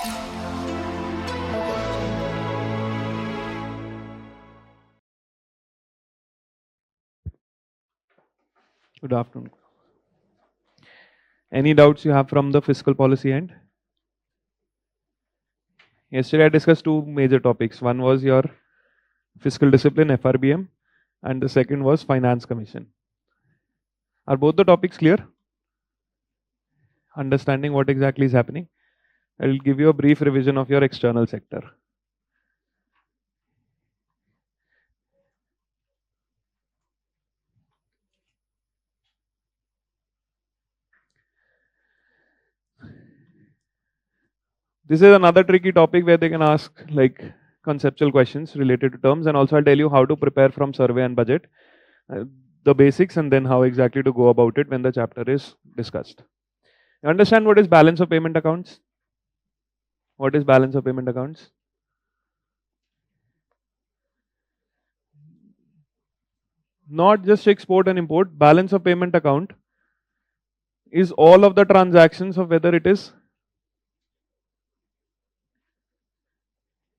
Good afternoon. Any doubts you have from the fiscal policy end? Yesterday I discussed two major topics. One was your fiscal discipline, FRBM, and the second was finance commission. Are both the topics clear? Understanding what exactly is happening? I will give you a brief revision of your external sector. This is another tricky topic where they can ask like conceptual questions related to terms, and also I'll tell you how to prepare from survey and budget, the basics, and then how exactly to go about it when the chapter is discussed. You understand what is balance of payment accounts? What is balance of payment accounts? Not just export and import, balance of payment account is all of the transactions of whether it is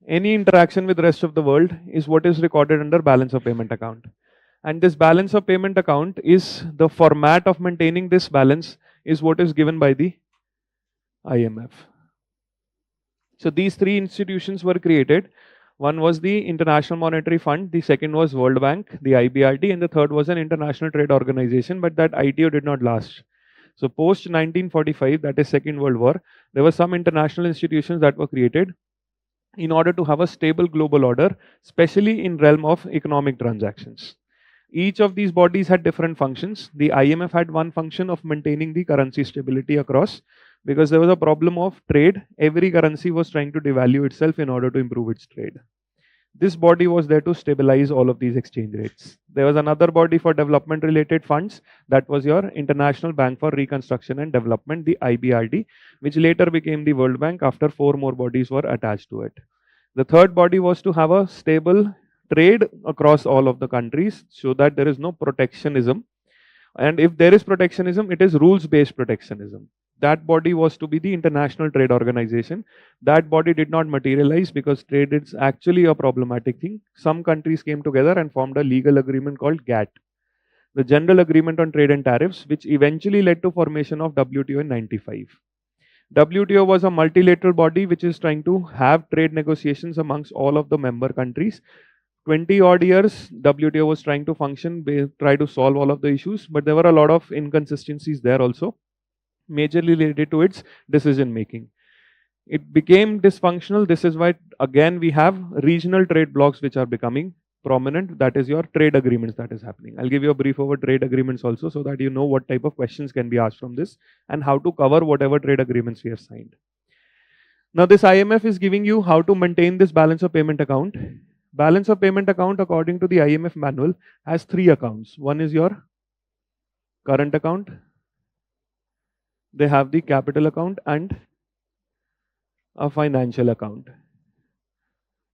any interaction with the rest of the world is what is recorded under balance of payment account. And this balance of payment account is the format of maintaining this balance is what is given by the IMF. So these three institutions were created. One was the International Monetary Fund, the second was World Bank, the IBRD, and the third was an International Trade Organization, but that ITO did not last. So post 1945, that is Second World War, there were some international institutions that were created in order to have a stable global order, especially in realm of economic transactions. Each of these bodies had different functions. The IMF had one function of maintaining the currency stability across, because there was a problem of trade. Every currency was trying to devalue itself in order to improve its trade. This body was there to stabilize all of these exchange rates. There was another body for development related funds, that was your International Bank for Reconstruction and Development, the IBRD, which later became the World Bank after four more bodies were attached to it. The third body was to have a stable trade across all of the countries so that there is no protectionism. And if there is protectionism, it is rules based protectionism. That body was to be the International Trade Organization. That body did not materialize because trade is actually a problematic thing. Some countries came together and formed a legal agreement called GATT, the General Agreement on Trade and Tariffs, which eventually led to formation of WTO in 95. WTO was a multilateral body which is trying to have trade negotiations amongst all of the member countries. 20 odd years, WTO was trying to function, try to solve all of the issues, but there were a lot of inconsistencies there also, majorly related to its decision making. It became dysfunctional. This is why, again, we have regional trade blocks which are becoming prominent. That is your trade agreements that is happening. I'll give you a brief over trade agreements also so that you know what type of questions can be asked from this and how to cover whatever trade agreements we have signed. Now, this IMF is giving you how to maintain this balance of payment account. Balance of payment account, according to the IMF manual, has three accounts. One is your current account, they have the capital account and a financial account.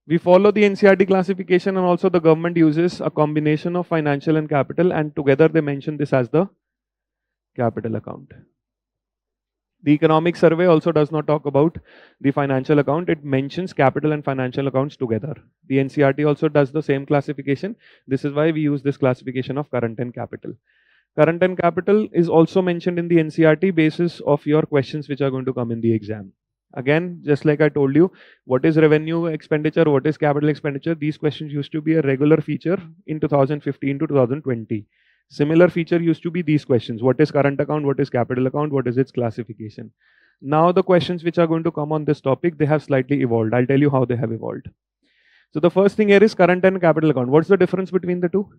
We follow the NCERT classification, and also the government uses a combination of financial and capital, and together they mention this as the capital account. The economic survey also does not talk about the financial account. It mentions capital and financial accounts together. The NCERT also does the same classification. This is why we use this classification of current and capital. Current and capital is also mentioned in the NCERT basis of your questions which are going to come in the exam. Again, just like I told you, what is revenue expenditure, what is capital expenditure, these questions used to be a regular feature in 2015 to 2020. Similar feature used to be these questions. What is current account? What is capital account? What is its classification? Now the questions which are going to come on this topic, they have slightly evolved. I'll tell you how they have evolved. So the first thing here is current and capital account. What's the difference between the two?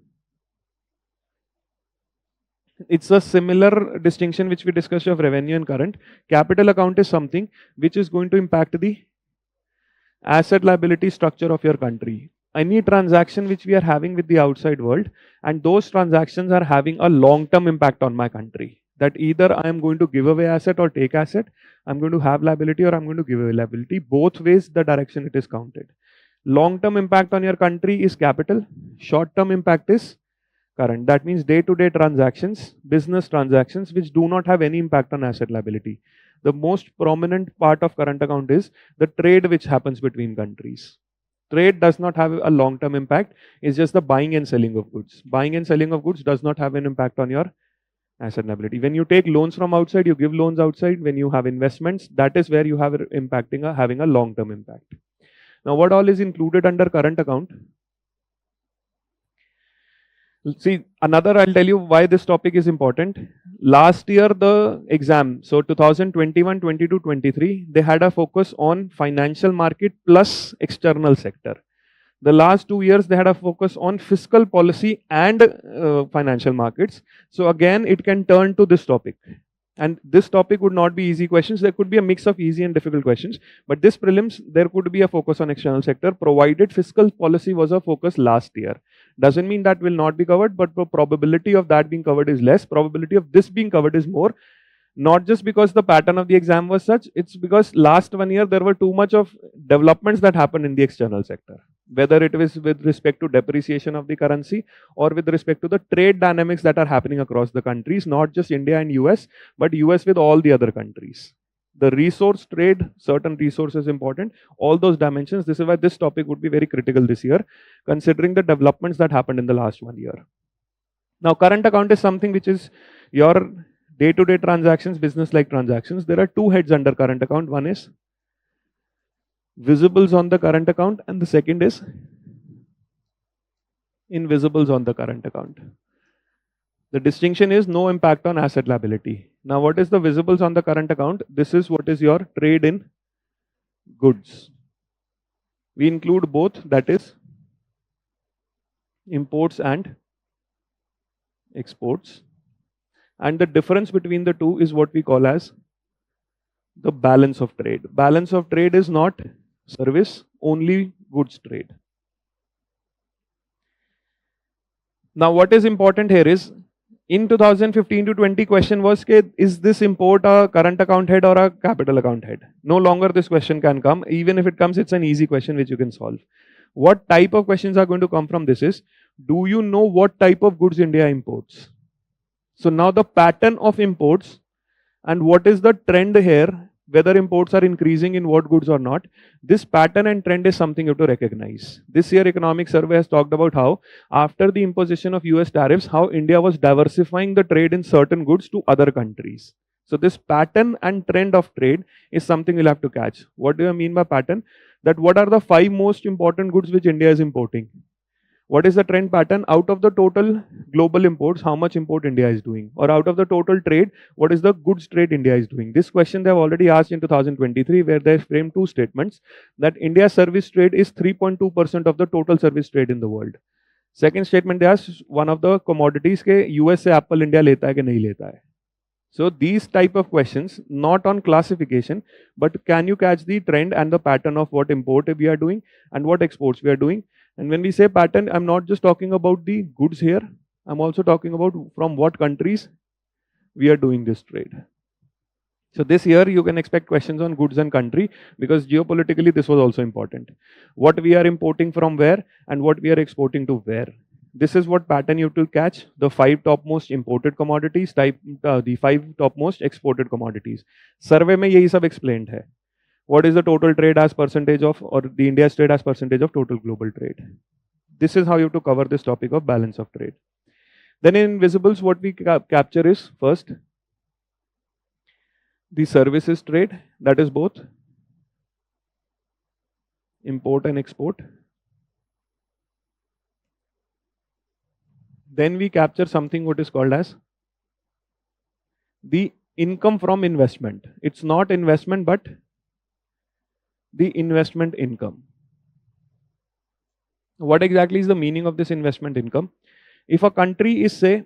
It's a similar distinction which we discussed of revenue and current. Capital account is something which is going to impact the asset liability structure of your country. Any transaction which we are having with the outside world, and those transactions are having a long-term impact on my country. That either I am going to give away asset or take asset, I'm going to have liability or I'm going to give away liability. Both ways the direction it is counted. Long-term impact on your country is capital. Short-term impact is current. That means day-to-day transactions, business transactions which do not have any impact on asset liability. the most prominent part of current account is the trade which happens between countries. Trade does not have a long-term impact. It's just the buying and selling of goods. Buying and selling of goods does not have an impact on your asset liability. When you take loans from outside, you give loans outside. When you have investments, that is where you have having a long-term impact. Now, what all is included under current account? See, another, I'll tell you why this topic is important. Last year, the exam, so 2021, 22, 23, they had a focus on financial market plus external sector. The last 2 years, they had a focus on fiscal policy and financial markets. So again, it can turn to this topic. And this topic would not be easy questions. There could be a mix of easy and difficult questions. But this prelims, there could be a focus on external sector, provided fiscal policy was a focus last year. Doesn't mean that will not be covered, but the probability of that being covered is less. Probability of this being covered is more. Not just because the pattern of the exam was such, it's because last 1 year there were too much of developments that happened in the external sector. Whether it was with respect to depreciation of the currency or with respect to the trade dynamics that are happening across the countries, not just India and US, but US with all the other countries. The resource trade, certain resources important, all those dimensions. This is why this topic would be very critical this year, considering the developments that happened in the last 1 year. Now, current account is something which is your day-to-day transactions, business-like transactions. There are two heads under current account. One is visibles on the current account, and the second is invisibles on the current account. The distinction is no impact on asset liability. Now, what is the visibles on the current account? This is what is your trade in goods. We include both, that is imports and exports. And the difference between the two is what we call as the balance of trade. Balance of trade is not service, only goods trade. Now, what is important here is, in 2015 to 20 question was, is this import a current account head or a capital account head? No longer this question can come. Even if it comes, it's an easy question which you can solve. What type of questions are going to come from this is, do you know what type of goods India imports? So now the pattern of imports and what is the trend here, whether imports are increasing in what goods or not, this pattern and trend is something you have to recognize. This year economic survey has talked about how after the imposition of US tariffs, how India was diversifying the trade in certain goods to other countries. So this pattern and trend of trade is something we'll have to catch. What do I mean by pattern? That what are the 5 most important goods which India is importing? What is the trend pattern? Out of the total global imports, how much import India is doing? Or out of the total trade, what is the goods trade India is doing? This question they have already asked in 2023, where they framed 2 statements, that India's service trade is 3.2% of the total service trade in the world. Second statement they asked, one of the commodities के US से Apple India लेता है कि नहीं लेता है? So these type of questions, not on classification, but can you catch the trend and the pattern of what import we are doing and what exports we are doing? And when we say pattern, I'm not just talking about the goods here. I'm also talking about from what countries we are doing this trade. So this year you can expect questions on goods and country, because geopolitically this was also important. What we are importing from where and what we are exporting to where. This is what pattern you have to catch. The 5 topmost imported commodities, the 5 topmost exported commodities. Survey में यही सब explained है. What is the total trade as percentage of, or the India's trade as percentage of total global trade? This is how you have to cover this topic of balance of trade. Then in invisibles, what we capture is first the services trade, that is both import and export. Then we capture something what is called as the income from investment. It's not investment, but the investment income. What exactly is the meaning of this investment income? If a country is, say,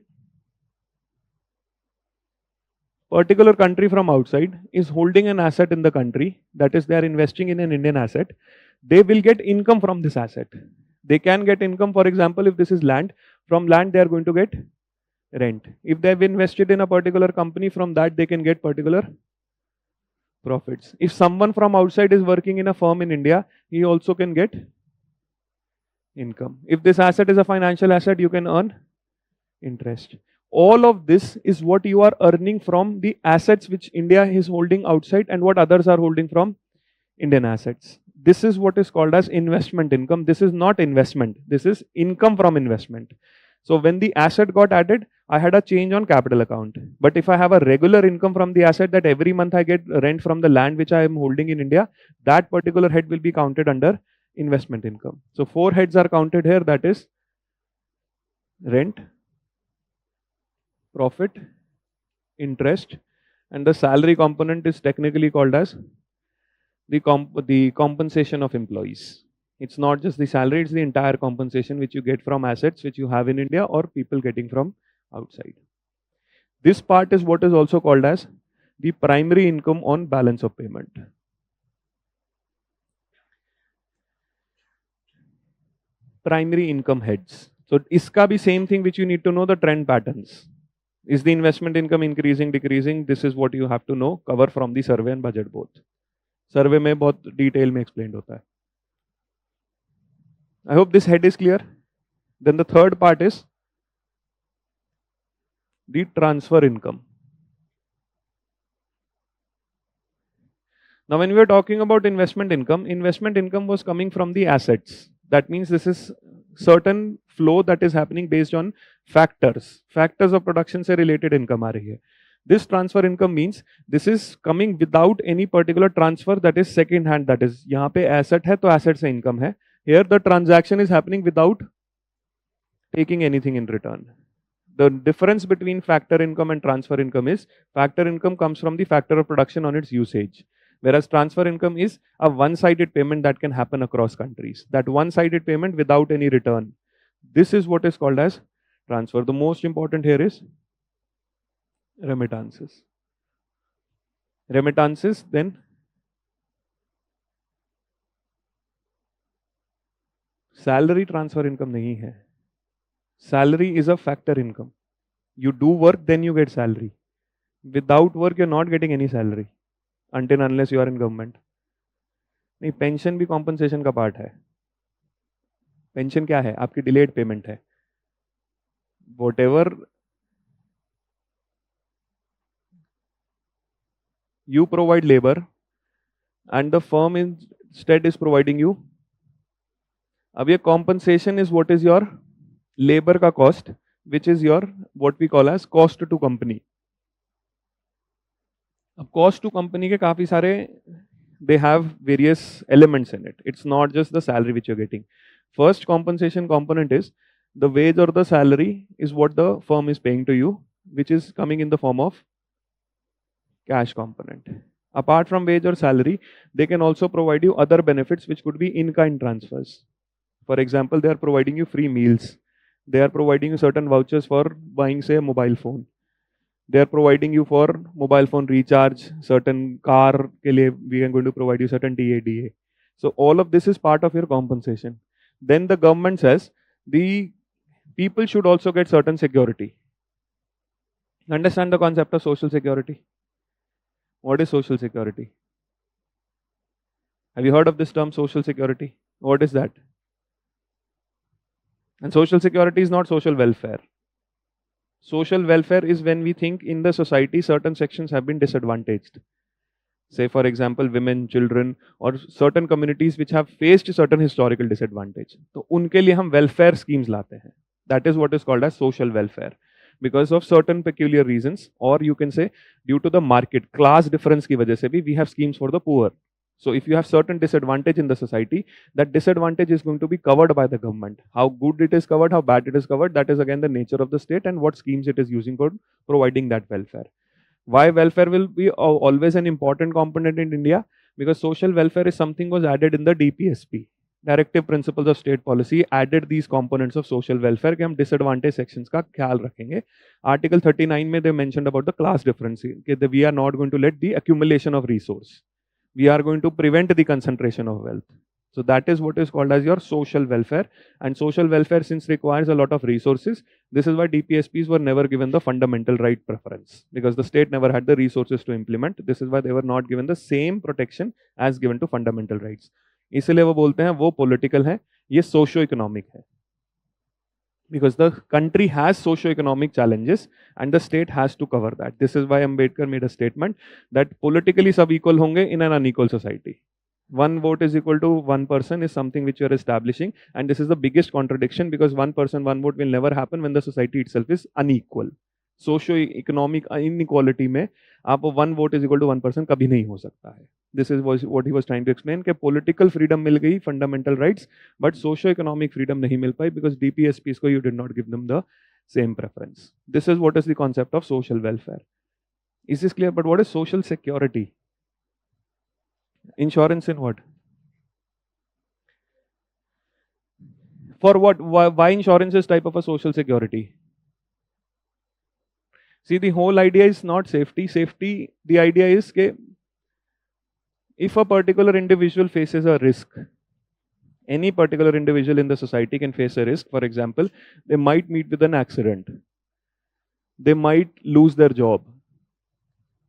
particular country from outside is holding an asset in the country, that is, they are investing in an Indian asset, they will get income from this asset. They can get income, for example, if this is land, from land they are going to get rent. If they have invested in a particular company, from that they can get particular profits. If someone from outside is working in a firm in India, he also can get income. If this asset is a financial asset, you can earn interest. All of this is what you are earning from the assets which India is holding outside and what others are holding from Indian assets. This is what is called as investment income. This is not investment. This is income from investment. So when the asset got added, I had a change on capital account. But if I have a regular income from the asset that every month I get rent from the land which I am holding in India, that particular head will be counted under investment income. So 4 heads are counted here, that is rent, profit, interest, and the salary component is technically called as the compensation of employees. It's not just the salary, it's the entire compensation which you get from assets which you have in India or people getting from outside. This part is what is also called as the primary income on balance of payment. Primary income heads. So iska bhi same thing which you need to know the trend patterns. Is the investment income increasing, decreasing? This is what you have to know, cover from the survey and budget both. सर्वे में बहुत detail में explain होता है. I hope this head is clear. Then the third part is the transfer income. Now when we were talking about investment income was coming from the assets. That means this is certain flow that is happening based on factors of production से related income आ रही है. This transfer income means this is coming without any particular transfer, that is second hand, that is यहाँ पे asset है तो asset से income है. Here the transaction is happening without taking anything in return. The difference between factor income and transfer income is factor income comes from the factor of production on its usage, whereas transfer income is a one-sided payment that can happen across countries. That one-sided payment without any return. This is what is called as transfer. The most important here is remittances. Remittances, then salary transfer income नहीं है. Salary is a factor income. You do work, then you get salary. Without work, you're not getting any salary until unless you are in government. नहीं, pension भी compensation का part है. Pension क्या है? आपकी delayed payment है. Whatever you provide labor and the firm instead is providing you. अब ये compensation is what is your labor का cost, which is your what we call as cost to company. अब cost to company के काफी सारे they have various elements in it. It's not just the salary which you're getting. First compensation component is the wage or the salary is what the firm is paying to you, which is coming in the form of cash component. Apart from wage or salary, they can also provide you other benefits which could be in-kind transfers. For example, they are providing you free meals. They are providing you certain vouchers for buying, say, a mobile phone. They are providing you for mobile phone recharge, certain car ke liye we are going to provide you certain TADA. So all of this is part of your compensation. Then the government says the people should also get certain security. Understand the concept of social security? What is social security? Have you heard of this term social security? What is that? And social security is not social welfare. Social welfare is when we think in the society certain sections have been disadvantaged. Say for example women, children or certain communities which have faced certain historical disadvantage. तो उनके लिए हम welfare schemes लाते हैं. That is what is called as social welfare. Because of certain peculiar reasons, or you can say due to the market class difference की वजह से भी we have schemes for the poor. So if you have certain disadvantage in the society, that disadvantage is going to be covered by the government. How good it is covered, how bad it is covered, that is again the nature of the state and what schemes it is using for providing that welfare. Why welfare will be always an important component in India? Because social welfare is something was added in the DPSP. Directive Principles of State Policy added these components of social welfare कि हम disadvantaged sections का ख्याल रखेंगे. Article 39 में they mentioned about the class difference कि we are not going to let the accumulation of resource. We are going to prevent the concentration of wealth. So that is what is called as your social welfare. And social welfare, since requires a lot of resources, this is why DPSPs were never given the fundamental right preference, because the state never had the resources to implement. This is why they were not given the same protection as given to fundamental rights. इसलिए वो बोलते हैं वो political है, ये socio economic है. because the country has socio-economic challenges and the state has to cover that. This is why Ambedkar made a statement that politically sab equal honge in an unequal society. One vote is equal to one person is something which you are establishing, and this is the biggest contradiction because one person, one vote will never happen when the society itself is unequal. Socio-economic inequality में आप one vote is equal to one person कभी नहीं हो सकता है. This is what he was trying to explain कि political freedom मिल गई, fundamental rights, but socio-economic freedom नहीं मिल पाई because DPSPs को you did not give them the same preference. This is what is the concept of social welfare. Is this clear? But what is social security? Insurance in what? For what? Why insurance is type of a social security? See, the whole idea is not safety. Safety, the idea is that if a particular individual faces a risk, any particular individual in the society can face a risk. For example, they might meet with an accident. They might lose their job.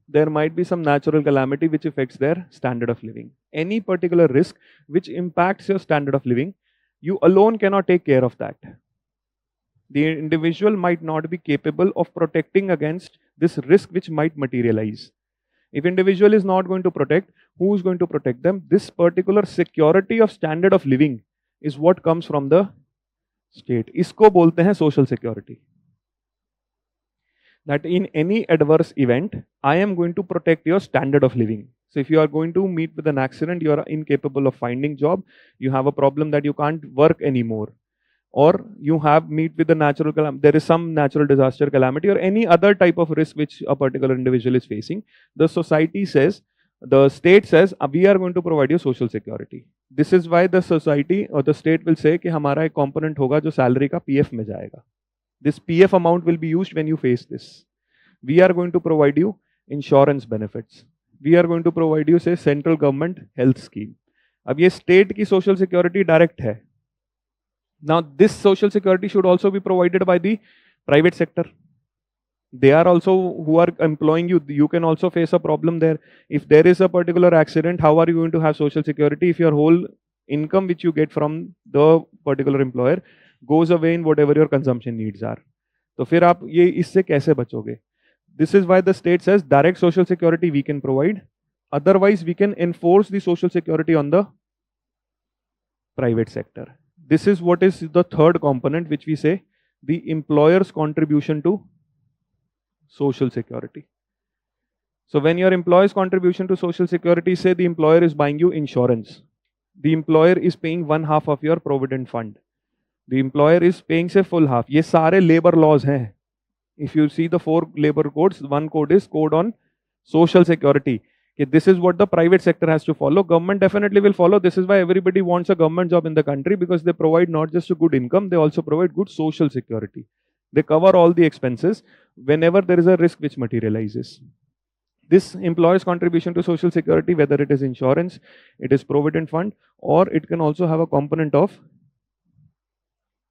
There might be some natural calamity which affects their standard of living. Any particular risk which impacts your standard of living, you alone cannot take care of that. The individual might not be capable of protecting against this risk which might materialize. If individual is not going to protect, who is going to protect them? This particular security of standard of living is what comes from the state. इसको बोलते हैं social security. That in any adverse event, I am going to protect your standard of living. So if you are going to meet with an accident, you are incapable of finding job, you have a problem that you can't work anymore, or you have meet with a natural calamity, there is some natural disaster calamity or any other type of risk which a particular individual is facing, the society says, the state says, we are going to provide you social security. This is why the society or the state will say कि हमारा एक component होगा जो salary का PF में जाएगा. This PF amount will be used when you face this. We are going to provide you insurance benefits. We are going to provide you, say, central government health scheme. अब ये state की social security direct है. Now, this social security should also be provided by the private sector. They are also who are employing you. You can also face a problem there. If there is a particular accident, how are you going to have social security if your whole income which you get from the particular employer goes away in whatever your consumption needs are? तो फिर आप ये इससे कैसे बचोगे? This is why the state says direct social security we can provide. Otherwise, we can enforce the social security on the private sector. This is what is the third component which we say the employer's contribution to social security. So when your employer's contribution to social security, say the employer is buying you insurance. The employer is paying one half of your provident fund. The employer is paying say full half. ये सारे labor laws हैं. If you see the 4 labor codes, one code is code on social security. This is what the private sector has to follow. Government definitely will follow. This is why everybody wants a government job in the country because they provide not just a good income, they also provide good social security. They cover all the expenses whenever there is a risk which materializes. This employer's contribution to social security, whether it is insurance, it is provident fund, or it can also have a component of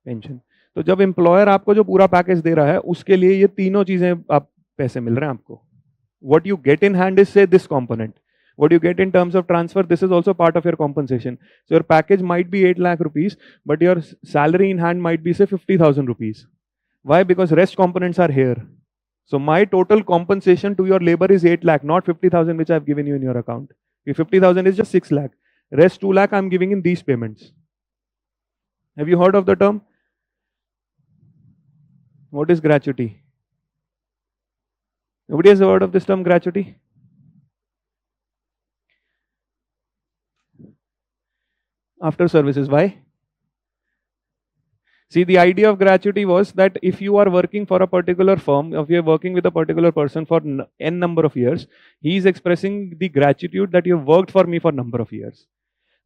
pension. तो जब employer आपको जो पूरा package दे रहा है उसके लिए ये तीनों चीजें आप पैसे मिल रहे हैं आपको. What you get in hand is say this component. What you get in terms of transfer, this is also part of your compensation. So your package might be 8 lakh rupees, but your salary in hand might be say 50,000 rupees. Why? Because rest components are here. So my total compensation to your labor is 8 lakh, not 50,000 which I have given you in your account. If 50,000 is just 6 lakh. Rest 2 lakh I am giving in these payments. Have you heard of the term? What is gratuity? Nobody has heard of this term gratuity? After services, why? See, the idea of gratuity was that if you are working for a particular firm, if you are working with a particular person for n number of years, he is expressing the gratitude that you have worked for me for number of years.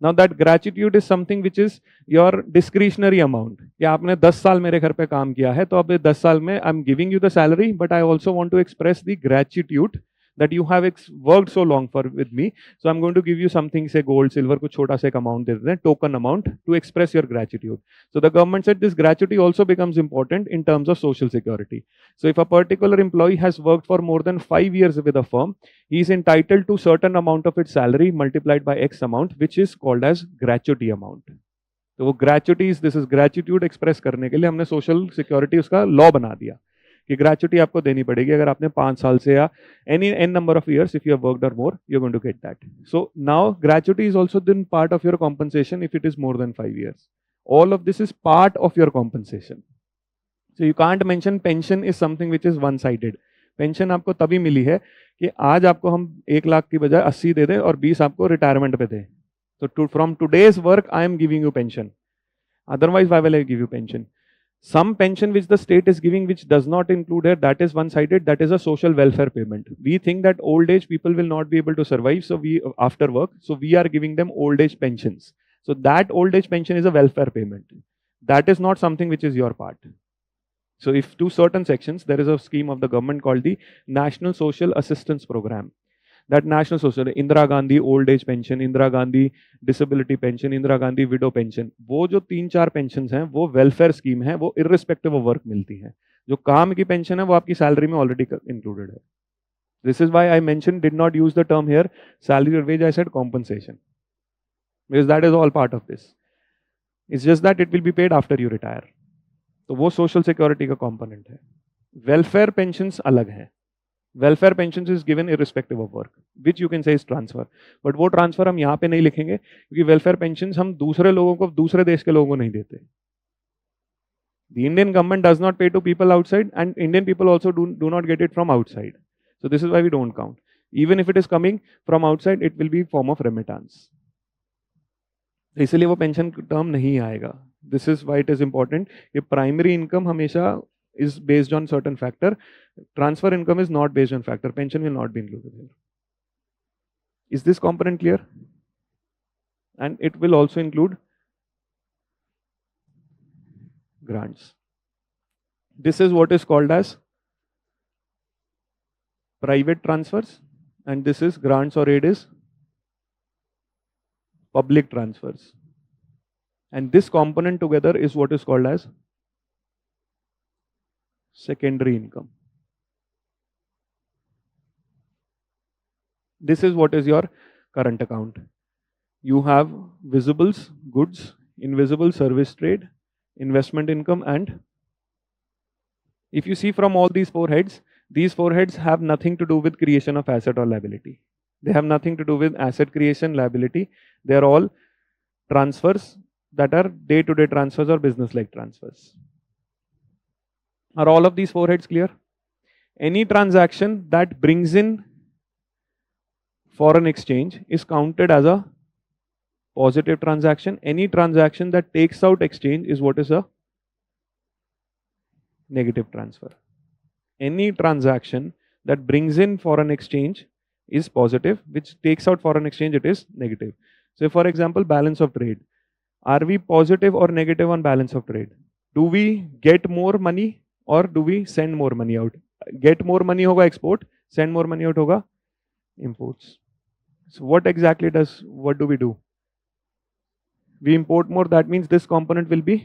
Now that gratitude is something which is your discretionary amount. कि आपने 10 साल मेरे घर पे काम किया है, तो अब 10 साल में I'm giving you the salary, but I also want to express the gratitude that you have worked so long for with me. So I'm going to give you something, say gold, silver, कुछ छोटा सा एक amount दे देते हैं, token amount to express your gratitude. So the government said this gratuity also becomes important in terms of social security. So if a particular employee has worked for more than 5 years with a firm, he is entitled to certain amount of its salary multiplied by X amount, which is called as gratuity amount. तो वो ग्रेचुटीज, this is gratitude express करने के लिए हमने social security उसका law बना दिया कि ग्रेचुटी आपको देनी पड़ेगी अगर आपने 5 साल से या any an number of years if you have worked or more you are going to get that. So now gratuity is also then part of your compensation if it is more then 5 years. All of this is part of your compensation. So you can't mention pension is something which is one-sided. Pension आपको तभी मिली है कि आज आपको हम 1 लाख की बजाय 80 दे दें और 20 आपको रिटायरमेंट पे दें. तो from today's work I am giving you pension. Otherwise, why will I give you pension? Some pension which the state is giving, which does not include here, that is one-sided. That is a social welfare payment. We think that old age people will not be able to survive, so we after work, so we are giving them old age pensions. So that old age pension is a welfare payment. That is not something which is your part. So if to certain sections, there is a scheme of the government called the National Social Assistance Program. That National Social, Indira Gandhi Old Age Pension, Indira Gandhi Disability Pension, Indira Gandhi Widow Pension, वो जो 3-4 pension हैं वो welfare scheme है, वो irrespective of work मिलती है. जो काम की पेंशन है वो आपकी सैलरी में ऑलरेडी इंक्लूडेड है. This is why I mention did not use the term here salary or wage, I said compensation, because that is all part of this. It's just that it will be paid after you retire. तो वो social security का component है. Welfare pension अलग है. Welfare pension is given irrespective of work, which you can say is transfer. But वो transfer हम यहाँ पे नहीं लिखेंगे क्योंकि वेलफेयर पेंशन हम दूसरे लोगों को, दूसरे देश के लोगों को नहीं देते. The Indian government does not pay to people outside, and Indian people also do not get it from outside. So this is why we don't count. Even if it is coming from outside, it will be form of remittance. इसलिए वो pension term नहीं आएगा. This is why it is important कि primary income हमेशा is based on certain factor. Transfer income is not based on factor. Pension will not be included here. Is this component clear? And it will also include grants. This is what is called as private transfers, and this is grants or aid is public transfers. And this component together is what is called as secondary income. This is what is your current account. You have visibles, goods, invisible service trade, investment income, and if you see from all these 4 heads, these 4 heads have nothing to do with creation of asset or liability. They have nothing to do with asset creation, liability. They are all transfers that are day-to-day transfers or business-like transfers. Are all of these 4 heads clear? Any transaction that brings in foreign exchange is counted as a positive transaction. Any transaction that takes out exchange is what is a negative transfer. Any transaction that brings in foreign exchange is positive, which takes out foreign exchange, it is negative. So for example, balance of trade. Are we positive or negative on balance of trade? Do we get more money or do we send more money out? Get more money hoga export, send more money out hoga imports. So what do we do? We import more, that means this component will be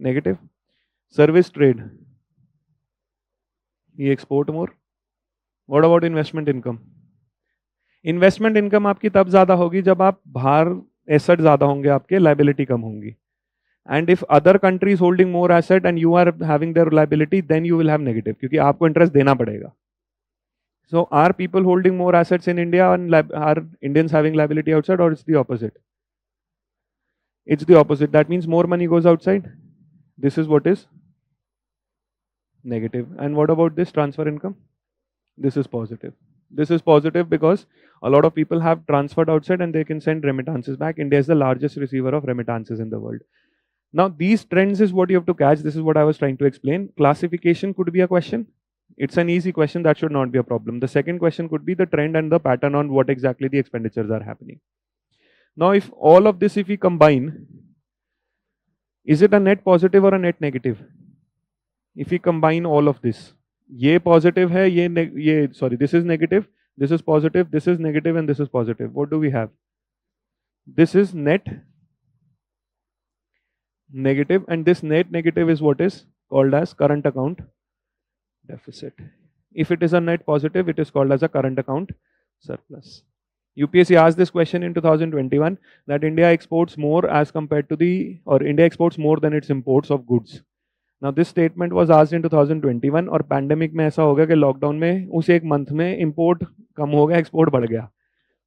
negative. Service trade, we export more. What about investment income? Investment income आपकी तब ज्यादा होगी जब आप बाहर asset ज्यादा होंगे, आपके लाइबिलिटी कम होंगी. And if other countries holding more asset and you are having their liability, then you will have negative, क्योंकि आपको इंटरेस्ट देना पड़ेगा. So are people holding more assets in India and are Indians having liability outside, or it's the opposite? It's the opposite. That means more money goes outside. This is what is negative. And what about this transfer income? This is positive. This is positive because a lot of people have transferred outside and they can send remittances back. India is the largest receiver of remittances in the world. Now these trends is what you have to catch. This is what I was trying to explain. Classification could be a question. It's an easy question, that should not be a problem. The second question could be the trend and the pattern on what exactly the expenditures are happening. Now if all of this, if we combine, is it a net positive or a net negative? If we combine all of this, ये positive है, this is negative, this is positive, this is negative, and this is positive. What do we have? This is net negative, and this net negative is what is called as current account deficit. If it is a net positive, it is called as a current account surplus. UPSC asked this question in 2021 that India exports more as compared to the, or India exports more than its imports of goods. Now this statement was asked in 2021 और pandemic में ऐसा हो गया कि lockdown में उस एक month में इंपोर्ट कम हो गया, एक्सपोर्ट बढ़ गया.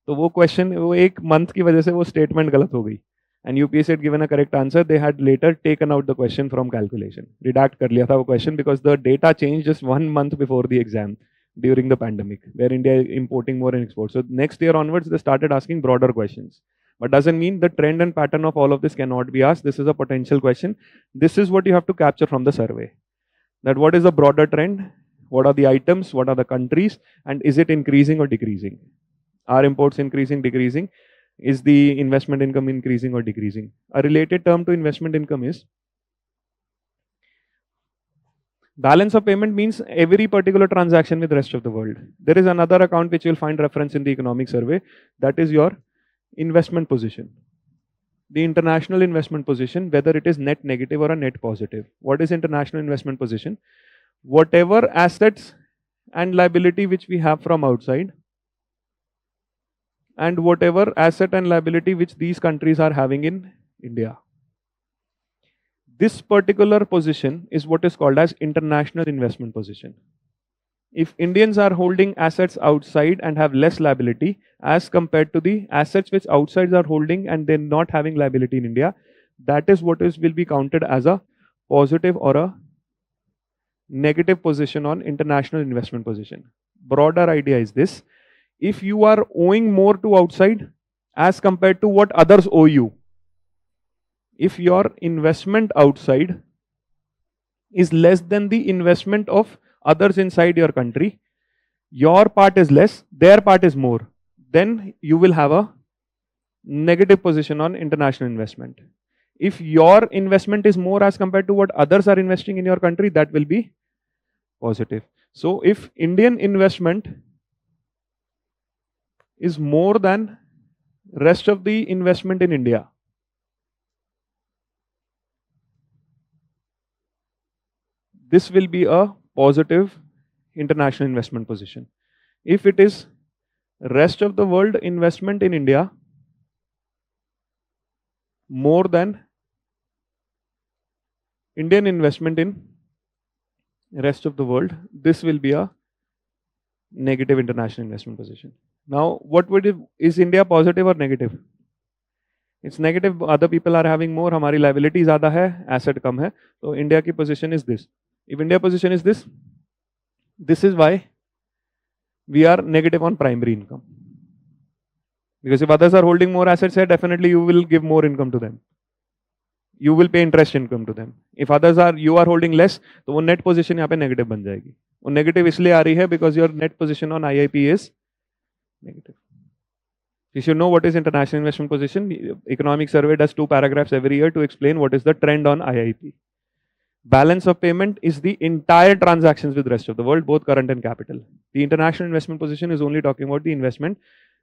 तो वो क्वेश्चन, वो एक मंथ की वजह से वो स्टेटमेंट गलत हो गई. And UPSC had given a correct answer. They had later taken out the question from calculation. Redact कर लिया था वो question because the data changed just 1 month before the exam during the pandemic, where India is importing more and export. So next year onwards, they started asking broader questions. But doesn't mean the trend and pattern of all of this cannot be asked. This is a potential question. This is what you have to capture from the survey. That what is the broader trend? What are the items? What are the countries? And is it increasing or decreasing? Are imports increasing, decreasing? Is the investment income increasing or decreasing? A related term to investment income is balance of payment. Means every particular transaction with the rest of the world. There is another account which you will find reference in the economic survey. That is your investment position. The international investment position, whether it is net negative or a net positive. What is international investment position? Whatever assets and liability which we have from outside, and whatever asset and liability which these countries are having in India. This particular position is what is called as international investment position. If Indians are holding assets outside and have less liability as compared to the assets which outsides are holding and they're not having liability in India, that is what will be counted as a positive or a negative position on international investment position. Broader idea is this: if you are owing more to outside as compared to what others owe you, if your investment outside is less than the investment of others inside your country, your part is less, their part is more, then you will have a negative position on international investment. If your investment is more as compared to what others are investing in your country, that will be positive. So if Indian investment is more than rest of the investment in India, this will be a positive international investment position. If it is rest of the world investment in India more than Indian investment in rest of the world, this will be a negative international investment position. Now, what would it, is India positive or negative? It's negative. Other people are having more, हमारी liability ज़्यादा है, asset कम है. So India की position is this. If India position is this, this is why we are negative on primary income. Because if others are holding more assets here, definitely you will give more income to them. You will pay interest income to them. If others are, you are holding less, तो वो net position यहाँ पे negative बन जाएगी. वो negative इसलिए आ रही है because your net position on IIP is negative. You should know what is international investment position. Economic survey does 2 paragraphs every year to explain what is the trend on IIP. Balance of payment is the entire transactions with rest of the world, both current and capital. The international investment position is only talking about the investment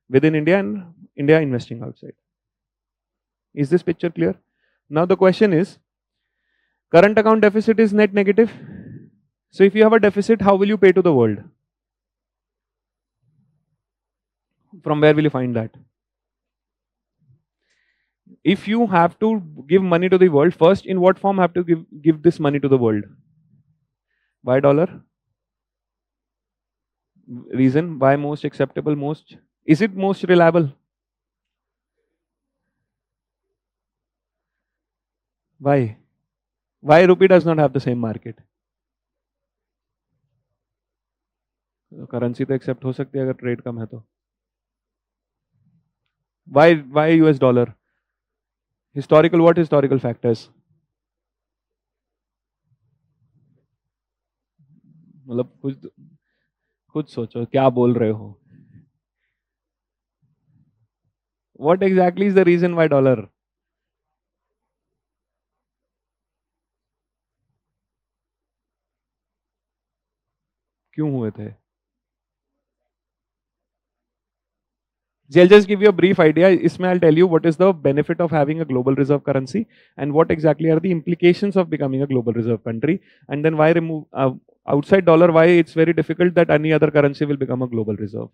within India and India investing outside. Is this picture clear? Now the question is, current account deficit is net negative. So if you have a deficit, how will you pay to the world? From where will you find that? If you have to give money to the world, first in what form have to give this money to the world? Why dollar? Reason why most acceptable, most, is it most reliable? Why? Why rupee does not have the same market? Currency तो accept हो सकती है अगर trade कम है तो. Why US dollar? Historical, what historical factors? मतलब खुद सोचो क्या बोल रहे हो. What exactly is the reason why dollar? क्यों हुए थे? I'll just give you a brief idea. इसमें I'll tell you what is the benefit of having a global reserve currency and what exactly are the implications of becoming a global reserve country, and then why remove outside dollar, why it's very difficult that any other currency will become a global reserve.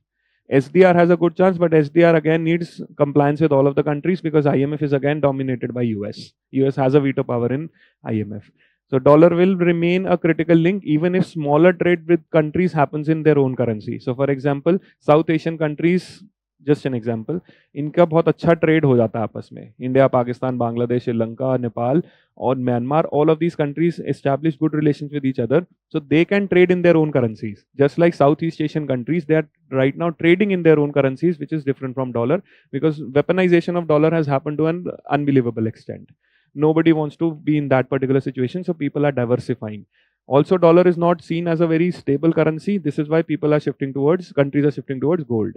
SDR has a good chance, but SDR again needs compliance with all of the countries because IMF is again dominated by US. US has a veto power in IMF. So dollar will remain a critical link even if smaller trade with countries happens in their own currency. So for example, South Asian countries, just an example, इनका बहुत अच्छा trade हो जाता है आपस में. India, Pakistan, Bangladesh, Sri Lanka, Nepal और Myanmar, all of these countries establish good relations with each other, so they can trade in their own currencies. Just like Southeast Asian countries, they are right now trading in their own currencies, which is different from dollar, because weaponization of dollar has happened to an unbelievable extent. Nobody wants to be in that particular situation, so people are diversifying. Also, dollar is not seen as a very stable currency. This is why people are shifting towards, countries are shifting towards gold.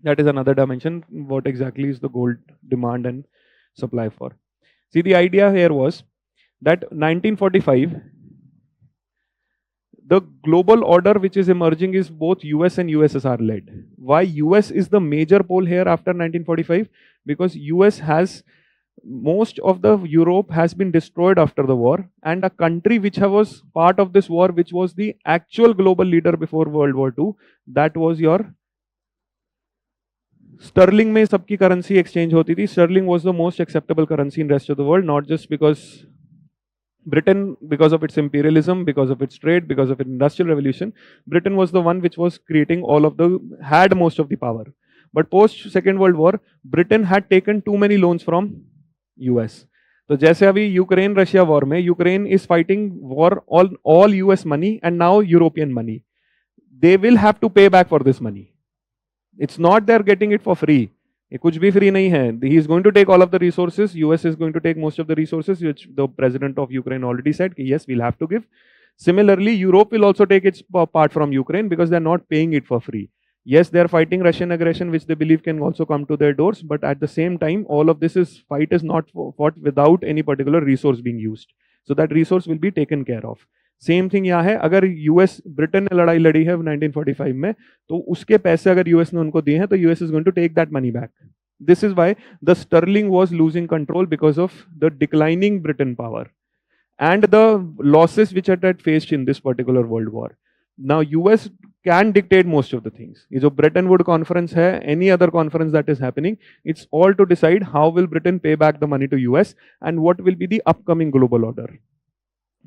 That is another dimension. What exactly is the gold demand and supply for? See, the idea here was that 1945, the global order which is emerging is both US and USSR led. Why US is the major pole here after 1945? Because US has, most of the Europe has been destroyed after the war, and a country which was part of this war, which was the actual global leader before World War II, that was your Sterling में सबकी currency exchange होती थी. Sterling was the most acceptable currency in rest of the world, not just because Britain, because of its imperialism, because of its trade, because of its industrial revolution. Britain was the one which was creating had most of the power. But post Second World War, Britain had taken too many loans from US. तो जैसे अभी Ukraine Russia war में, Ukraine is fighting war all US money and now European money. They will have to pay back for this money. It's not they're getting it for free. ये कुछ भी free नहीं है. He is going to take all of the resources. US is going to take most of the resources, which the president of Ukraine already said, yes, we'll have to give. Similarly, Europe will also take its part from Ukraine because they're not paying it for free. Yes, they're fighting Russian aggression, which they believe can also come to their doors. But at the same time, all of this fight is not fought without any particular resource being used. So that resource will be taken care of. Same thing यहाँ है. अगर US, Britain ने लड़ाई लड़ी है 1945 में, तो उसके पैसे अगर यूएस ने उनको दिए हैं, तो US is going to take that money back. This is why the sterling was losing control because of the declining Britain power and the losses which it had faced in this particular world war. Now US can dictate most of the things. ये जो Bretton Woods conference है, any other conference that is happening, it's all to decide how will Britain pay back the money to US and what will be the upcoming global order.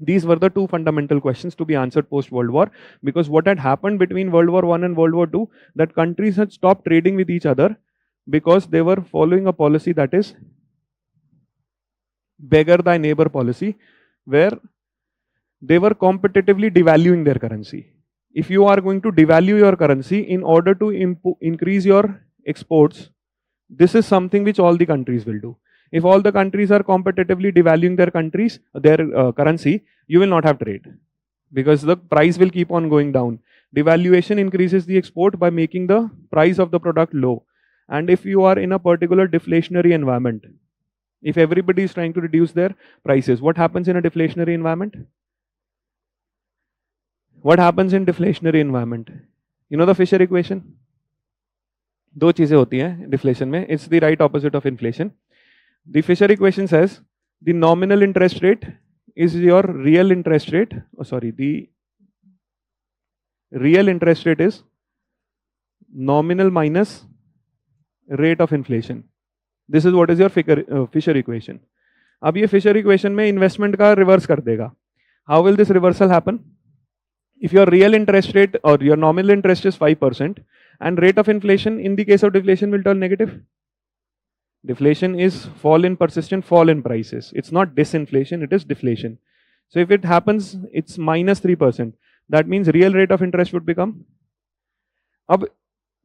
These were the two fundamental questions to be answered post-World War, because what had happened between World War I and World War II, that countries had stopped trading with each other because they were following a policy that is beggar thy neighbor policy, where they were competitively devaluing their currency. If you are going to devalue your currency in order to increase your exports, this is something which all the countries will do. If all the countries are competitively devaluing their currency, you will not have trade because the price will keep on going down. Devaluation increases the export by making the price of the product low. And if you are in a particular deflationary environment, if everybody is trying to reduce their prices, what happens in a deflationary environment? What happens in deflationary environment? You know the Fisher equation? दो चीजें होती हैं deflation में. It's the right opposite of inflation. The Fisher equation says the nominal interest rate is your real interest rate. The real interest rate is nominal minus rate of inflation. This is what is your Fisher equation. अब ये Fisher equation में investment का reverse कर देगा. How will this reversal happen? If your real interest rate or your nominal interest is 5% and rate of inflation in the case of deflation will turn negative. Deflation is persistent fall in prices. It's not disinflation, it is deflation. So if it happens, it's minus 3%. That means real rate of interest would become. अब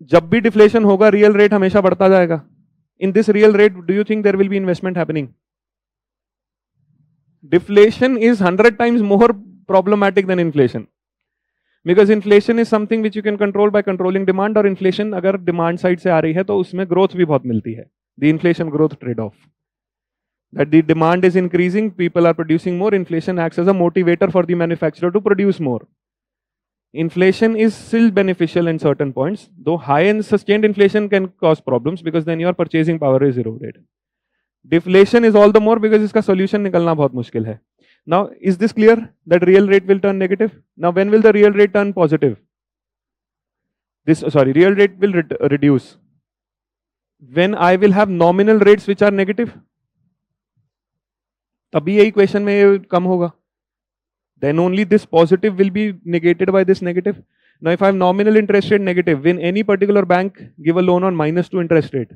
जब भी deflation होगा, real rate हमेशा बढ़ता जाएगा. In this real rate, do you think there will be investment happening? Deflation is 100 times more problematic than inflation. Because inflation is something which you can control by controlling demand, और inflation अगर demand side से आ रही है तो उसमें growth भी बहुत मिलती है. The inflation growth trade-off. That the demand is increasing, people are producing more, inflation acts as a motivator for the manufacturer to produce more. Inflation is still beneficial in certain points, though high and sustained inflation can cause problems because then your purchasing power is eroded. Deflation is all the more because इसका solution निकलना बहुत मुश्किल है. Now, is this clear that real rate will turn negative? Now, when will the real rate turn positive? real rate will reduce when I will have nominal rates which are negative. तभी यही question में ये कम होगा. Then only this positive will be negated by this negative. Now if I have nominal interest rate negative, when any particular bank give a loan on -2 interest rate,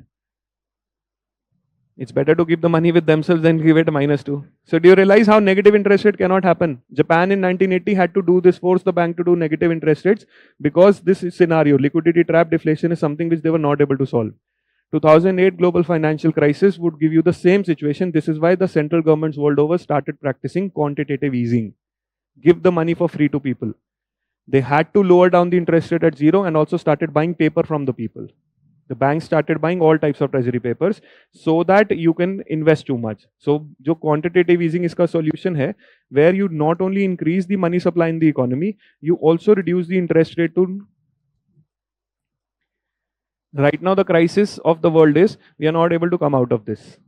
it's better to keep the money with themselves than give it a -2. So do you realize how negative interest rate cannot happen? Japan in 1980 had to do this, force the bank to do negative interest rates because this scenario, liquidity trap deflation, is something which they were not able to solve. 2008 global financial crisis would give you the same situation. This is why the central governments world over started practicing quantitative easing. Give the money for free to people. They had to lower down the interest rate at 0 and also started buying paper from the people. The banks started buying all types of treasury papers so that you can invest too much. So, जो quantitative easing इसका solution है, where you not only increase the money supply in the economy, you also reduce the interest rate to. Right now, the crisis of the world is we are not able to come out of this.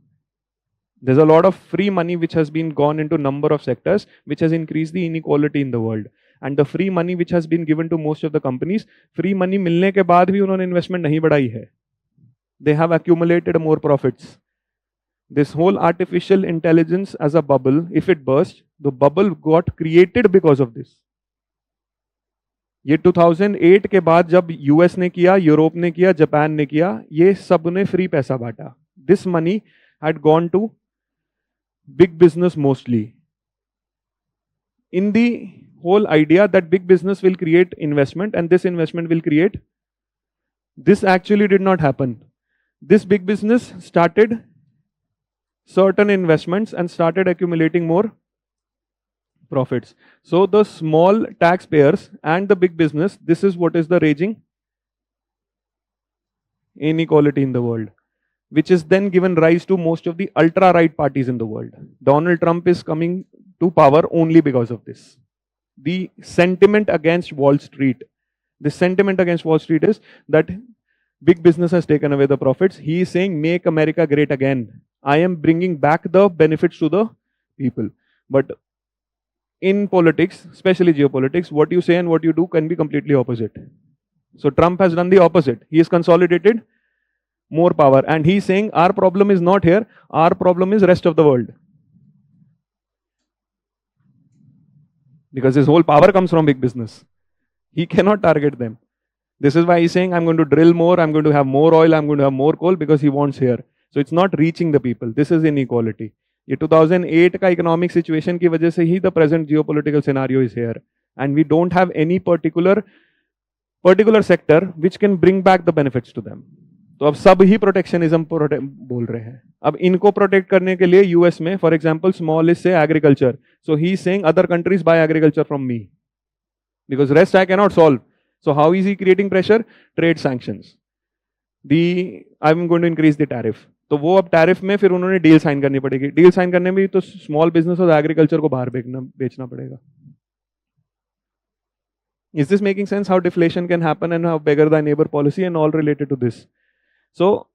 There's a lot of free money which has been gone into number of sectors, which has increased the inequality in the world. And the free money which has been given to most of the companies, free money मिलने के बाद भी उन्होंने investment नहीं बढ़ाई है. They have accumulated more profits. This whole artificial intelligence as a bubble, if it bursts, the bubble got created because of this. ये 2008 के बाद जब यूएस ने किया, यूरोप ने किया, जापान ने किया, ये सब ने फ्री पैसा बांटा. This money had gone to big business mostly. In the whole idea that big business will create investment and this investment will create, this actually did not happen. This big business started certain investments and started accumulating more profits. So the small taxpayers and the big business, this is what is the raging inequality in the world, which is then given rise to most of the ultra-right parties in the world. Donald Trump is coming to power only because of this. The sentiment against Wall Street. The sentiment against Wall Street is that big business has taken away the profits. He is saying, make America great again. I am bringing back the benefits to the people. But in politics, especially geopolitics, what you say and what you do can be completely opposite. So Trump has done the opposite. He has consolidated more power. And he is saying, our problem is not here. Our problem is rest of the world. Because his whole power comes from big business. He cannot target them. This is why he's saying, I'm going to drill more, I'm going to have more oil, I'm going to have more coal, because he wants here. So it's not reaching the people. This is inequality. ये 2008 का economic situation की वजह से ही the present geopolitical scenario is here. And we don't have any particular sector which can bring back the benefits to them. तो अब सब ही protectionism बोल रहे हैं. अब इनको protect करने के लिए US में, for example, small is say agriculture. So he is saying other countries buy agriculture from me. Because rest I cannot solve. So how is he creating pressure? Trade sanctions. I'm going to increase the tariff. तो वो अब tariff में फिर उन्होंने deal sign करनी पड़ेगी. Deal sign करने में तो स्मॉल बिजनेस और एग्रीकल्चर को बाहर बेचना पड़ेगा. Is this making sense? How deflation can happen and how beggar thy neighbor policy and all related to this. So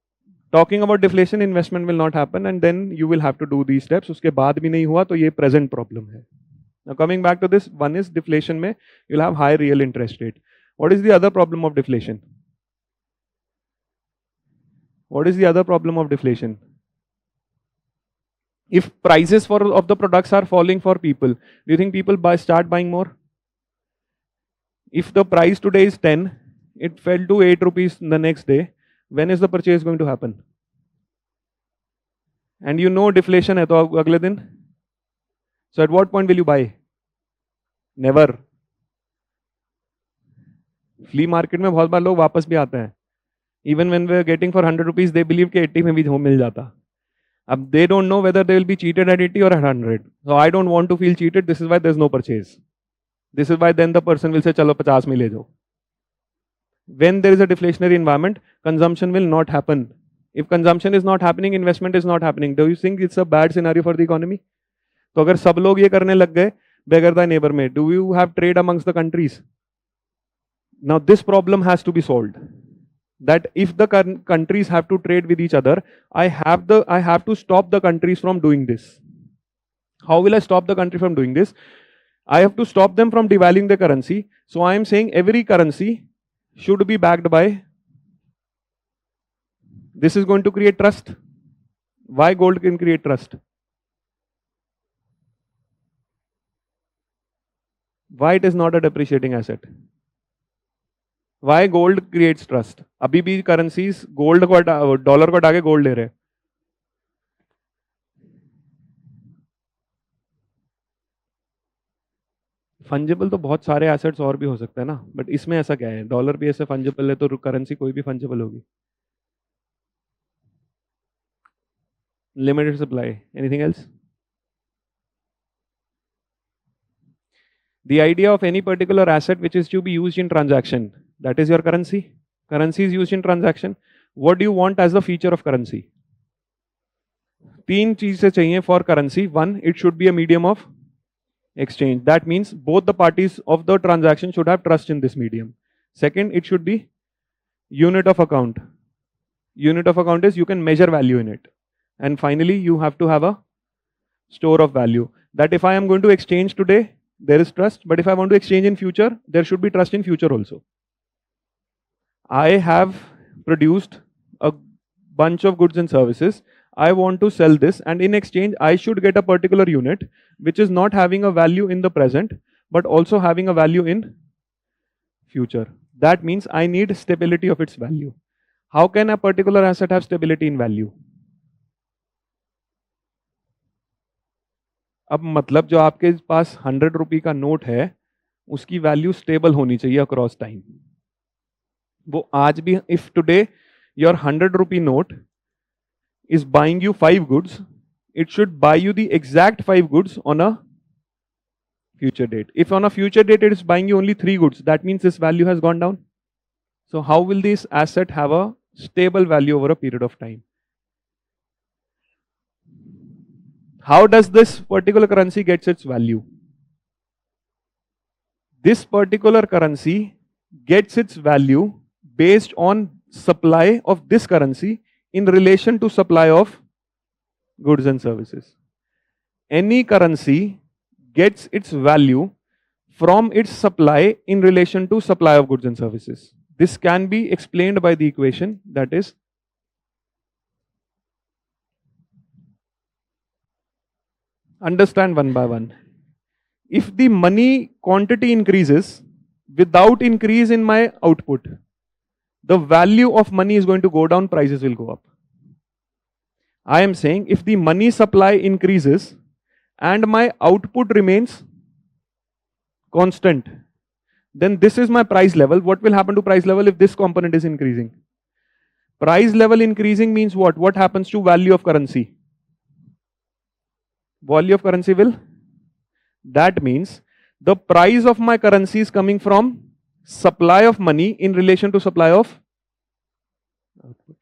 talking about deflation, investment will not happen and then you will have to do these steps. उसके बाद भी नहीं हुआ तो ये present problem है. Now coming back to this, one is deflation में you'll have high real interest rate. What is the other problem of deflation? What is the other problem of deflation? If prices of the products are falling for people, do you think people start buying more? If the price today is 10, it fell to 8 rupees the next day, when is the purchase going to happen? And you know deflation hai to agle din. So at what point will you buy? Never. Flea market में बहुत बार लोग वापस भी आते हैं. Even when we are getting for 100 rupees, they believe कि 80 में भी मिल जाता. अब they don't know whether they will be cheated at 80 or at 100. So I don't want to feel cheated. This is why there is no purchase. This is why then the person will say, चलो 50 में ले जाओ. When there is a deflationary environment, consumption will not happen. If consumption is not happening, investment is not happening. Do you think it's a bad scenario for the economy? तो अगर सब लोग ये करने लग गए, beggar thy neighbor में, do you have trade amongst the countries? Now this problem has to be solved. That if the countries have to trade with each other, I have to stop the countries from doing this. How will I stop the country from doing this? I have to stop them from devaluing the currency. So I am saying every currency should be backed by, this is going to create trust. Why gold can create trust? Why it is not a depreciating asset? Why gold creates trust? अभी भी currencies gold को dollar को हटा के gold ले रहे हैं. Fungible तो बहुत सारे एसेट्स और भी हो सकते हैं ना, बट इसमें ऐसा क्या है? डॉलर भी ऐसे फंजेबल है तो करेंसी कोई भी फंजेबल होगी. Limited supply. Anything else? The idea of any particular asset which is to be used in transaction, that is your currency. Currency is used in transaction. What do you want as the feature of currency? तीन चीजें चाहिए for currency. One, it should be a medium of exchange. That means both the parties of the transaction should have trust in this medium. Second, it should be unit of account. Unit of account is you can measure value in it. And finally, you have to have a store of value. That if I am going to exchange today, there is trust. But if I want to exchange in future, there should be trust in future also. I have produced a bunch of goods and services. I want to sell this, and in exchange, I should get a particular unit which is not having a value in the present, but also having a value in future. That means I need stability of its value. How can a particular asset have stability in value? अब मतलब जो आपके पास 100 रुपये का note है उसकी value stable होनी चाहिए अक्रॉस टाइम. वो आज भी, इफ टुडे योर 100 रुपये note is buying you 5 goods, it should buy you the exact 5 goods on a future date. If on a future date it is buying you only 3 goods, that means this value has gone down. So how will this asset have a stable value over a period of time? How does this particular currency gets its value? This particular currency gets its value based on supply of this currency in relation to supply of goods and services. Any currency gets its value from its supply in relation to supply of goods and services. This can be explained by the equation, that is, understand one by one. If the money quantity increases without increase in my output, the value of money is going to go down, prices will go up. I am saying if the money supply increases and my output remains constant, then this is my price level. What will happen to price level if this component is increasing? Price level increasing means what? What happens to value of currency? Value of currency will? That means the price of my currency is coming from supply of money in relation to supply of output.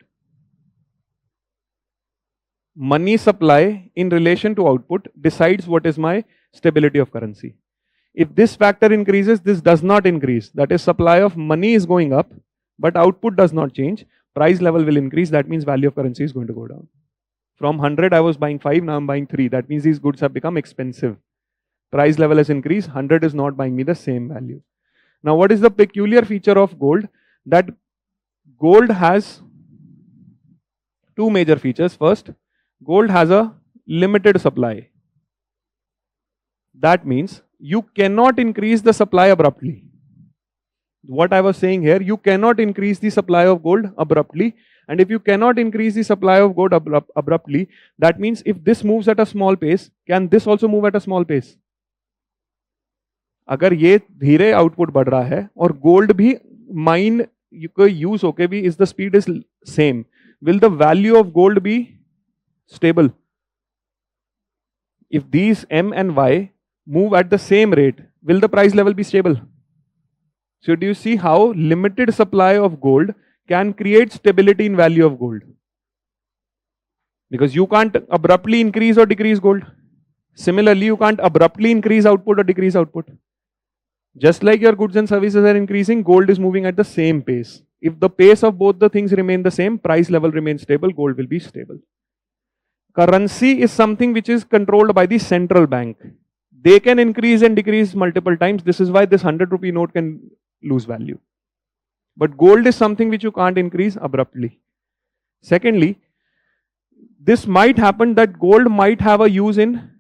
Money supply in relation to output decides what is my stability of currency. If this factor increases, this does not increase. That is, supply of money is going up, but output does not change. Price level will increase. That means value of currency is going to go down. From 100, I was buying 5, now I'm buying 3. That means these goods have become expensive. Price level has increased. 100 is not buying me the same value. Now, what is the peculiar feature of gold? That gold has two major features. First, gold has a limited supply. That means you cannot increase the supply abruptly. What I was saying here, you cannot increase the supply of gold abruptly. And if you cannot increase the supply of gold abruptly, that means if this moves at a small pace, can this also move at a small pace? अगर ये धीरे output बढ़ रहा है और gold भी mine को use होके भी is the speed is same, will the value of gold be stable? If these M and Y move at the same rate, will the price level be stable? So do you see how limited supply of gold can create stability in value of gold? Because you can't abruptly increase or decrease gold. Similarly, you can't abruptly increase output or decrease output. Just like your goods and services are increasing, gold is moving at the same pace. If the pace of both the things remain the same, price level remains stable, gold will be stable. Currency is something which is controlled by the central bank. They can increase and decrease multiple times. This is why this 100 rupee note can lose value. But gold is something which you can't increase abruptly. Secondly, this might happen that gold might have a use in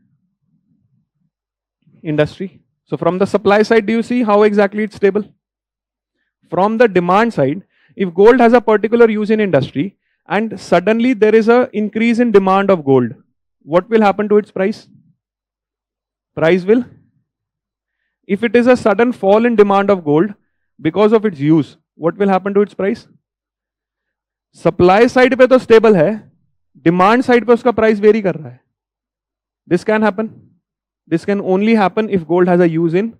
industry. So from the supply side, do you see how exactly it's stable? From the demand side, if gold has a particular use in industry and suddenly there is an increase in demand of gold, what will happen to its price? Price will, if it is a sudden fall in demand of gold because of its use, what will happen to its price? Supply side पे तो stable है, demand side पे उसका price vary कर रहा है. This can happen. This can only happen if gold has a use in,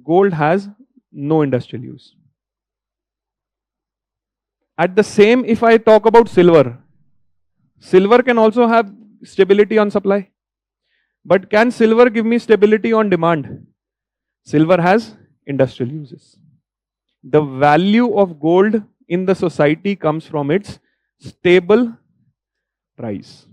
gold has no industrial use. At the same, if I talk about silver, silver can also have stability on supply. But can silver give me stability on demand? Silver has industrial uses. The value of gold in the society comes from its stable price.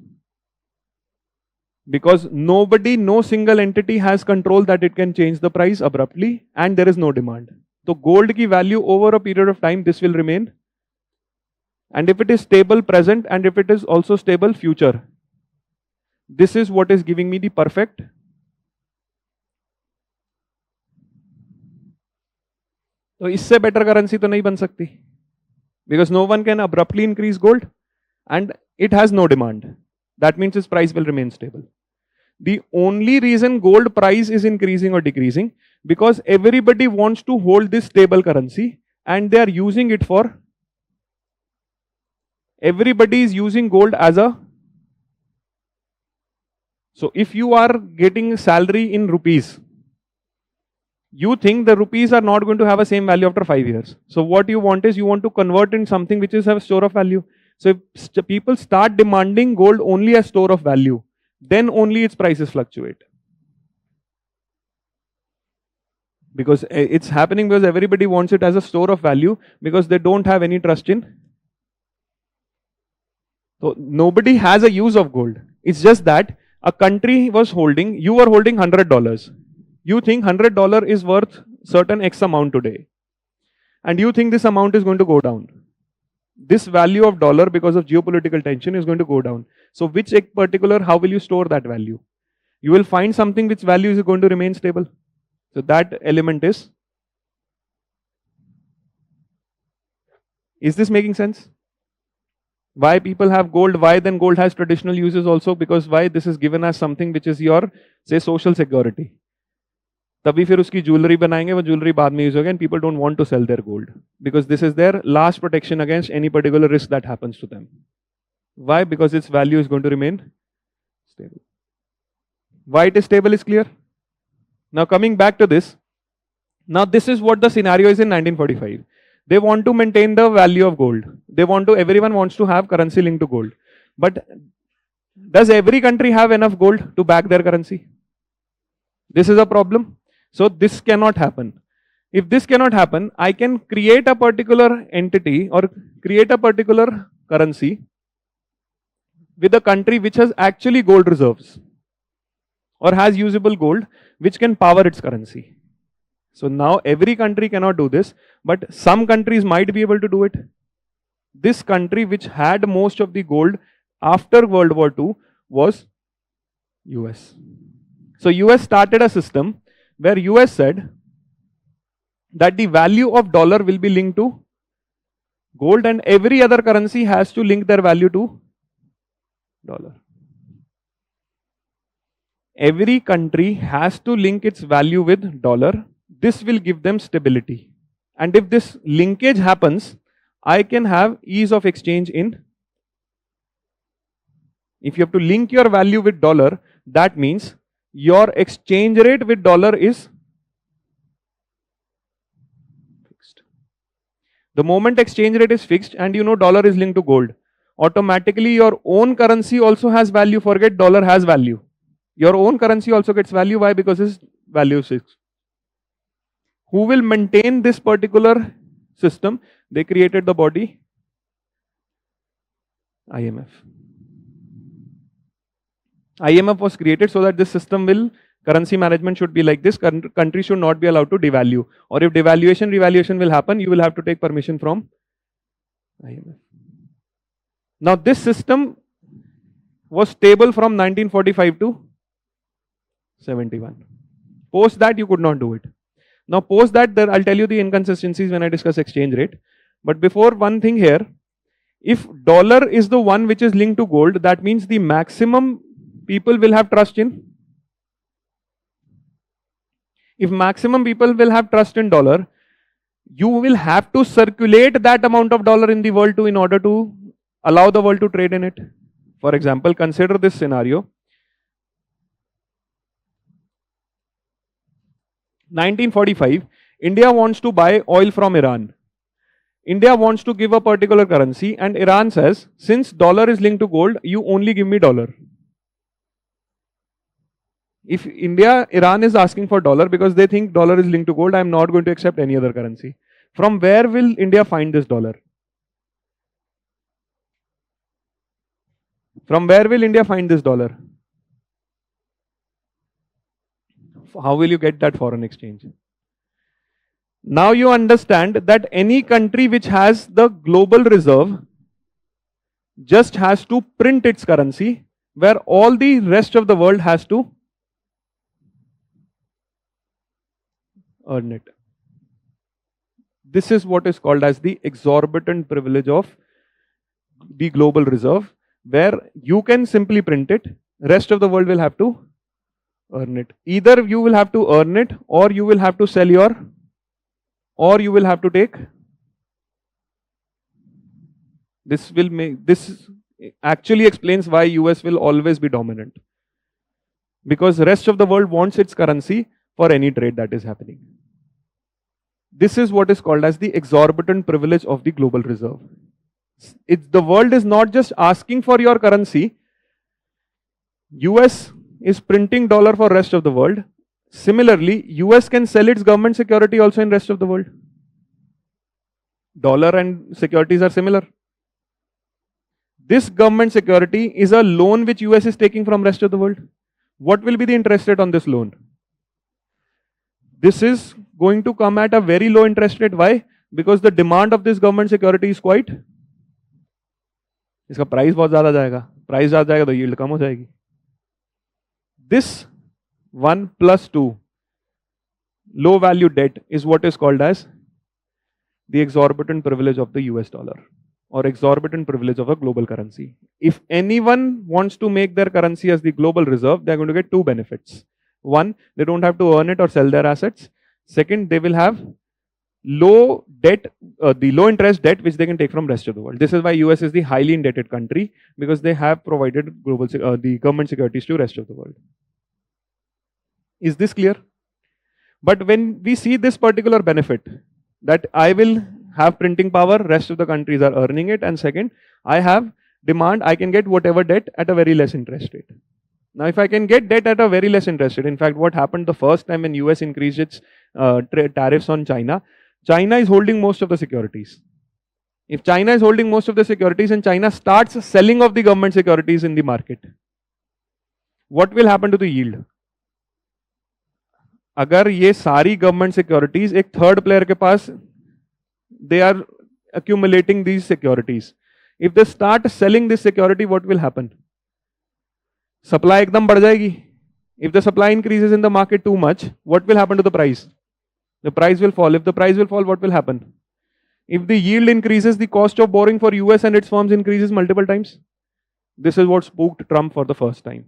Because nobody, no single entity has control that it can change the price abruptly and there is no demand. So gold ki value over a period of time, this will remain. And if it is stable present and if it is also stable future, this is what is giving me the perfect. तो इससे better currency तो नहीं बन सकती. Because no one can abruptly increase gold and it has no demand. That means its price will remain stable. The only reason gold price is increasing or decreasing because everybody wants to hold this stable currency and they are using it for, everybody is using gold as a, so if you are getting salary in rupees, you think the rupees are not going to have a same value after 5 years. So what you want is you want to convert in something which is a store of value. So if people start demanding gold only as store of value, then only its prices fluctuate. Because it's happening because everybody wants it as a store of value because they don't have any trust in. So nobody has a use of gold. It's just that a country was holding, you were holding $100. You think $100 is worth certain X amount today. And you think this amount is going to go down. This value of dollar because of geopolitical tension is going to go down. So which particular, how will you store that value? You will find something which value is going to remain stable. So that element is this making sense? Why people have gold? Why then gold has traditional uses also? Because why this is given as something which is your, say, social security. तभी फिर उसकी jewelry बनाएंगे, वो jewelry बाद में use होगा and people don't want to sell their gold because this is their last protection against any particular risk that happens to them. Why? Because its value is going to remain stable. Why it is stable is clear. Now coming back to this, now this is what the scenario is in 1945. They want to maintain the value of gold. They want to, everyone wants to have currency linked to gold. But does every country have enough gold to back their currency? This is a problem. So this cannot happen. If this cannot happen, I can create a particular entity or create a particular currency with a country which has actually gold reserves or has usable gold which can power its currency. So now every country cannot do this, but some countries might be able to do it. This country which had most of the gold after World War II was US. So US started a system where US said that the value of dollar will be linked to gold and every other currency has to link their value to dollar. Every country has to link its value with dollar. This will give them stability. And if this linkage happens, I can have ease of exchange in. If you have to link your value with dollar, that means your exchange rate with dollar is fixed. The moment exchange rate is fixed and you know dollar is linked to gold, automatically your own currency also has value. Forget dollar has value. Your own currency also gets value. Why? Because its value is fixed. Who will maintain this particular system? They created the body IMF. IMF was created so that this system will currency management should be like this. Country should not be allowed to devalue. Or if devaluation, revaluation will happen, you will have to take permission from IMF. Now this system was stable from 1945 to 71. Post that you could not do it. Now post that, I'll tell you the inconsistencies when I discuss exchange rate. But before, one thing here, if dollar is the one which is linked to gold, that means the maximum people will have trust in. If maximum people will have trust in dollar, you will have to circulate that amount of dollar in the world in order to allow the world to trade in it. For example, consider this scenario. 1945, India wants to buy oil from Iran. India wants to give a particular currency and Iran says, since dollar is linked to gold, you only give me dollar. If Iran is asking for dollar because they think dollar is linked to gold, I am not going to accept any other currency. From where will India find this dollar? From where will India find this dollar? How will you get that foreign exchange? Now you understand that any country which has the global reserve just has to print its currency, where all the rest of the world has to earn it. This is what is called as the exorbitant privilege of the global reserve, where you can simply print it, rest of the world will have to earn it. Either you will have to earn it, or you will have to sell your, or you will have to take. This actually explains why US will always be dominant. Because rest of the world wants its currency for any trade that is happening. This is what is called as the exorbitant privilege of the global reserve. The world is not just asking for your currency. US is printing dollar for rest of the world. Similarly, US can sell its government security also in rest of the world. Dollar and securities are similar. This government security is a loan which US is taking from rest of the world. What will be the interest rate on this loan? This is going to come at a very low interest rate. Why? Because the demand of this government security is quite. इसका price बहुत ज़्यादा जाएगा. Price ज़्यादा जाएगा तो yield कम हो जाएगी. This 1+2 low value debt is what is called as the exorbitant privilege of the US dollar, or exorbitant privilege of a global currency. If anyone wants to make their currency as the global reserve, they are going to get two benefits. One, they don't have to earn it or sell their assets. Second, they will have low debt, the low interest debt which they can take from rest of the world. This is why US is the highly indebted country, because they have provided global the government securities to rest of the world. Is this clear? But when we see this particular benefit, that I will have printing power, rest of the countries are earning it, and second, I have demand, I can get whatever debt at a very less interest rate. Now, if I can get debt at a very less interest rate, in fact, what happened the first time when US increased its tariffs on China, China is holding most of the securities. If China is holding most of the securities and China starts selling off the government securities in the market, what will happen to the yield? अगर ये सारी government securities एक third player के पास, they are accumulating these securities. If they start selling this security, what will happen? Supply एकदम बढ़ जाएगी. If the supply increases in the market too much, what will happen to the price? The price will fall. If the price will fall, what will happen? If the yield increases, the cost of borrowing for US and its firms increases multiple times. This is what spooked Trump for the first time.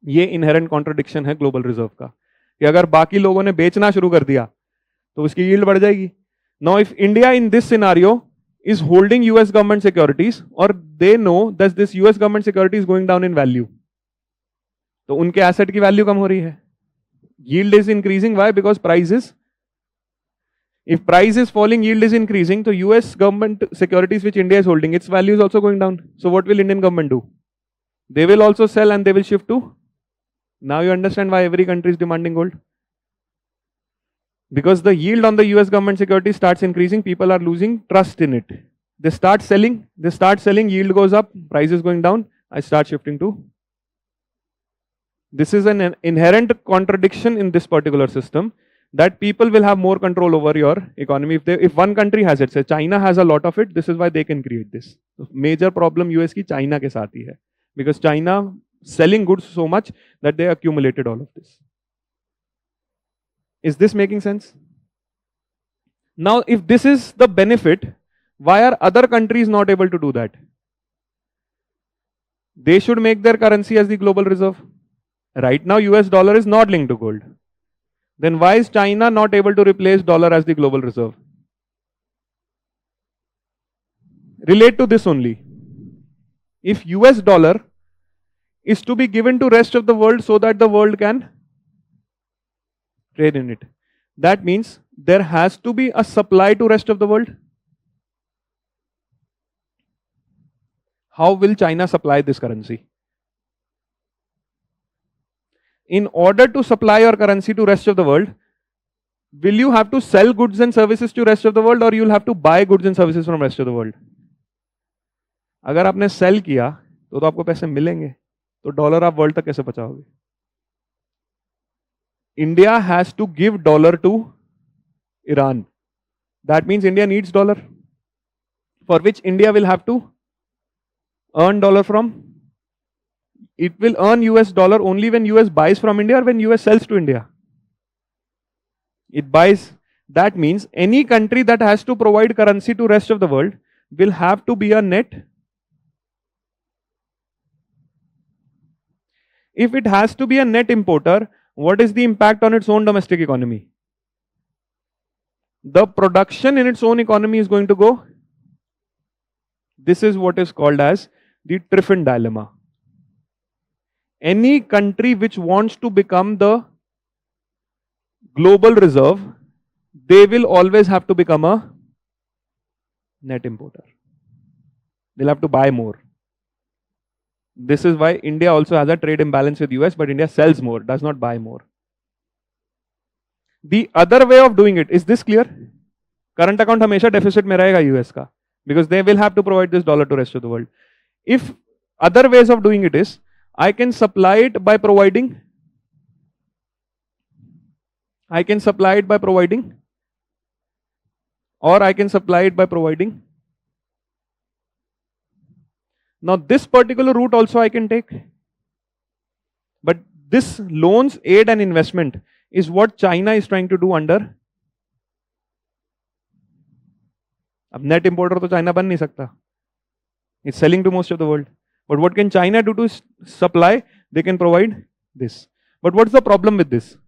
ये inherent contradiction है global reserve का, कि अगर बाकी लोगों ने बेचना शुरू कर दिया तो उसकी यील्ड बढ़ जाएगी. Now if India in this scenario is holding US government securities, or they know that this US government security is going down in value, तो उनके asset की value कम हो रही है. Yield is increasing. Why? Because price is. If price is falling, yield is increasing. So US government securities which India is holding, its value is also going down. So what will Indian government do? They will also sell and they will shift to. Now you understand why every country is demanding gold. Because the yield on the US government security starts increasing, people are losing trust in it. They start selling, yield goes up, price is going down, I start shifting to. This is an inherent contradiction in this particular system, that people will have more control over your economy. If one country has it, say China has a lot of it, this is why they can create this. So major problem US की China के साथ ही है, because China selling goods so much that they accumulated all of this. Is this making sense? Now, if this is the benefit, why are other countries not able to do that? They should make their currency as the global reserve. Right now, US dollar is not linked to gold. Then why is China not able to replace dollar as the global reserve? Relate to this only. If US dollar is to be given to rest of the world so that the world can trade in it, that means there has to be a supply to rest of the world. How will China supply this currency? In order to supply your currency to rest of the world, will you have to sell goods and services to rest of the world, or you will have to buy goods and services from rest of the world? अगर आपने cell किया तो आपको पैसे मिलेंगे, तो dollar आप world तक कैसे पहुंचाओगे? India has to give dollar to Iran. That means India needs dollar, for which India will have to earn dollar from. It will earn US dollar only when US buys from India or when US sells to India. It buys. That means any country that has to provide currency to rest of the world will have to be a net. If it has to be a net importer, what is the impact on its own domestic economy? The production in its own economy is going to go. This is what is called as the Triffin dilemma. Any country which wants to become the global reserve, they will always have to become a net importer. They'll have to buy more. This is why India also has a trade imbalance with US, but India sells more, does not buy more. The other way of doing it, is this clear? Current account हमेशा deficit में रहेगा US का, because they will have to provide this dollar to rest of the world. If other ways of doing it is, I can supply it by providing. Or I can supply it by providing. Now this particular route also I can take. But this loans, aid and investment is what China is trying to do under. अब net importer तो China बन नहीं सकता. It's selling to most of the world. But what can China do to supply? They can provide this. But what's the problem with this?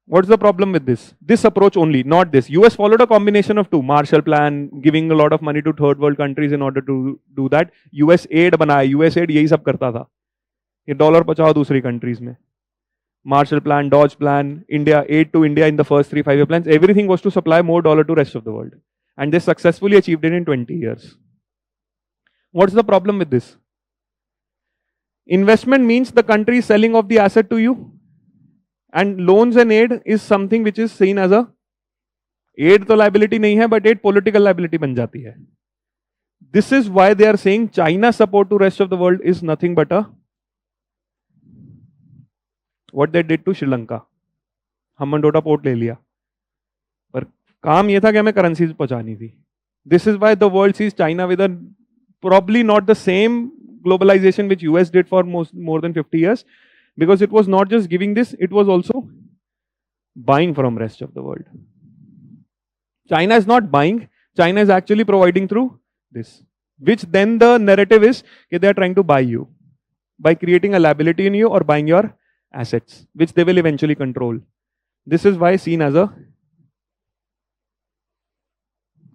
What's the problem with this? This approach only, not this. US followed a combination of two. Marshall Plan, giving a lot of money to third world countries in order to do that. US aid बनाया, US aid यही सब करता था. ये dollar पहुंचाओ दूसरी countries में. Marshall Plan, Dodge Plan, India, aid to India in the first 3 5-year plans. Everything was to supply more dollar to rest of the world. And they successfully achieved it in 20 years. What's the problem with this? Investment means the country is selling off the asset to you. And loans and aid is something which is seen as a aid तो liability नहीं है, but aid political liability बन जाती है. This is why they are saying China support to rest of the world is nothing but a what they did to Sri Lanka. Hambantota port ले लिया, पर काम ये था कि हमें currencies पहुंचानी थी. This is why the world sees China with a probably not the same globalization which US did for more than 50 years. Because it was not just giving this, it was also buying from rest of the world. China is not buying, China is actually providing through this. Which then the narrative is that they are trying to buy you by creating a liability in you or buying your assets, which they will eventually control. This is why seen as a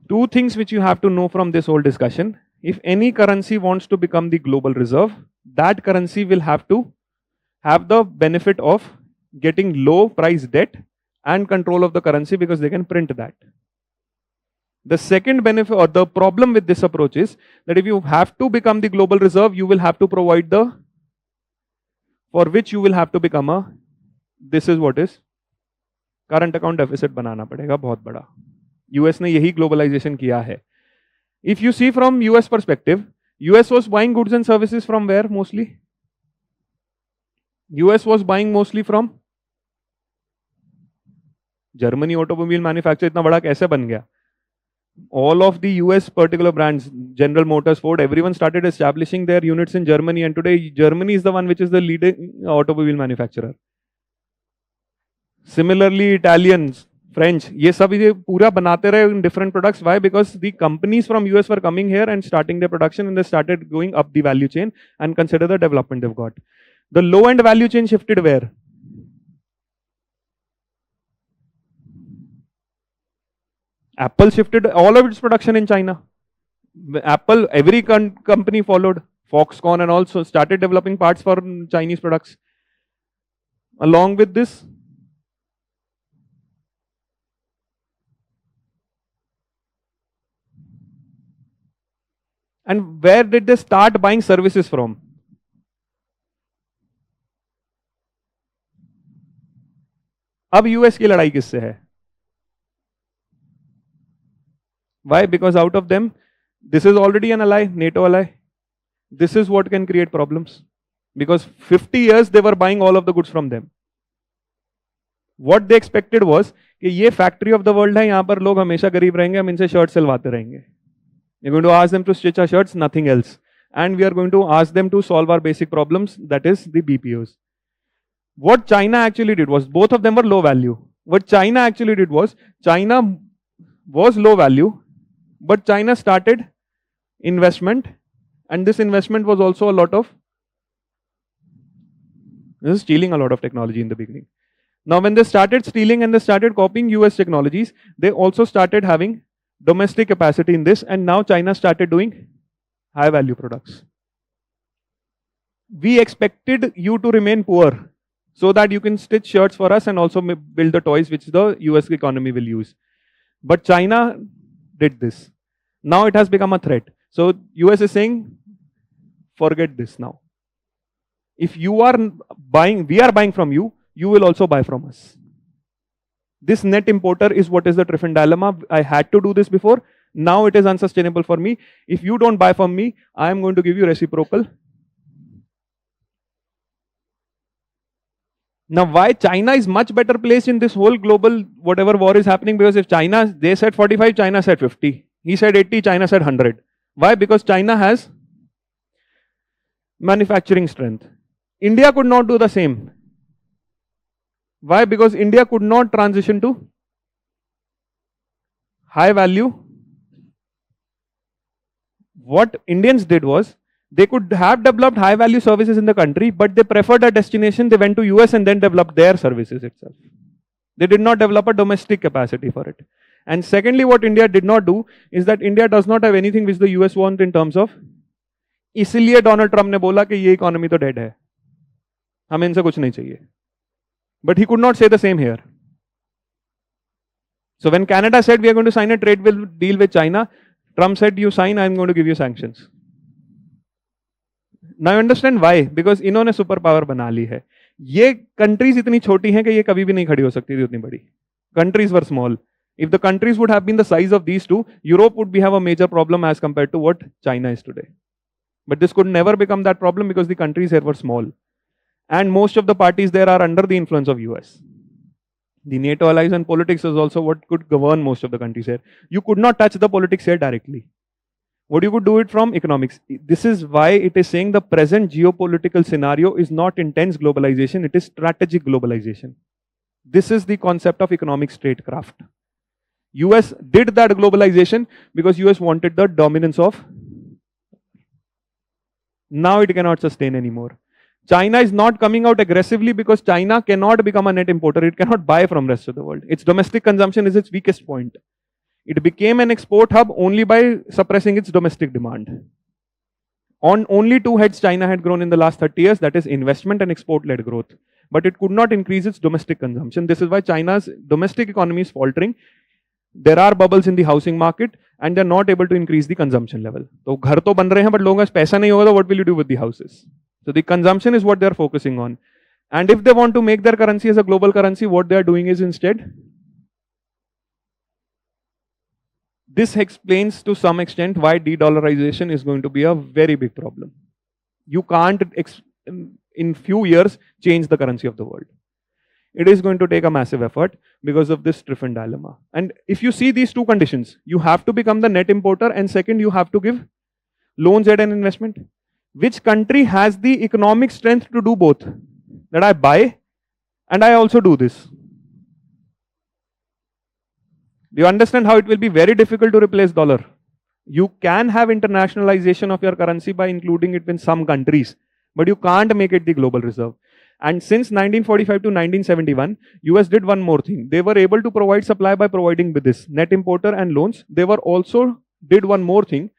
two things which you have to know from this whole discussion. If any currency wants to become the global reserve, that currency will have to have the benefit of getting low price debt and control of the currency because they can print that. The second benefit or the problem with this approach is that if you have to become the global reserve, you will have to provide the, for which you will have to become a, this is what is current account deficit बनाना पड़ेगा बहुत बड़ा. US ने यही globalization किया है. If you see from US perspective, US was buying goods and services from where mostly? US was buying mostly from Germany. Automobile manufacturer इतना बड़ा कैसे बन गया? All of the US particular brands, General Motors, Ford, everyone started establishing their units in Germany, and today Germany is the one which is the leading automobile manufacturer. Similarly, Italians, French, ये सब ये पूरा बनाते रहे in different products. Why? Because the companies from US were coming here and starting their production, and they started going up the value chain, and consider the development they've got. The low end value chain shifted where? Apple shifted all of its production in China. Apple, every company followed. Foxconn and also started developing parts for Chinese products. Along with this, and where did they start buying services from? अब US की लड़ाई किससे है? Why? Because out of them, this is already an ally, NATO ally. This is what can create problems. Because 50 years they were buying all of the goods from them. What they expected was कि ये factory of the world है, यहाँ पर लोग हमेशा गरीब रहेंगे, हम इनसे शर्ट सिलवाते रहेंगे. We're going to ask them to stitch our shirts, nothing else. And we are going to ask them to solve our basic problems, that is the BPOs. What China actually did was, both of them were low value. What China actually did was, China was low value, but China started investment, and this investment was also a lot of, this is stealing a lot of technology in the beginning. Now when they started stealing and they started copying US technologies, they also started having domestic capacity in this, and now China started doing high value products. We expected you to remain poor so that you can stitch shirts for us and also build the toys which the US economy will use. But China did this. Now it has become a threat. So US is saying, forget this now. If you are buying, we are buying from you, you will also buy from us. This net importer is what is the Triffin dilemma. I had to do this before. Now it is unsustainable for me. If you don't buy from me, I am going to give you reciprocal. Now, why China is much better placed in this whole global whatever war is happening? Because if China, they said 45, China said 50. He said 80, China said 100. Why? Because China has manufacturing strength. India could not do the same. Why? Because India could not transition to high value. What Indians did was, they could have developed high value services in the country, but they preferred a destination. They went to US and then developed their services itself. They did not develop a domestic capacity for it. And secondly, what India did not do is that India does not have anything which the US want in terms of, इसलिए Donald Trump ने बोला कि ये economy तो dead है, हमें इनसे कुछ नहीं चाहिए. But he could not say the same here. So when Canada said we are going to sign a trade deal with China, Trump said you sign, I am going to give you sanctions. Now you understand why? Because इन्होंने super power बना ली है. ये countries इतनी छोटी हैं कि ये कभी भी नहीं खड़ी हो सकती थी उतनी बड़ी. Countries were small. If the countries would have been the size of these two, Europe would have a major problem as compared to what China is today. But this could never become that problem because the countries here were small. And most of the parties there are under the influence of US. The NATO allies and politics is also what could govern most of the countries here. You could not touch the politics here directly. What you could do it from economics. This is why it is saying the present geopolitical scenario is not intense globalization, it is strategic globalization. This is the concept of economic statecraft. US did that globalization because US wanted the dominance of. Now it cannot sustain anymore. China is not coming out aggressively because China cannot become a net importer. It cannot buy from rest of the world. Its domestic consumption is its weakest point. It became an export hub only by suppressing its domestic demand. On only two heads China had grown in the last 30 years, that is investment and export-led growth. But it could not increase its domestic consumption. This is why China's domestic economy is faltering. There are bubbles in the housing market and they're not able to increase the consumption level. So घर तो बन रहे हैं but लोगों के पास पैसा नहीं होगा तो what will you do with the houses? So the consumption is what they're focusing on. And if they want to make their currency as a global currency, what they are doing is instead, this explains to some extent why de-dollarization is going to be a very big problem. You can't in few years change the currency of the world. It is going to take a massive effort because of this Triffin dilemma. And if you see these two conditions, you have to become the net importer, and second, you have to give loans at an investment. Which country has the economic strength to do both? That I buy and I also do this. Do you understand how it will be very difficult to replace dollar? You can have internationalization of your currency by including it in some countries, but you can't make it the global reserve. And since 1945 to 1971, US did one more thing. They were able to provide supply by providing with this net importer and loans. They were also did one more thing.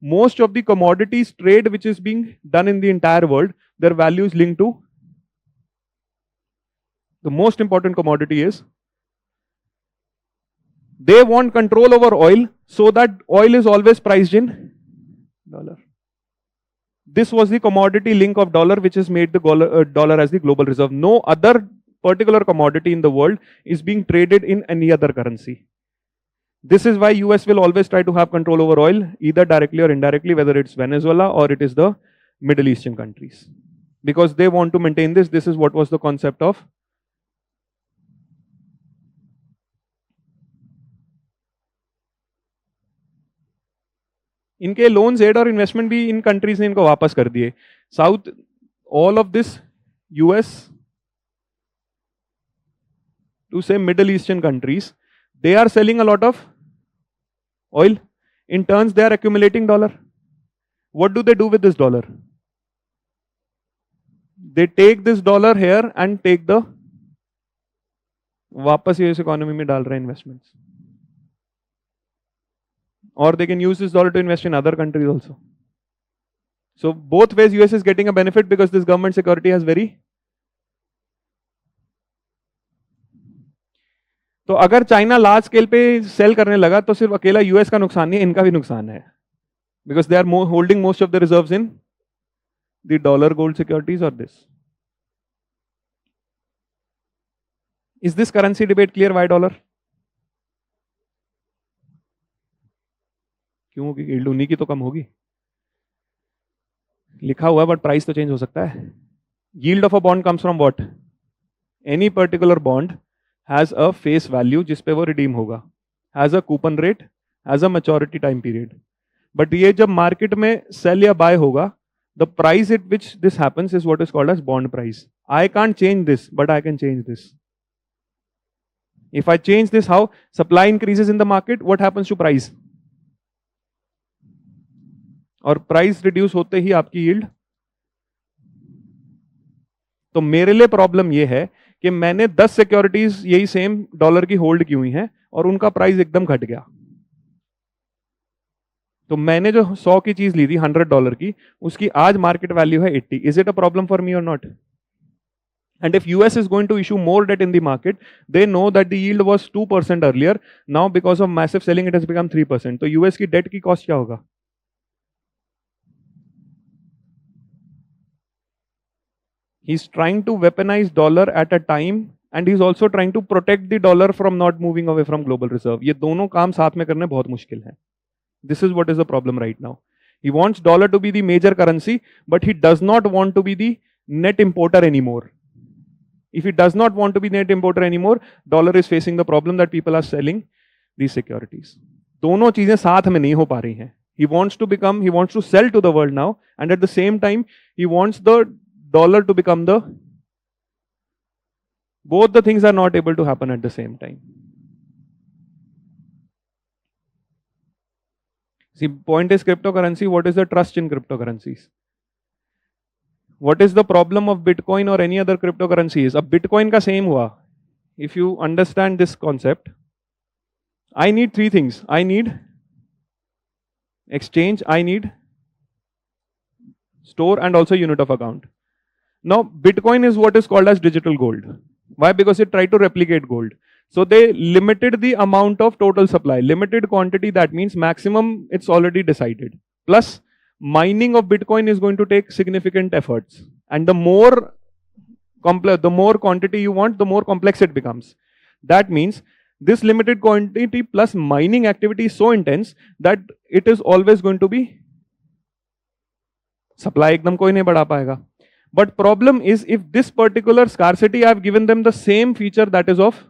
Most of the commodities trade which is being done in the entire world, their value is linked to the most important commodity is they want control over oil so that oil is always priced in dollar. This was the commodity link of dollar which has made the dollar as the global reserve. No other particular commodity in the world is being traded in any other currency. This is why US will always try to have control over oil, either directly or indirectly, whether it's Venezuela or it is the Middle Eastern countries. Because they want to maintain this. This is what was the concept of इनके loans aid और investment भी इन countries ने इनको वापस कर दिए. South all of this US to से Middle Eastern countries they are selling a lot of oil. In turns they are accumulating dollar. What do they do with this dollar? They take this dollar here and take the वापस US economy में डाल रहे हैं investments. Or they can use this dollar to invest in other countries also. So both ways US is getting a benefit because this government security has very. तो अगर China large scale पे cell करने लगा तो सिर्फ अकेला US का नुकसान नहीं है, इनका भी नुकसान है. Because they are holding most of the reserves in the dollar gold securities or this. Is this currency debate clear? Why dollar? क्यों? कि यील्ड उन्हीं की तो कम होगी. लिखा हुआ है बट प्राइस तो चेंज हो सकता है. Yield of a bond comes from what? Any particular bond has a face value जिस पे वो रिडीम होगा, has a coupon rate, has a maturity time period. But ये जब मार्केट में सेल या बाय होगा, the price at which this happens is what is called as bond price. I can't change this but I can change this. If I change this, how? Supply increases in the market, what happens to price? और price reduce होते ही आपकी yield. तो मेरे लिए problem ये है कि मैंने 10 सिक्योरिटीज यही सेम डॉलर की होल्ड की हुई हैं और उनका प्राइस एकदम घट गया. तो मैंने जो 100 की चीज ली थी $100 की, उसकी आज मार्केट वैल्यू है 80. Is it a problem for me और not? And if US is going to issue more debt in the market, they know that the yield was 2% earlier. Now because of massive selling, it has become 3%. तो US की debt की cost क्या होगा? He's trying to weaponize dollar at a time, and he's also trying to protect the dollar from not moving away from global reserve. ये दोनों काम साथ में करने बहुत मुश्किल है. This is what is the problem right now. He wants dollar to be the major currency, but he does not want to be the net importer anymore. If he does not want to be net importer anymore, dollar is facing the problem that people are selling these securities. दोनों चीजें साथ में नहीं हो पा रही हैं. He wants to sell to the world now, and at the same time, he wants the dollar to become the. Both the things are not able to happen at the same time. See, point is cryptocurrency. What is the trust in cryptocurrencies? What is the problem of Bitcoin or any other cryptocurrencies? अब Bitcoin का same हुआ. If you understand this concept, I need 3 things. I need exchange, I need store, and also unit of account. Now, Bitcoin is what is called as digital gold. Why? Because it tried to replicate gold. So they limited the amount of total supply. Limited quantity, that means maximum, it's already decided. Plus, mining of Bitcoin is going to take significant efforts, and the more quantity you want, the more complex it becomes. That means this limited quantity plus mining activity is so intense that it is always going to be supply एकदम कोई नहीं बढ़ा पाएगा. But problem is, if this particular scarcity, I have given them the same feature that is of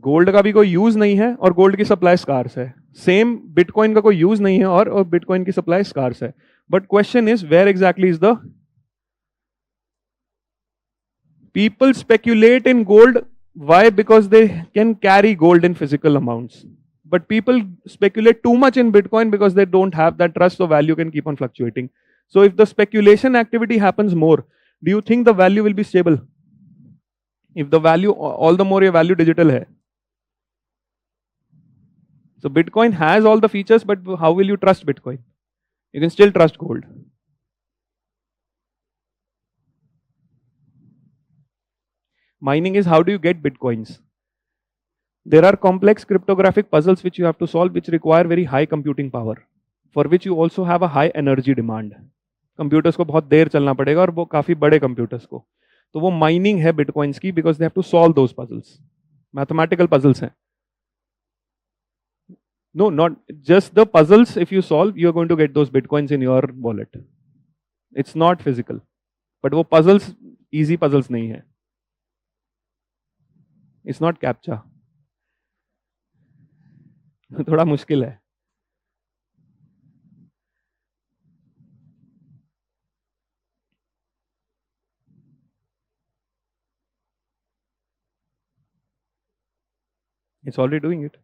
gold का भी कोई use नहीं है और गोल्ड की सप्लाई स्कार्स है, सेम बिटकॉइन का कोई यूज नहीं है और बिटकॉइन की सप्लाई स्कार्स है. But question is where exactly is the people speculate in gold. Why? Because they can carry gold in physical amounts. But people speculate too much in Bitcoin because they don't have that trust, so value can keep on fluctuating. So if the speculation activity happens more, do you think the value will be stable? If the value, all the more your value digital hai. So Bitcoin has all the features, but how will you trust Bitcoin? You can still trust gold. Mining is how do you get Bitcoins? There are complex cryptographic puzzles which you have to solve, which require very high computing power, for which you also have a high energy demand. Computers को बहुत देर चलना पड़ेगा और वो काफी बड़े computers को. तो वो mining है Bitcoins की, because they have to solve those puzzles. Mathematical puzzles हैं. No, not just the puzzles. If you solve, you are going to get those Bitcoins in your wallet. It's not physical. But वो puzzles easy puzzles नहीं है. It's not captcha. थोड़ा मुश्किल है. It's already doing it.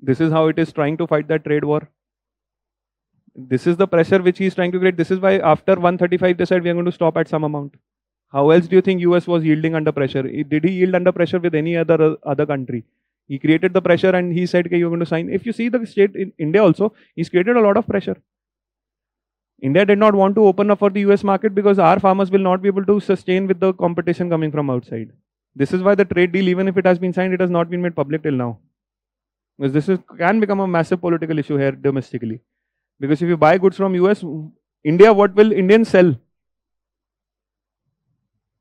This is how it is trying to fight that trade war. This is the pressure which he is trying to create. This is why after 135 they said we are going to stop at some amount. How else do you think US was yielding under pressure? Did he yield under pressure with any other country? He created the pressure and he said that you're going to sign. If you see the state in India also, he's created a lot of pressure. India did not want to open up for the US market because our farmers will not be able to sustain with the competition coming from outside. This is why the trade deal, even if it has been signed, it has not been made public till now. Because this can become a massive political issue here domestically. Because if you buy goods from US, India, what will Indians sell?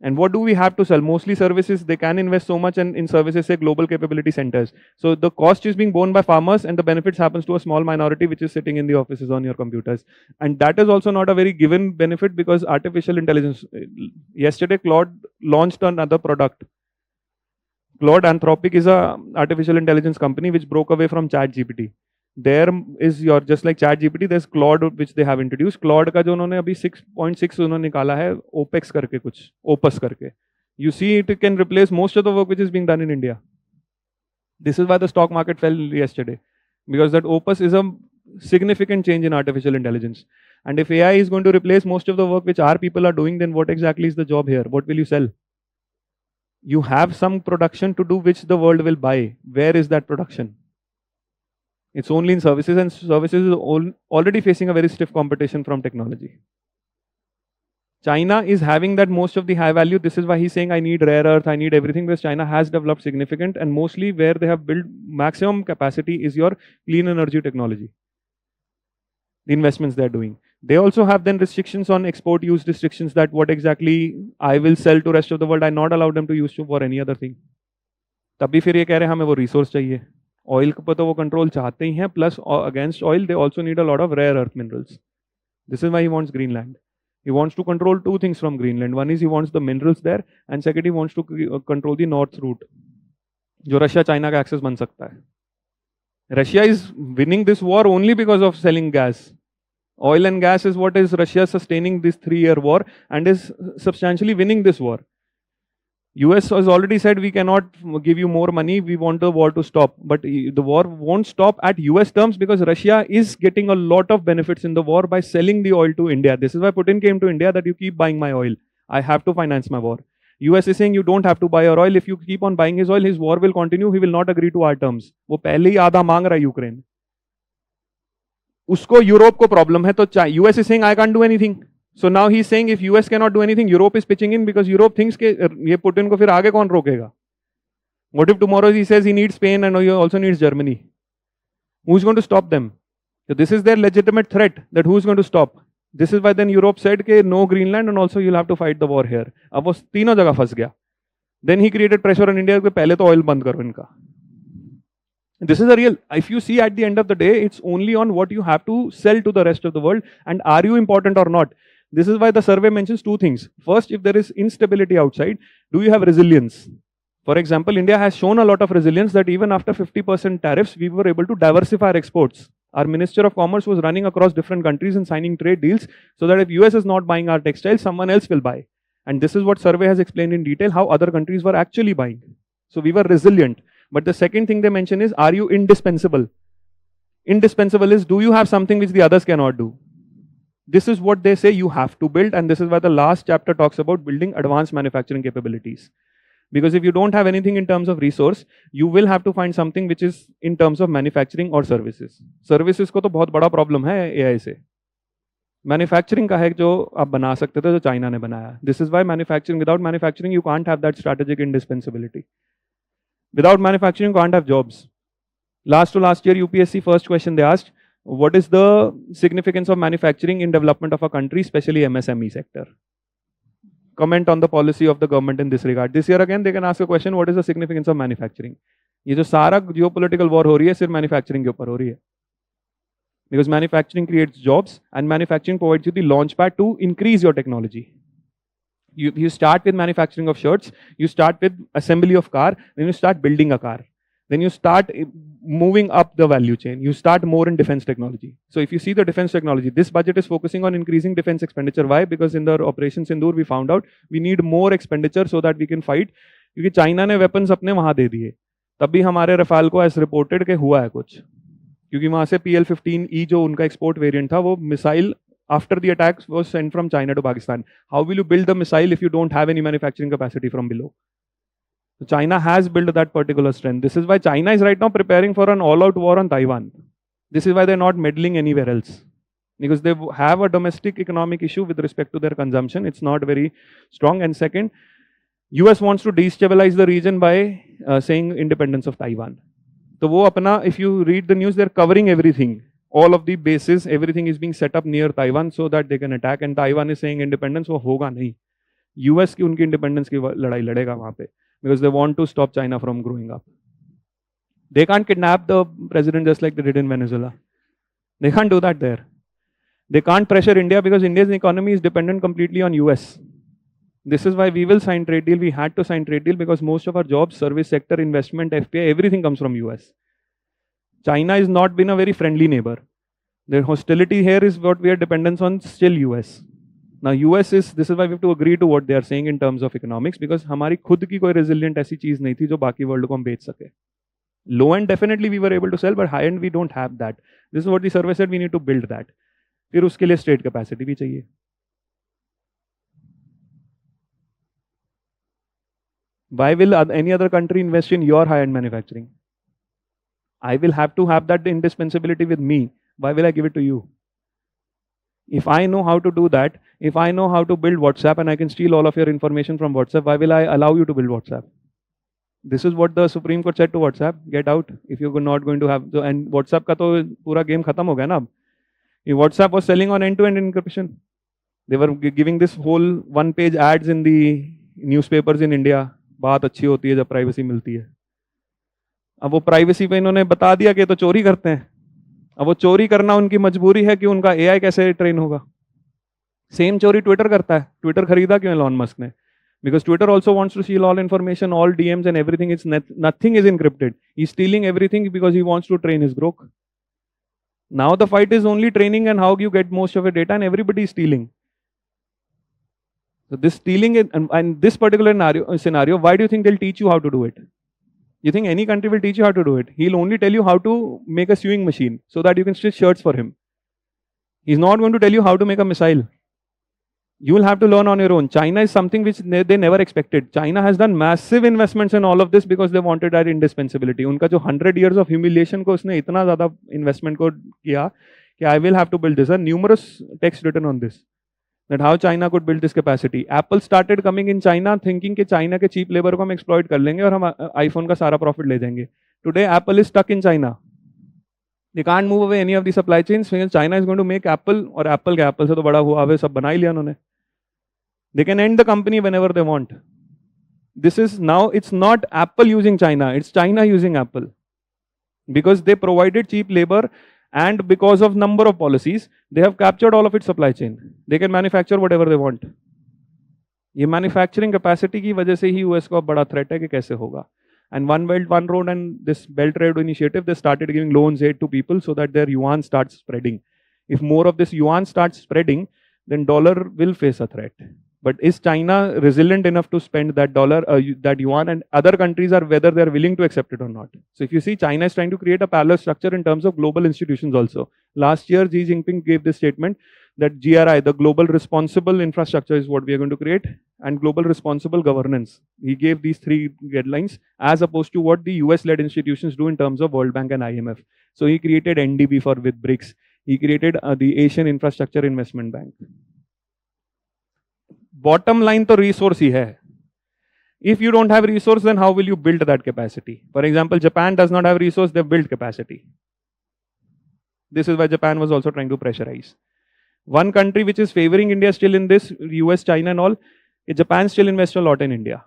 And what do we have to sell? Mostly services. They can invest so much in services, say global capability centers. So the cost is being borne by farmers and the benefits happens to a small minority which is sitting in the offices on your computers. And that is also not a very given benefit because artificial intelligence. Yesterday, Claude launched another product. Claude Anthropic is a artificial intelligence company which broke away from ChatGPT. There is your, just like ChatGPT, there's Claude which they have introduced. Claude का जो उन्होंने अभी 6.6 उन्होंने निकाला है, OPEX करके कुछ, Opus करके. You see, it can replace most of the work which is being done in India. This is why the stock market fell yesterday, because that Opus is a significant change in artificial intelligence. And if AI is going to replace most of the work which our people are doing, then what exactly is the job here? What will you sell? You have some production to do which the world will buy. Where is that production? It's only in services, and services is already facing a very stiff competition from technology. China is having that most of the high value. This is why he's saying I need rare earth, I need everything, because China has developed significant, and mostly where they have built maximum capacity is your clean energy technology. The investments they're doing. They also have then restrictions on export use restrictions, that what exactly I will sell to rest of the world, I not allow them to use for any other thing. तभी फिर ये कह रहे हैं हमें वो resource चाहिए. Oil पर तो वो control चाहते ही हैं, plus against oil they also need a lot of rare earth minerals. This is why he wants Greenland. He wants to control two things from Greenland. One is he wants the minerals there, and second he wants to control the north route, जो Russia China का access बन सकता है. Russia is winning this war only because of selling gas. Oil and gas is what is Russia sustaining this 3-year war and is substantially winning this war. US has already said we cannot give you more money, we want the war to stop. But the war won't stop at US terms because Russia is getting a lot of benefits in the war by selling the oil to India. This is why Putin came to India, that you keep buying my oil. I have to finance my war. US is saying you don't have to buy your oil. If you keep on buying his oil, his war will continue. He will not agree to our terms. वो पहले ही आधा मांग रहा है Ukraine. उसको Europe को problem है, तो US is saying I can't do anything. So now he's saying if US cannot do anything, Europe is pitching in because Europe thinks के ये पुतिन को फिर आगे कौन रोकेगा? What if tomorrow he says he needs Spain and he also needs Germany? Who's going to stop them? So this is their legitimate threat, that who's going to stop? This is why then Europe said कि no Greenland and also you'll have to fight the war here. अब वो तीनों जगह फंस गया. Then he created pressure on India कि पहले तो oil बंद करो इनका. This is a real, if you see at the end of the day, it's only on what you have to sell to the rest of the world and are you important or not. This is why the survey mentions two things. First, if there is instability outside, do you have resilience? For example, India has shown a lot of resilience that even after 50% tariffs, we were able to diversify our exports. Our Minister of Commerce was running across different countries and signing trade deals so that if US is not buying our textiles, someone else will buy. And this is what survey has explained in detail, how other countries were actually buying. So we were resilient. But the second thing they mention is, are you indispensable? Indispensable is, do you have something which the others cannot do? This is what they say you have to build, and this is why the last chapter talks about building advanced manufacturing capabilities. Because if you don't have anything in terms of resource, you will have to find something which is in terms of manufacturing or services. Services को तो बहुत बड़ा problem है AI से. Manufacturing का है जो आप बना सकते थे जो चाइना ने बनाया. This is why manufacturing, without manufacturing you can't have that strategic indispensability. Without manufacturing you can't have jobs. Last year UPSC first question they asked, what is the significance of manufacturing in development of a country, especially MSME sector? Comment on the policy of the government in this regard. This year again they can ask a question, what is the significance of manufacturing? ये जो सारा geopolitical war हो रही है सिर्फ manufacturing के ऊपर हो रही है. Because manufacturing creates jobs and manufacturing provides you the launchpad to increase your technology. You start with manufacturing of shirts, you start with assembly of car, then you start building a car. Then you start moving up the value chain. You start more in defense technology. So if you see the defense technology, this budget is focusing on increasing defense expenditure. Why? Because in the Operation Sindoor, we found out we need more expenditure so that we can fight. क्योंकि China ने weapons अपने वहां दे दिए, तब भी हमारे Rafale को as reported के हुआ है कुछ, क्योंकि वहां से PL-15E जो उनका export variant था, वो missile after the attacks was sent from China to Pakistan. How will you build the missile if you don't have any manufacturing capacity from below? So China has built that particular strength. This is why China is right now preparing for an all-out war on Taiwan. This is why they're not meddling anywhere else. Because they have a domestic economic issue with respect to their consumption. It's not very strong. And second, US wants to destabilize the region by saying independence of Taiwan. So wo apna, if you read the news, they're covering everything. All of the bases, everything is being set up near Taiwan so that they can attack. And Taiwan is saying independence, wo hoga nahi. US की उनकी independence की लड़ाई लड़ेगा वहाँ पे. Because they want to stop China from growing up. They can't kidnap the president just like they did in Venezuela. They can't do that there. They can't pressure India because India's economy is dependent completely on US. This is why we will sign trade deal. We had to sign trade deal because most of our jobs, service sector, investment, FPI, everything comes from US. China has not been a very friendly neighbor. Their hostility here is what we are dependent on, still US. Now US is, this is why we have to agree to what they are saying in terms of economics, because हमारी खुद की कोई resilient ऐसी चीज नहीं थी जो बाकी world को हम बेच सके. Low end definitely we were able to sell, but high end we don't have that. This is what the survey said, we need to build that. फिर उसके लिए state capacity भी चाहिए. Why will any other country invest in your high end manufacturing? I will have to have that indispensability with me. Why will I give it to you? If I know how to do that, if I know how to build WhatsApp and I can steal all of your information from WhatsApp, why will I allow you to build WhatsApp? This is what the Supreme Court said to WhatsApp, get out if you're not going to have, and WhatsApp का तो पूरा game खत्म हो गया ना अब. WhatsApp was selling on end-to-end encryption. They were giving this whole one-page ads in the newspapers in India. बात अच्छी होती है जब प्राइवेसी मिलती है. अब वो प्राइवेसी पे इन्होंने बता दिया कि तो चोरी करते हैं. अब वो चोरी करना उनकी मजबूरी है कि उनका एआई कैसे ट्रेन होगा. सेम चोरी ट्विटर करता है. ट्विटर खरीदा क्यों एलॉन मस्क ने? Because Twitter also wants to steal all information, all DMs and everything. It's nothing is encrypted. He's stealing everything because he wants to train his grok. Now the fight is only training and how you get most of your data, and everybody is stealing. So this stealing is, and this particular scenario, why do you think they'll teach you how to do it? You think any country will teach you how to do it? He'll only tell you how to make a sewing machine so that you can stitch shirts for him. He's not going to tell you how to make a missile. You will have to learn on your own. China is something which they never expected. China has done massive investments in all of this because they wanted that indispensability. उनका जो 100 years of humiliation को उसने इतना ज़्यादा investment को किया कि I will have to build this. There are numerous texts written on this. That how China could build this capacity. Apple started coming in China thinking कि China के cheap labor को हम exploit कर लेंगे और हम iPhone का सारा profit ले जाएंगे. Today Apple is stuck in China. They can't move away any of the supply chains. China is going to make Apple, और Apple के Apple से तो बड़ा Huawei सब बना ही लिया उन्होंने. They can end the company whenever they want. This is now, it's not Apple using China, it's China using Apple. Because they provided cheap labor And because of number of policies, they have captured all of its supply chain. They can manufacture whatever they want. ये manufacturing capacity की वजह से ही US को अब बड़ा threat है कि कैसे होगा. And One Belt One Road and this Belt Road initiative, they started giving loans aid to people so that their yuan starts spreading. If more of this yuan starts spreading, then dollar will face a threat. But is China resilient enough to spend that dollar, that yuan, and other countries are whether they are willing to accept it or not. So if you see, China is trying to create a parallel structure in terms of global institutions also. Last year, Xi Jinping gave this statement that GRI, the global responsible infrastructure, is what we are going to create, and global responsible governance. He gave these three guidelines as opposed to what the US-led institutions do in terms of World Bank and IMF. So he created NDB with BRICS. He created the Asian Infrastructure Investment Bank. Bottom line to resource ही है. If you don't have resource, then how will you build that capacity? For example, Japan does not have resource, they build capacity. This is why Japan was also trying to pressurize. One country which is favoring India still in this, US, China and all, Japan still invests a lot in India.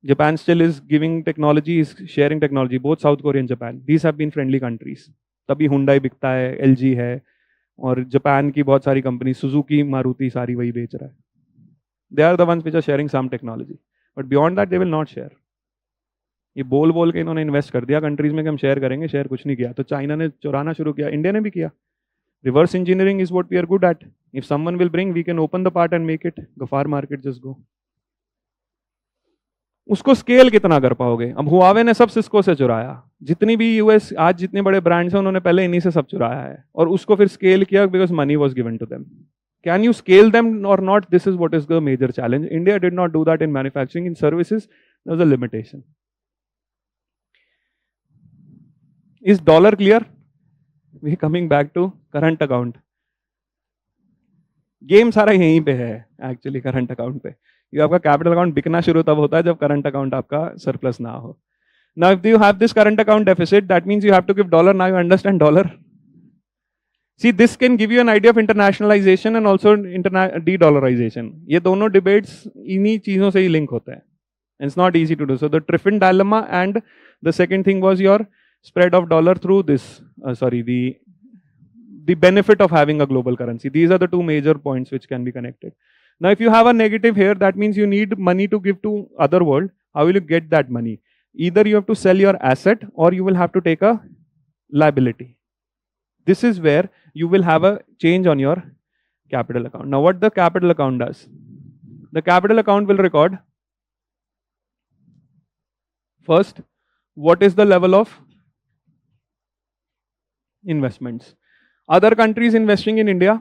Japan still is giving technology, is sharing technology, both South Korea and Japan. These have been friendly countries. तभी Hyundai बिकता है, LG है, और Japan की बहुत सारी company, Suzuki, Maruti, सारी वही बेच रहा है. They are the ones which are sharing some technology. But beyond that, they will not share. ये बोल बोल के इन्होंने इन्वेस्ट कर दिया कंट्रीज में कि हम शेयर करेंगे, शेयर कुछ नहीं किया. तो चाइना ने चुराना शुरू किया, इंडिया ने भी किया. Reverse engineering is what we are good at. If someone will bring, we can open the part and make it. Gafar market, just go. उसको स्केल कितना कर पाओगे? अब हुआवे ने सब सिस्को से चुराया. जितनी भी यूएस आज जितने बड़े ब्रांड्स हैं उन्होंने पहले इन्हीं से सब चुराया है और उसको फिर स्केल किया because money was given to them. Can you scale them or not? This is what is the major challenge. India did not do that in manufacturing. In services, there was a limitation. Is dollar clear? We coming back to current account. Game सारा यहीं पे है actually current account पे. ये आपका capital account बिकना शुरू तब होता है जब करंट अकाउंट आपका सरप्लस ना हो. Now if you have this current account deficit, that means you have to give dollar. Now you understand dollar. See, this can give you an idea of internationalization and also de-dollarization. ये दोनों debates इन्हीं चीजों से ही link होते हैं. And it's not easy to do. So the Triffin dilemma and the second thing was your spread of dollar through this, the benefit of having a global currency. These are the two major points which can be connected. Now, if you have a negative here, that means you need money to give to other world. How will you get that money? Either you have to sell your asset or you will have to take a liability. This is where you will have a change on your capital account. Now, what the capital account does? The capital account will record first, what is the level of investments? Other countries investing in India?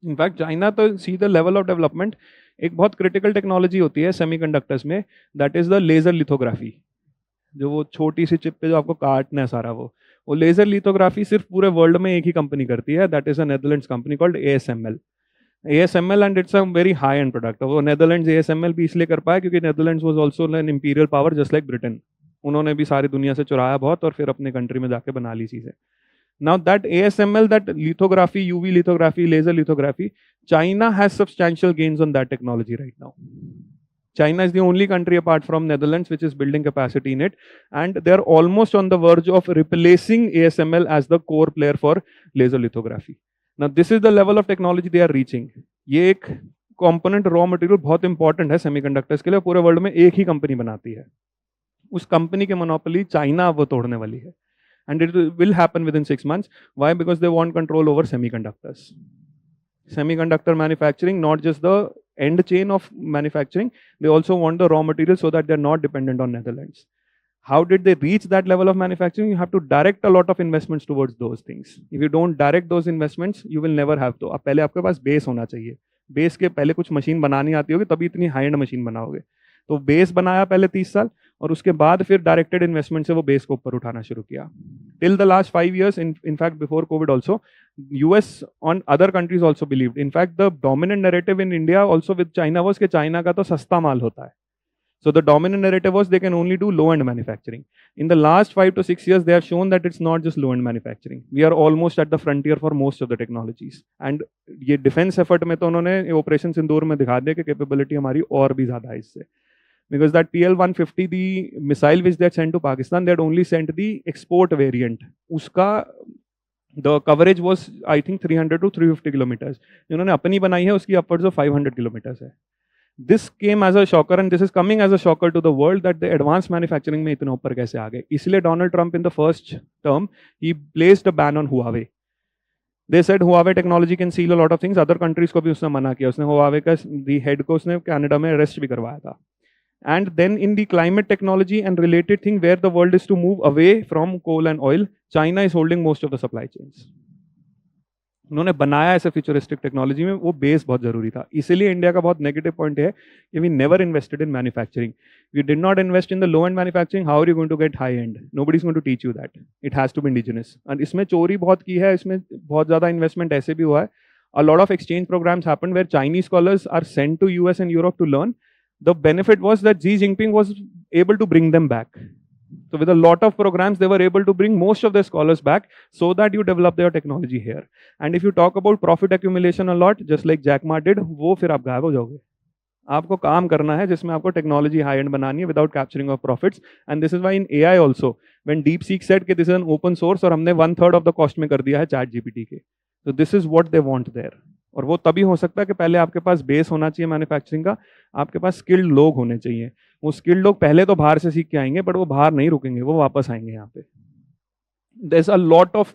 In fact, China to see the level of development, एक बहुत critical technology होती है semiconductors में, that is the laser lithography. जो वो छोटी सी chip पे जो आपको काटना है सारा वो लेजर लिथोग्राफी सिर्फ पूरे वर्ल्ड में एक ही कंपनी करती है, that is a Netherlands company called ASML. ASML and it's a very high and product. वो नेदरलैंड्स ASML भी इसलिए कर पाया क्योंकि Netherlands was also an imperial power just like Britain. उन्होंने भी सारी दुनिया से चुराया बहुत और फिर अपने कंट्री में जाके बना ली चीजें. Now that ASML, that lithography, UV lithography, laser lithography, China has substantial gains on that technology right now. China is the only country apart from Netherlands which is building capacity in it, and they are almost on the verge of replacing ASML as the core player for laser lithography. Now this is the level of technology they are reaching. ये एक component raw material बहुत important है semiconductors के लिए, पूरे world में एक ही company बनाती है. उस कंपनी के मोनोपोली चाइना वो तोड़ने वाली है. And it will happen within 6 months. Why? Because they want control over semiconductors. Semiconductor manufacturing, not just the end chain of manufacturing, they also want the raw material so that they're not dependent on Netherlands. How did they reach that level of manufacturing? You have to direct a lot of investments towards those things. If you don't direct those investments, you will never have to. अब पहले आपके पास base होना चाहिए. Base के पहले कुछ machine बनानी आती होगी तभी इतनी हाई एंड मशीन बनाओगे. तो बेस बनाया पहले 30 साल और उसके बाद फिर डायरेक्टेड इन्वेस्टमेंट से वो बेस को ऊपर उठाना शुरू किया. Till the last 5 years, in fact before COVID also, US on other countries also believed. In fact, the dominant narrative in India also with China was कि चाइना का तो सस्ता माल होता है. So the dominant narrative was they can only do low-end manufacturing. In the last 5 to 6 years, they have shown that it's not just low-end manufacturing. We are almost at the frontier for most of the technologies. And ये defense effort में तो उन्होंने Operation Sindoor में दिखा दिया कि capability हमारी और भी ज़्यादा है इससे. Because that PL-150, the missile which they had sent to Pakistan, they had only sent the export variant. Uska the coverage was, I think, 300 to 350 kilometers. जिन्होंने अपनी बनाई है उसकी upwards of 500 kilometers है. This came as a shocker and this is coming as a shocker to the world that the advanced manufacturing में इतने ऊपर कैसे आ गए. इसलिए Donald Trump in the first term he placed a ban on Huawei. They said Huawei technology can seal a lot of things. Other countries को भी उसने मना किया. उसने Huawei का the head को उसने कनाडा में arrest भी करवाया था. And then in the climate technology and related thing where the world is to move away from coal and oil, China is holding most of the supply chains. उन्होंने बनाया ऐसे futuristic technology में, वो base बहुत जरूरी था. इसीलिए India का बहुत नेगेटिव पॉइंट है कि we never invested in manufacturing. We did not invest in the low end manufacturing. How are you going to get high end? Nobody is going to teach you that. It has to be indigenous. And इसमें चोरी बहुत की है, इसमें बहुत ज़्यादा investment ऐसे भी हुआ है. A lot of exchange programs happened where Chinese scholars are sent to US and Europe to learn. The benefit was that Xi Jinping was able to bring them back. So with a lot of programs, they were able to bring most of their scholars back so that you develop their technology here. And if you talk about profit accumulation a lot, just like Jack Ma did, वो फिर आप गायब हो जाओगे. आपको काम करना है जिसमें आपको टेक्नोलॉजी हाई एंड बनानी है without capturing of profits. And this is why in AI also when DeepSeek said कि this is an open source और हमने 1/3 ऑफ द कॉस्ट में कर दिया है चैट GPT के. तो this is what they want there. और वो तभी हो सकता है कि पहले आपके पास बेस होना चाहिए मैन्युफैक्चरिंग का, आपके पास स्किल्ड लोग होने चाहिए. वो स्किल्ड लोग पहले तो बाहर से सीख के आएंगे, बट वो बाहर नहीं रुकेंगे, वो वापस आएंगे यहाँ पे. There's a lot of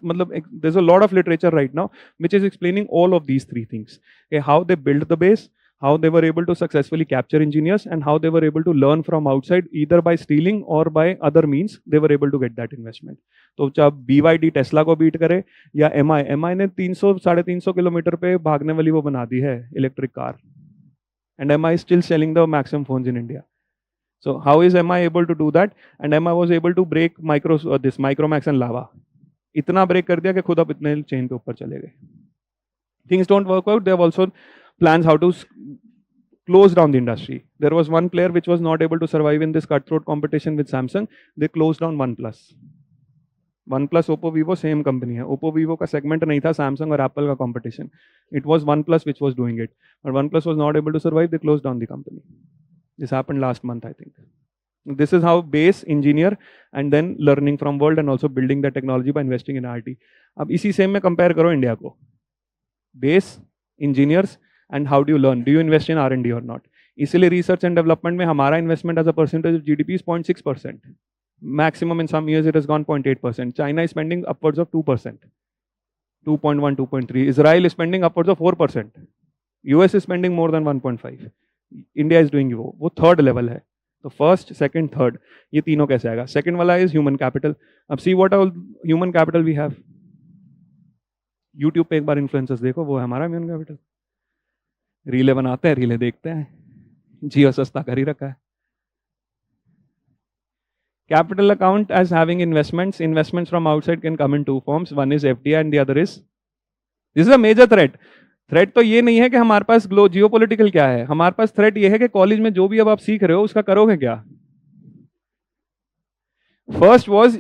there's a lot of literature right now which is explaining all of these three things. Okay, how they built the base, how they were able to successfully capture engineers, and how they were able to learn from outside either by stealing or by other means they were able to get that investment. तो जब BYD Tesla को beat करे या MI ने 300-350 kilometre पे भागने वाली वो बना दी है electric car, and MI is still selling the Maxim phones in India. So how is MI able to do that? And MI was able to break Micromax and Lava. इतना break कर दिया कि खुद अब इतने चेन पे ऊपर चले गए. Things don't work out. They have also plans how to close down the industry. There was one player which was not able to survive in this cutthroat competition with Samsung. They closed down OnePlus. OnePlus, Oppo, Vivo, same company है. Oppo, Vivo का segment नहीं था Samsung और Apple का competition. It was OnePlus which was doing it. But OnePlus was not able to survive. They closed down the company. This happened last month, I think. This is how base, engineer, and then learning from world and also building the technology by investing in R&D. अब इसी same में compare करो India को. Base, engineers, and how do you learn? Do you invest in R&D or not? इसीलिए research and development में हमारा investment as a percentage of GDP is 0.6%. Maximum in some years it has gone 0.8%. China is spending upwards of 2%. 2.1, 2.3. Israel is spending upwards of 4%. US is spending more than 1.5. India is doing वो third level है. तो first, second, third, ये तीनों कैसे आएगा? Second वाला is human capital. अब see what all human capital we have. YouTube पे एक बार इन्फ्लुएंसर्स देखो, वो है हमारा ह्यूमन कैपिटल. रीले बनाते हैं, रीले देखते हैं, जियो सस्ता कर ही रखा है. Capital account as having investments. Investments from outside can come in two forms. One is FDI and the other is, this is a major threat. Threat तो ये नहीं है कि हमारे पास जियोपॉलिटिकल क्या है, हमारे पास थ्रेट ये है कि कॉलेज में जो भी अब आप सीख रहे हो उसका करोगे क्या. First was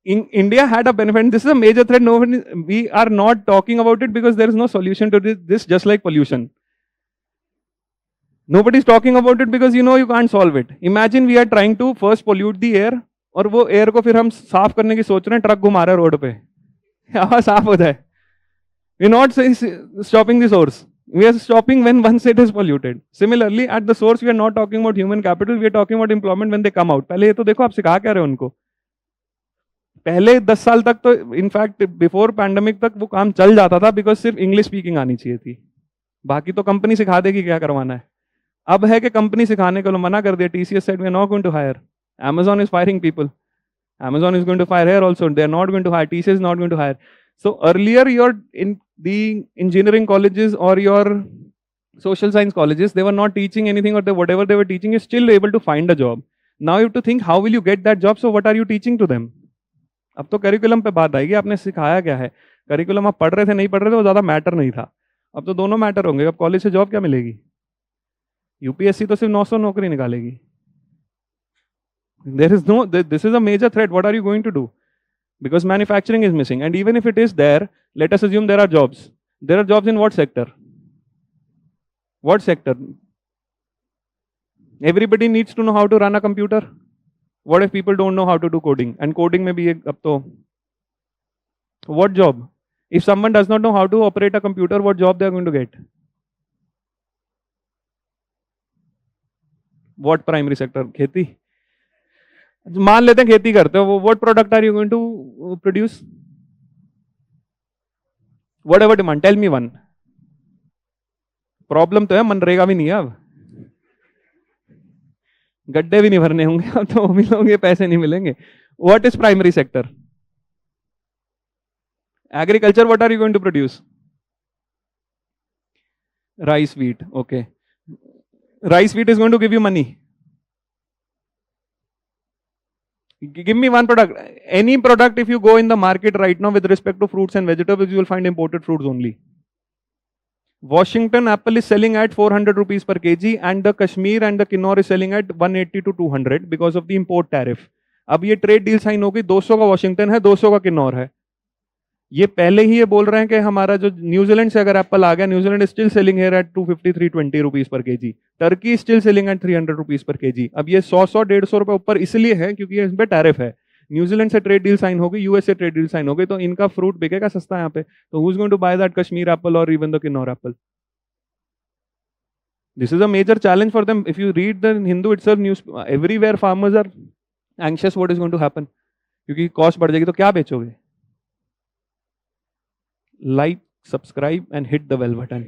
India had a benefit. This is a major threat. We are not talking about it because there is no solution to this, just like pollution. Nobody is talking about it because you can't solve it. Imagine we are trying to first pollute the air, और वो air को फिर हम साफ करने की सोच रहे हैं, ट्रक घुमा रहे हैं रोड पे, हवा साफ हो जाए. We are not stopping the source. We are stopping when once it is polluted. Similarly, at the source, we are not talking about human capital. We are talking about employment when they come out. पहले ये तो देखो आप सिखा क्या रहे हो उनको. पहले 10 साल तक तो इनफैक्ट बिफोर पैंडेमिक तक वो काम चल जाता था बिकॉज सिर्फ इंग्लिश स्पीकिंग आनी चाहिए थी. बाकी तो कंपनी सिखा देगी क्या करवाना है. अब है कि कंपनी सिखाने को मना कर दिया. TCS said we are not going to hire. Amazon is firing people. Amazon is going to fire here also. They are not going to hire. TCS is not going to hire. So earlier, you're in the engineering colleges or your social science colleges, they were not teaching anything, or whatever they were teaching is still able to find a job. Now you have to think how will you get that job. So what are you teaching to them? अब तो curriculum पे बात आएगी, आपने सिखाया क्या है. Curriculum आप पढ़ रहे थे नहीं पढ़ रहे थे वो ज़्यादा मैटर नहीं था. अब तो दोनों मैटर होंगे. अब कॉलेज से जॉब क्या मिलेगी? UPSC तो सिर्फ 900 नौकरी निकालेगी. There is no, this is a major threat. What are you going to do? Because manufacturing is missing. And even if it is there, let us assume there are jobs. There are jobs in what sector? What sector? Everybody needs to know how to run a computer. What if people don't know how to do coding? And coding may be up to what job? If someone does not know how to operate a computer, what job they are going to get? What primary sector? खेती. मान लेते हैं खेती करते हो. What product are you going to produce? Whatever demand. Tell me one. Problem तो है, मनरेगा भी नहीं है अब, गड्ढे भी नहीं भरने होंगे अब, तो भी लोग ये पैसे नहीं मिलेंगे. What is primary sector? Agriculture. What are you going to produce? Rice, wheat. Okay. Rice, wheat is going to give you money. Give me one product. Any product, if you go in the market right now with respect to fruits and vegetables, you will find imported fruits only. Washington apple is selling at 400 rupees per kg and the Kashmir and the Kinnaur is selling at 180 to 200 because of the import tariff. अब ये trade deal sign हो गई, 200 का Washington है, 200 का किन्नौर है. ये पहले ही ये बोल रहे हैं कि हमारा जो न्यूजीलैंड से अगर एप्पल आ गया, New Zealand still selling here at 250 320 rupees per KG. Turkey still selling at 300 rupees per KG. अब ये 100-150 रुपए ऊपर इसलिए है क्योंकि इस पे टैरिफ है. न्यूजीलैंड से ट्रेड डील साइन हो गई, यूएस से ट्रेड डील साइन हो गई, तो इनका फ्रूट बिकेगा सस्ता यहाँ पे. तो who is going to buy that Kashmir apple or even the Kinnaur apple? This is a major challenge for them. If you read the Hindu itself news, everywhere farmers are anxious what is going to happen. क्योंकि cost बढ़ जाएगी तो क्या बेचोगे? Like, subscribe and hit the bell button.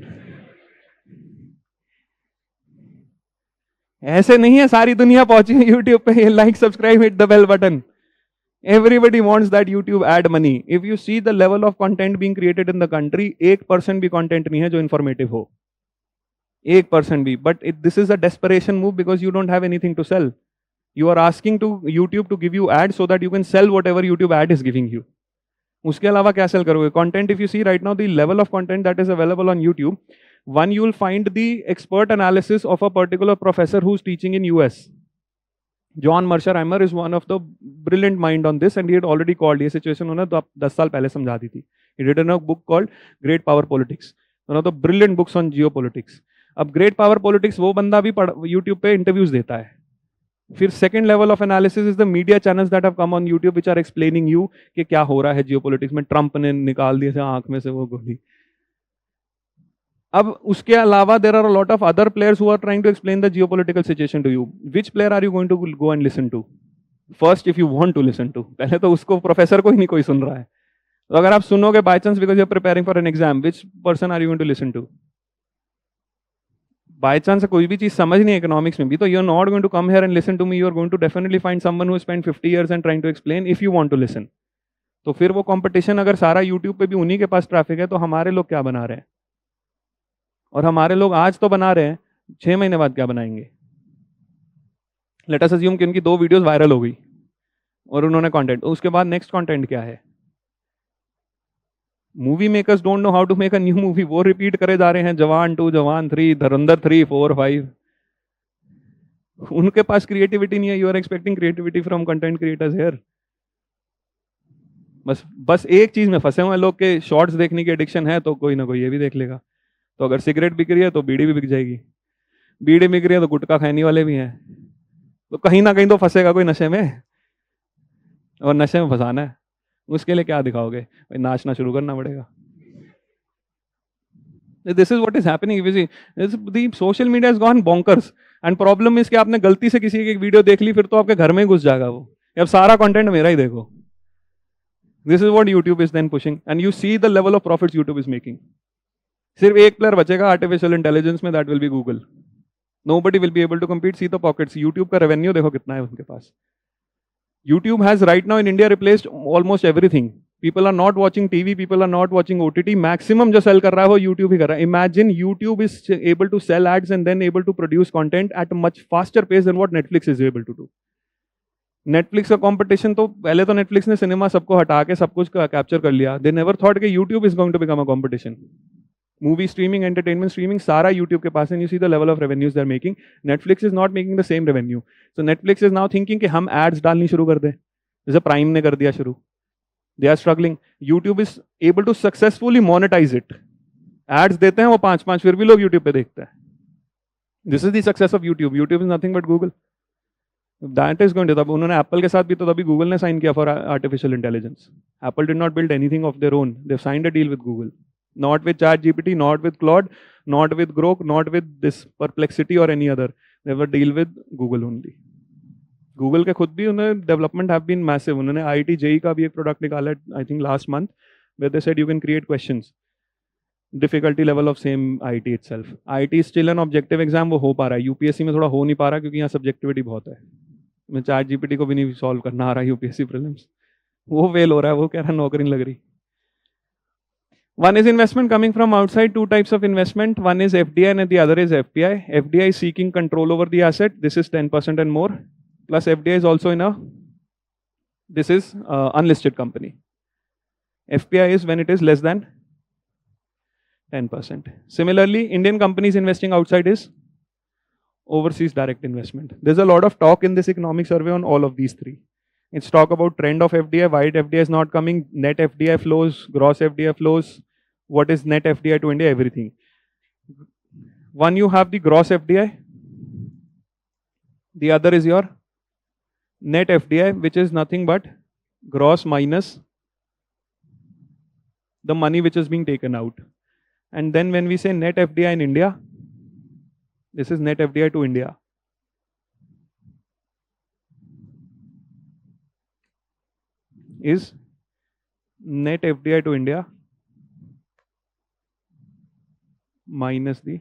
ऐसे नहीं है सारी दुनिया पहुंची है YouTube पे. Like, subscribe, hit the bell button. Everybody wants that YouTube ad money. If you see the level of content being created in the country, 1% भी content नहीं है जो informative हो. 1% भी. But this is a desperation move because you don't have anything to sell. You are asking to YouTube to give you ads so that you can sell whatever YouTube ad is giving you. उसके अलावा क्या cell करोगे? Content, if you see right now the level of content that is available on YouTube, one, you will find the expert analysis of a particular professor who's teaching in US. John Mearsheimer is one of the brilliant mind on this and he had already called. ये situation उन्होंने 10 साल पहले समझा दी थी. He written a book called Great Power Politics. One of the brilliant books on geopolitics. अब great power politics वो बंदा भी यूट्यूब पे इंटरव्यूज देता है. फिर second level of analysis is the media channels that have come on YouTube which are explaining you कि क्या हो रहा है जियोपॉलिटिक्स में. ट्रंप ने निकाल दिए थे आंख में से वो गोली. अब उसके अलावा there are a lot of other players who are trying to explain the geopolitical situation to you. Which player are you going to go and listen to first if you want to listen to? पहले तो उसको professor को ही नहीं कोई सुन रहा है. तो अगर आप सुनोगे by chance because you are preparing for an exam, which person are you going to listen to? By chance कोई भी चीज समझ नहीं इकोनॉमिक्स में भी, तो you are not going to come here and listen to me. You are going to definitely find someone who spend 50 years and trying to explain if you want to listen. तो फिर वो competition अगर सारा YouTube पे भी उन्हीं के पास traffic है, तो हमारे लोग क्या बना रहे हैं? और हमारे लोग आज तो बना रहे हैं, 6 महीने बाद क्या बनाएंगे? लेट अस अज्यूम कि उनकी 2 वीडियोस वायरल हो गई और उन्होंने कंटेंट, उसके बाद नेक्स्ट कंटेंट क्या है? Movie makers don't know how to make a new movie. वो रिपीट करे जा रहे हैं जवान 2, जवान 3, धुरंधर 3, 4, 5. उनके पास क्रिएटिविटी नहीं है. You are expecting creativity from content creators here. बस एक चीज में फंसे हुए लोग के शॉर्ट्स देखने की एडिक्शन है, तो कोई ना कोई ये भी देख लेगा. तो अगर सिगरेट बिक रही है तो बीड़ी भी बिक जाएगी. बीड़ी बिक रही है तो गुटखा खाने वाले भी हैं. तो कहीं ना कहीं तो फंसेगा कोई नशे में, और नशे में फंसाना है. उसके लिए क्या दिखाओगे? भाई नाचना शुरू करना पड़ेगा. This is what is happening. The social media has gone bonkers and problem is कि आपने गलती से किसी की वीडियो देख ली, फिर तो आपके घर में ही घुस जाएगा वो. अब सारा कंटेंट मेरा ही देखो. This is what YouTube is then pushing and you see the level of profits YouTube is making. सिर्फ एक प्लेयर बचेगा आर्टिफिशियल इंटेलिजेंस में, that will be Google. Nobody will be able to compete. See the pockets. YouTube का revenue देखो कितना है उनके पास. YouTube has right now in India replaced almost everything. People are not watching TV, people are not watching OTT. Maximum जो sell कर रहा है वो YouTube ही कर रहा है. Imagine YouTube is able to sell ads and then able to produce content at a much faster pace than what Netflix is able to do. Netflix का competition तो पहले तो Netflix ने सिनेमा सबको हटा के सब कुछ कैप्चर कर लिया. They never thought कि YouTube is going to become a competition. Movie streaming, entertainment streaming, सारा YouTube के पास है, and you see the level of revenues they're making. Netflix is not making the same revenue. So Netflix is now thinking कि हम ads डालनी शुरू कर दें, जैसे Prime ने कर दिया शुरू. They are struggling. YouTube is able to successfully monetize it. Ads देते हैं वो 5 फिर भी लोग YouTube पे देखते हैं. This is the success of YouTube. YouTube is nothing but Google. That is going to, तब उन्होंने Apple के साथ भी तो तभी Google ने साइन किया for artificial intelligence. Apple did not build anything of their own. They've signed a deal with Google. Not with ChatGPT, not with Claude, not with Grok, not with this Perplexity or any other. They have a deal with Google only. Google के खुद भी उन्हें development have been massive. उन्होंने IIT JEE का भी एक product निकाला है, I think last month, where they said you can create questions. Difficulty level of same IIT itself. IIT is still an objective exam, वो हो पा रहा है. UPSC में थोड़ा हो नहीं पा रहा क्योंकि यहाँ subjectivity बहुत है. मैं ChatGPT को भी नहीं solve करना आ रहा है UPSC prelims. वो fail हो रहा है, वो कह रहा है नौकरी नहीं लग रही. One is investment coming from outside, two types of investment. One is FDI and the other is FPI. FDI is seeking control over the asset. This is 10% and more. Plus FDI is also in a, this is unlisted company. FPI is when it is less than 10%. Similarly, Indian companies investing outside is overseas direct investment. There's a lot of talk in this economic survey on all of these three. It's talk about trend of FDI, why FDI is not coming, net FDI flows, gross FDI flows, what is net FDI to India, everything. One, you have the gross FDI. The other is your net FDI, which is nothing but gross minus the money which is being taken out. And then when we say net FDI in India, this is net FDI to India. Is net FDI to India minus the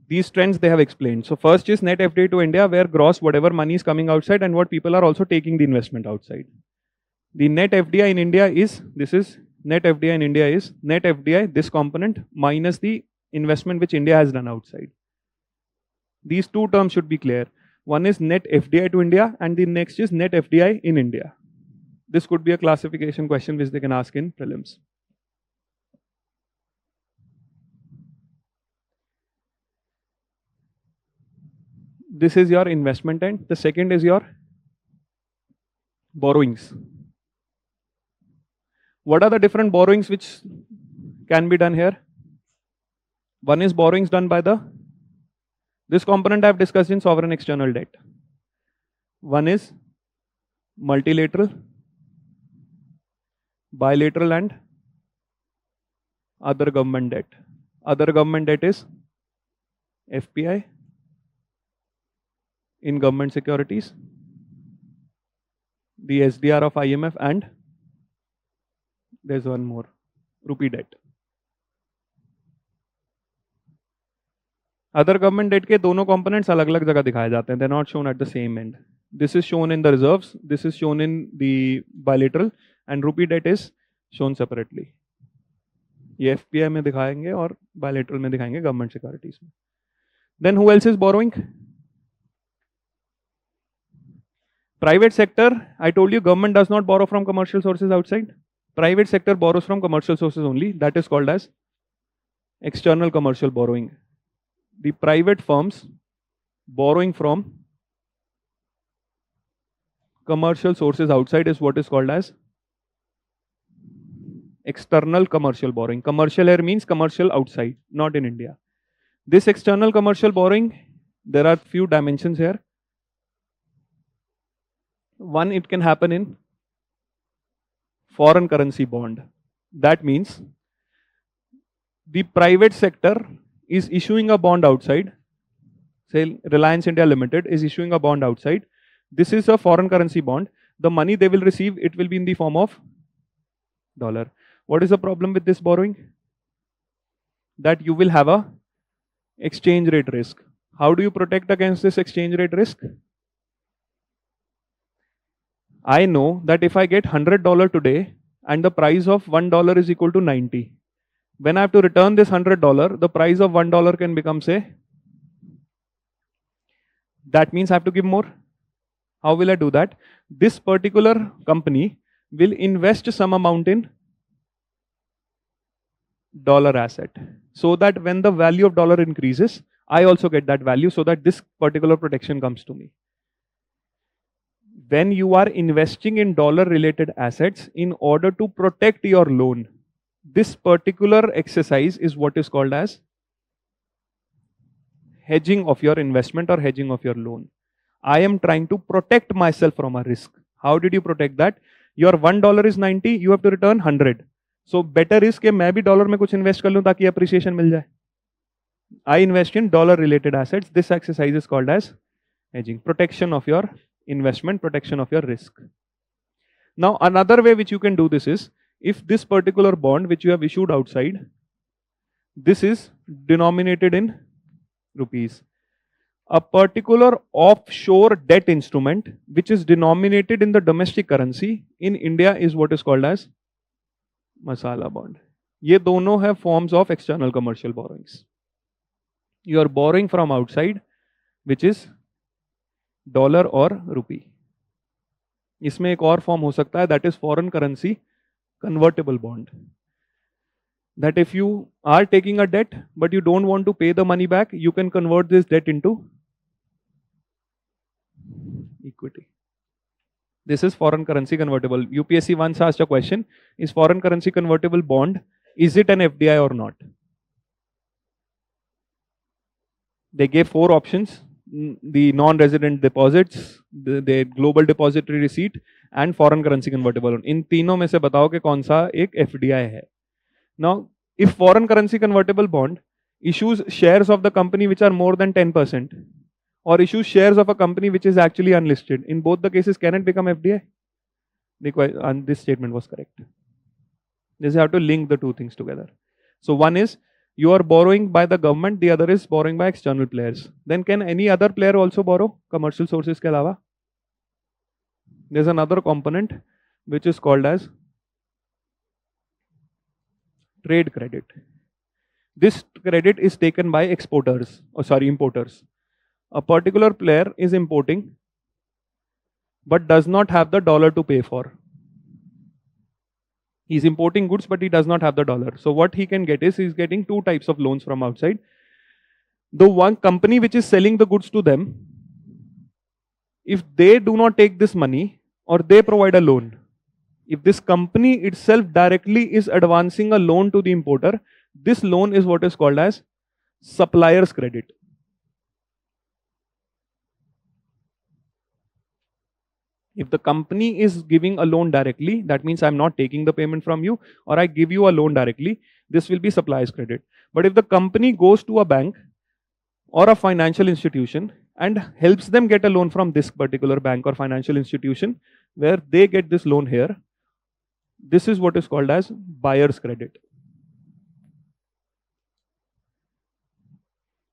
these trends they have explained. So first is net FDI to India, where gross whatever money is coming outside and what people are also taking the investment outside. The net FDI in India is, this is net FDI in India is net FDI, this component minus the investment which India has done outside. These two terms should be clear. One is net FDI to India and the next is net FDI in India. This could be a classification question which they can ask in prelims. This is your investment end. The second is your borrowings. What are the different borrowings which can be done here? One is borrowings done by the, this component I have discussed in sovereign external debt. One is multilateral, bilateral and other government debt. Other government debt is FPI in government securities, the SDR of IMF and there's one more, rupee debt. Other government debt के दोनों components अलग अलग जगह दिखाए जाते हैं. They're not shown at the same end. This is shown in the reserves. This is shown in the bilateral, and rupee debt is shown separately. ये FPI में दिखाएंगे और bilateral में दिखाएंगे government securities में. Then who else is borrowing? Private sector. I told you government does not borrow from commercial sources outside. Private sector borrows from commercial sources only. That is called as external commercial borrowing. The private firms borrowing from commercial sources outside is what is called as external commercial borrowing. Commercial here means commercial outside, not in India. This external commercial borrowing, there are few dimensions here. One, it can happen in foreign currency bond. That means the private sector is issuing a bond outside. Say Reliance India Limited is issuing a bond outside. This is a foreign currency bond. The money they will receive, it will be in the form of dollar. What is the problem with this borrowing? That you will have a exchange rate risk. How do you protect against this exchange rate risk? I know that if I get $100 today and the price of $1 is equal to 90, when I have to return this $100, the price of $1 can become, say, that means I have to give more. How will I do that? This particular company will invest some amount in dollar asset, so that when the value of dollar increases, I also get that value, so that this particular protection comes to me. When you are investing in dollar related assets in order to protect your loan, this particular exercise is what is called as hedging of your investment or hedging of your loan. I am trying to protect myself from a risk. How did you protect that? Your $1 is 90, you have to return 100. So better is कि मैं भी dollar में कुछ invest कर लूं ताकि appreciation मिल जाए. I invest in dollar related assets. This exercise is called as hedging. Protection of your investment, protection of your risk. Now another way which you can do this is, if this particular bond which you have issued outside, this is denominated in rupees. A particular offshore debt instrument which is denominated in the domestic currency in India is what is called as masala bond. ये दोनों have forms of external commercial borrowings. You are borrowing from outside, which is dollar or rupee. इसमें एक और form हो सकता है, that is foreign currency convertible bond. That if you are taking a debt but you don't want to pay the money back, you can convert this debt into equity. This is foreign currency convertible. UPSC once asked a question, is foreign currency convertible bond, is it an FDI or not? They gave 4 options: the non-resident deposits, the global depository receipt, and foreign currency convertible loan. इन तीनों में से बताओ कि कौन सा एक FDI है. Now, if foreign currency convertible bond issues shares of the company which are more than 10%, or issues shares of a company which is actually unlisted, in both the cases, can it become FDI? And this statement was correct. This you have to link the two things together. So one is you are borrowing by the government, the other is borrowing by external players. Then can any other player also borrow commercial sources के अलावा? There's another component which is called as trade credit. This credit is taken by importers. A particular player is importing but does not have the dollar to pay for. He's importing goods but he does not have the dollar. So what he can get is, he's getting 2 types of loans from outside. The one company which is selling the goods to them, if they do not take this money or they provide a loan, if this company itself directly is advancing a loan to the importer, this loan is what is called as supplier's credit. If the company is giving a loan directly, that means I'm not taking the payment from you, or I give you a loan directly, this will be supplier's credit. But if the company goes to a bank or a financial institution and helps them get a loan from this particular bank or financial institution, where they get this loan here, this is what is called as buyer's credit.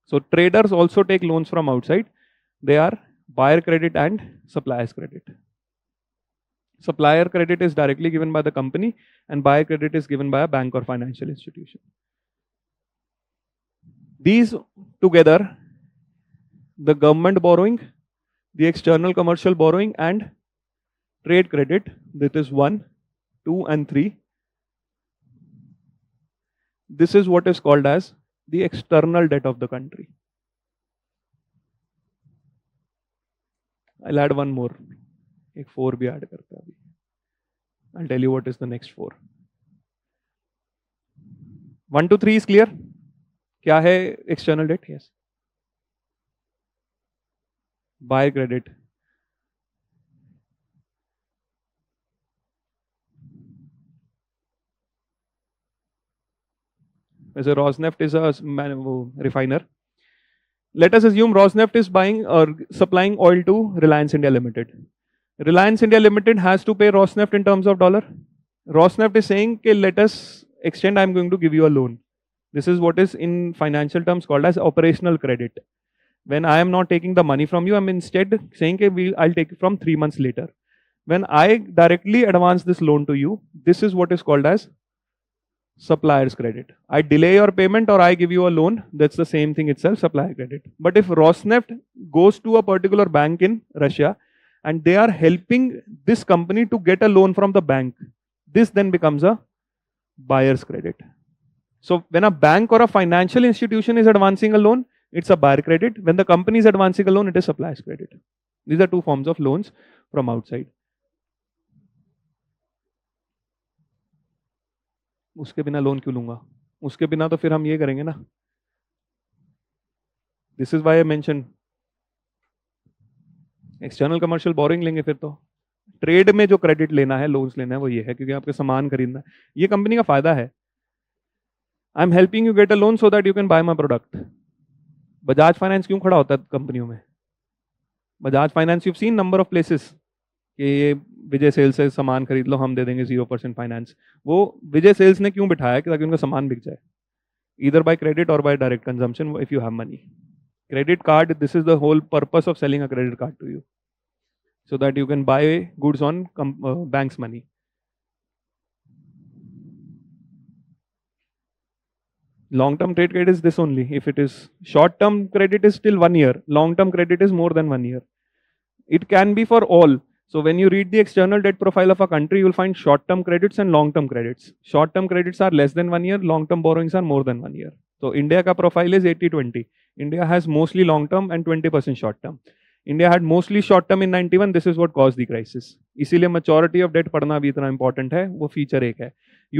So traders also take loans from outside. They are buyer credit and supplier's credit. Supplier credit is directly given by the company and buyer credit is given by a bank or financial institution. These together, the government borrowing, the external commercial borrowing and trade credit, that is 1, 2 and 3. This is what is called as the external debt of the country. I'll add one more. एक 4 भी add करते हैं अभी. I'll tell you what is the next 4. 1 to 3 is clear? क्या है external debt? Yes. Buyer credit. वैसे Rosneft is a refiner. Let us assume Rosneft is buying or supplying oil to Reliance India Limited. Reliance India Limited has to pay Rosneft in terms of dollar. Rosneft is saying, okay, let us extend, I'm going to give you a loan. This is what is in financial terms called as operational credit. When I am not taking the money from you, I'm instead saying, okay, I'll take it from 3 months later. When I directly advance this loan to you, this is what is called as supplier's credit. I delay your payment or I give you a loan, that's the same thing itself, supplier credit. But if Rosneft goes to a particular bank in Russia and they are helping this company to get a loan from the bank. This then becomes a buyer's credit. So when a bank or a financial institution is advancing a loan, it's a buyer credit. When the company is advancing a loan, it is supplier's credit. These are two forms of loans from outside. उसके बिना loan क्यों लूंगा? उसके बिना तो फिर हम ये करेंगे ना. This is why I mentioned external commercial boring लेंगे. फिर तो ट्रेड में जो क्रेडिट लेना है, लोन्स लेना है, वो ये है क्योंकि आपके सामान खरीदना है. ये कंपनी का फायदा है. I am helping you get a loan so that you can buy my product. Bajaj finance क्यों खड़ा होता है कंपनियों में? Bajaj finance you seen number of places कि ये विजय सेल्स से सामान खरीद लो, हम दे देंगे 0% फाइनेंस. वो विजय सेल्स ने क्यों बिठाया कि ताकि उनका सामान बिक जाए, either by credit or by direct consumption if you have money. Credit card, this is the whole purpose of selling a credit card to you, so that you can buy goods on bank's money. Long-term trade credit is this only. If it is short-term credit is still 1 year. Long-term credit is more than 1 year. It can be for all. So when you read the external debt profile of a country, you will find short-term credits and long-term credits. Short-term credits are less than 1 year. Long-term borrowings are more than 1 year. So India ka profile is 80-20. India has mostly long-term and 20% short-term. India had mostly short-term in 91. This is what caused the crisis. इसीलिए maturity of debt पढ़ना भी इतना important है. वो feature एक है.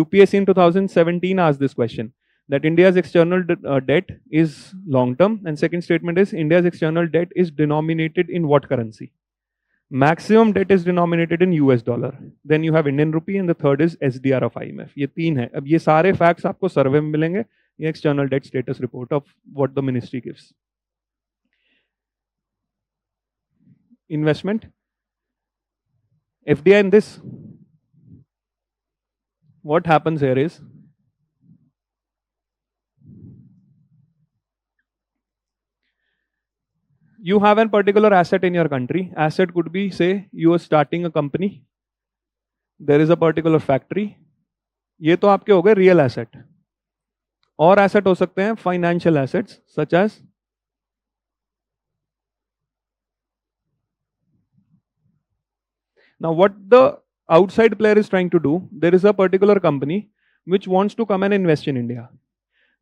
UPSC in 2017 asked this question, that India's external debt is long-term, and second statement is India's external debt is denominated in what currency? Maximum debt is denominated in US dollar. Then you have Indian rupee, and the third is SDR of IMF. ये तीन है. अब ये सारे facts आपको सर्वे में मिलेंगे. ये external debt status report of what the ministry gives. Investment. FDI in this. What happens here is, you have a particular asset in your country. Asset could be, say, you are starting a company. There is a particular factory. ये तो आपके हो गए real asset. और asset हो सकते हैं financial assets such as now what the outside player is trying to do, there is a particular company which wants to come and invest in India.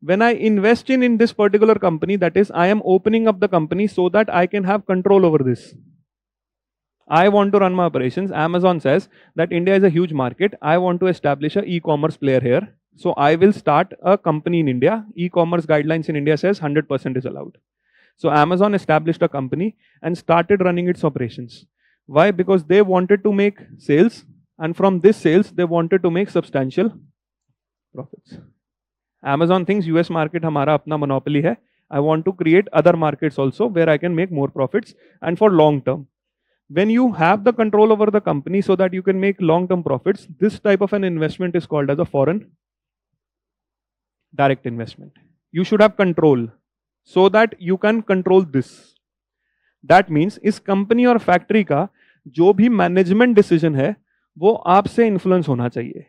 When I invest in this particular company, that is, I am opening up the company so that I can have control over this. I want to run my operations. Amazon says that India is a huge market. I want to establish an e-commerce player here. So I will start a company in India. E-commerce guidelines in India says 100% is allowed. So Amazon established a company and started running its operations. Why? Because they wanted to make sales, and from this sales, they wanted to make substantial profits. Amazon thinks US market हमारा अपना monopoly है. I want to create other markets also where I can make more profits and for long term. When you have the control over the company so that you can make long term profits, this type of an investment is called as a foreign direct investment. You should have control so that you can control this. That means इस company और factory का जो भी management decision है वो आपसे influence होना चाहिए.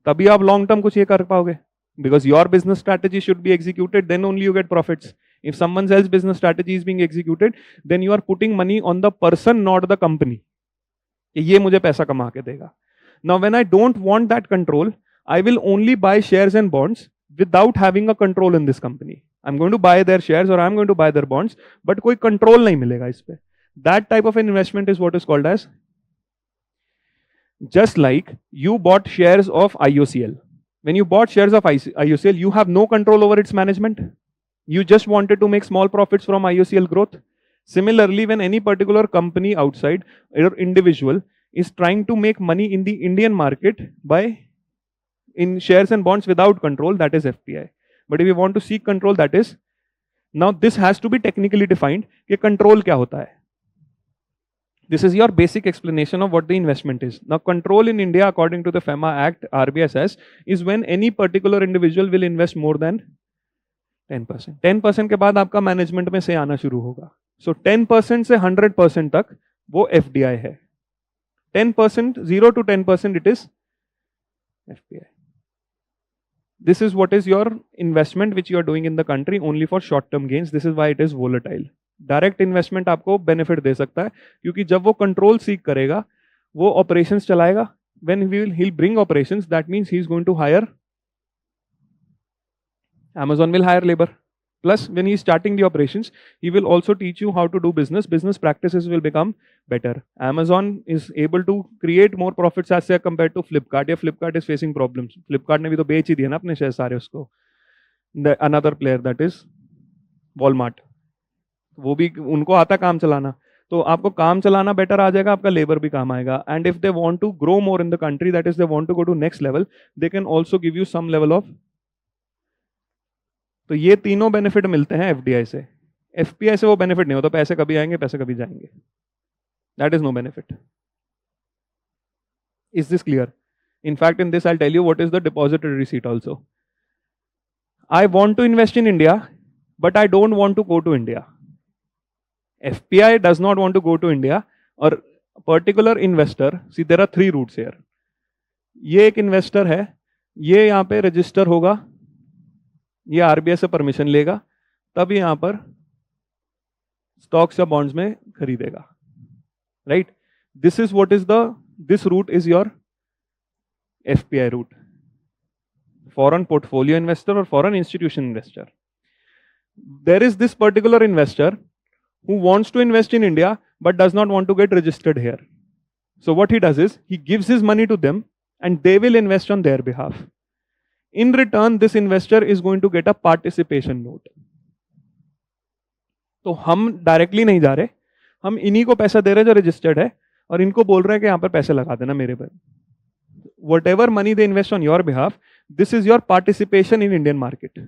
तभी आप long term कुछ ये कर पाओगे. Because your business strategy should be executed, then only you get profits. If someone else's business strategy is being executed, then you are putting money on the person, not the company. कि ये मुझे पैसा कमा के देगा. Now, when I don't want that control, I will only buy shares and bonds without having a control in this company. I'm going to buy their shares or I'm going to buy their bonds, but कोई control नहीं मिलेगा इस पे. That type of an investment is what is called as, just like you bought shares of IOCL. When you bought shares of IOCL, you have no control over its management. You just wanted to make small profits from IOCL growth. Similarly, when any particular company outside or individual is trying to make money in the Indian market by in shares and bonds without control, that is FPI. But if you want to seek control, that is, now this has to be technically defined कि control क्या होता है. This is your basic explanation of what the investment is. Now, control in India, according to the FEMA Act, RBI says, is when any particular individual will invest more than 10%. 10% के बाद आपका management में से आना शुरू होगा. So 10% से 100% तक वो FDI है. 10%, 0 to 10% it is FPI. This is what is your investment which you are doing in the country only for short-term gains. This is why it is volatile. Direct investment आपको benefit दे सकता है, क्योंकि जब वो control seek करेगा, वो operations चलाएगा. When he'll bring operations, that means he's going to hire. Amazon will hire labor. Plus, when he's starting the operations, he will also teach you how to do business. Business practices will become better. Amazon is able to create more profits as compared to Flipkart. Yeah, Flipkart is facing problems. Flipkart ने भी तो बेच ही दिया ना अपने share सारे उसको. Another player, that is Walmart. वो भी उनको आता काम चलाना. तो आपको काम चलाना बेटर आ जाएगा, आपका लेबर भी काम आएगा. And if they want to grow more in the country, that is they want to go to next level, they can also give you some level of. तो ये तीनों बेनिफिट मिलते हैं एफडीआई से. एफपीआई से वो बेनिफिट नहीं होता, पैसे कभी आएंगे पैसे कभी जाएंगे. That is no benefit. Is this clear? In fact, in this I'll tell you what is the depository receipt also. I want to invest in India, but I don't want to go to India. FPI does not want to go to India, or a particular investor, see there are three routes here. ये एक investor है, ये यहाँ पे register होगा, ये RBI से permission लेगा, तब यहाँ पर स्टॉक्स या बॉन्ड्स में खरीदेगा. Right? This is what is the, this route is your FPI route. Foreign portfolio investor or foreign institution investor. There is this particular investor who wants to invest in India but does not want to get registered here. So what he does is he gives his money to them and they will invest on their behalf. In return, this investor is going to get a participation note. तो हम directly नहीं जा रहे, हम इन्हीं को पैसा दे रहे जो रजिस्टर्ड है और इनको बोल रहे हैं कि यहाँ पर पैसे लगा देना मेरे पर. Whatever money they invest on your behalf, this is your participation in Indian market.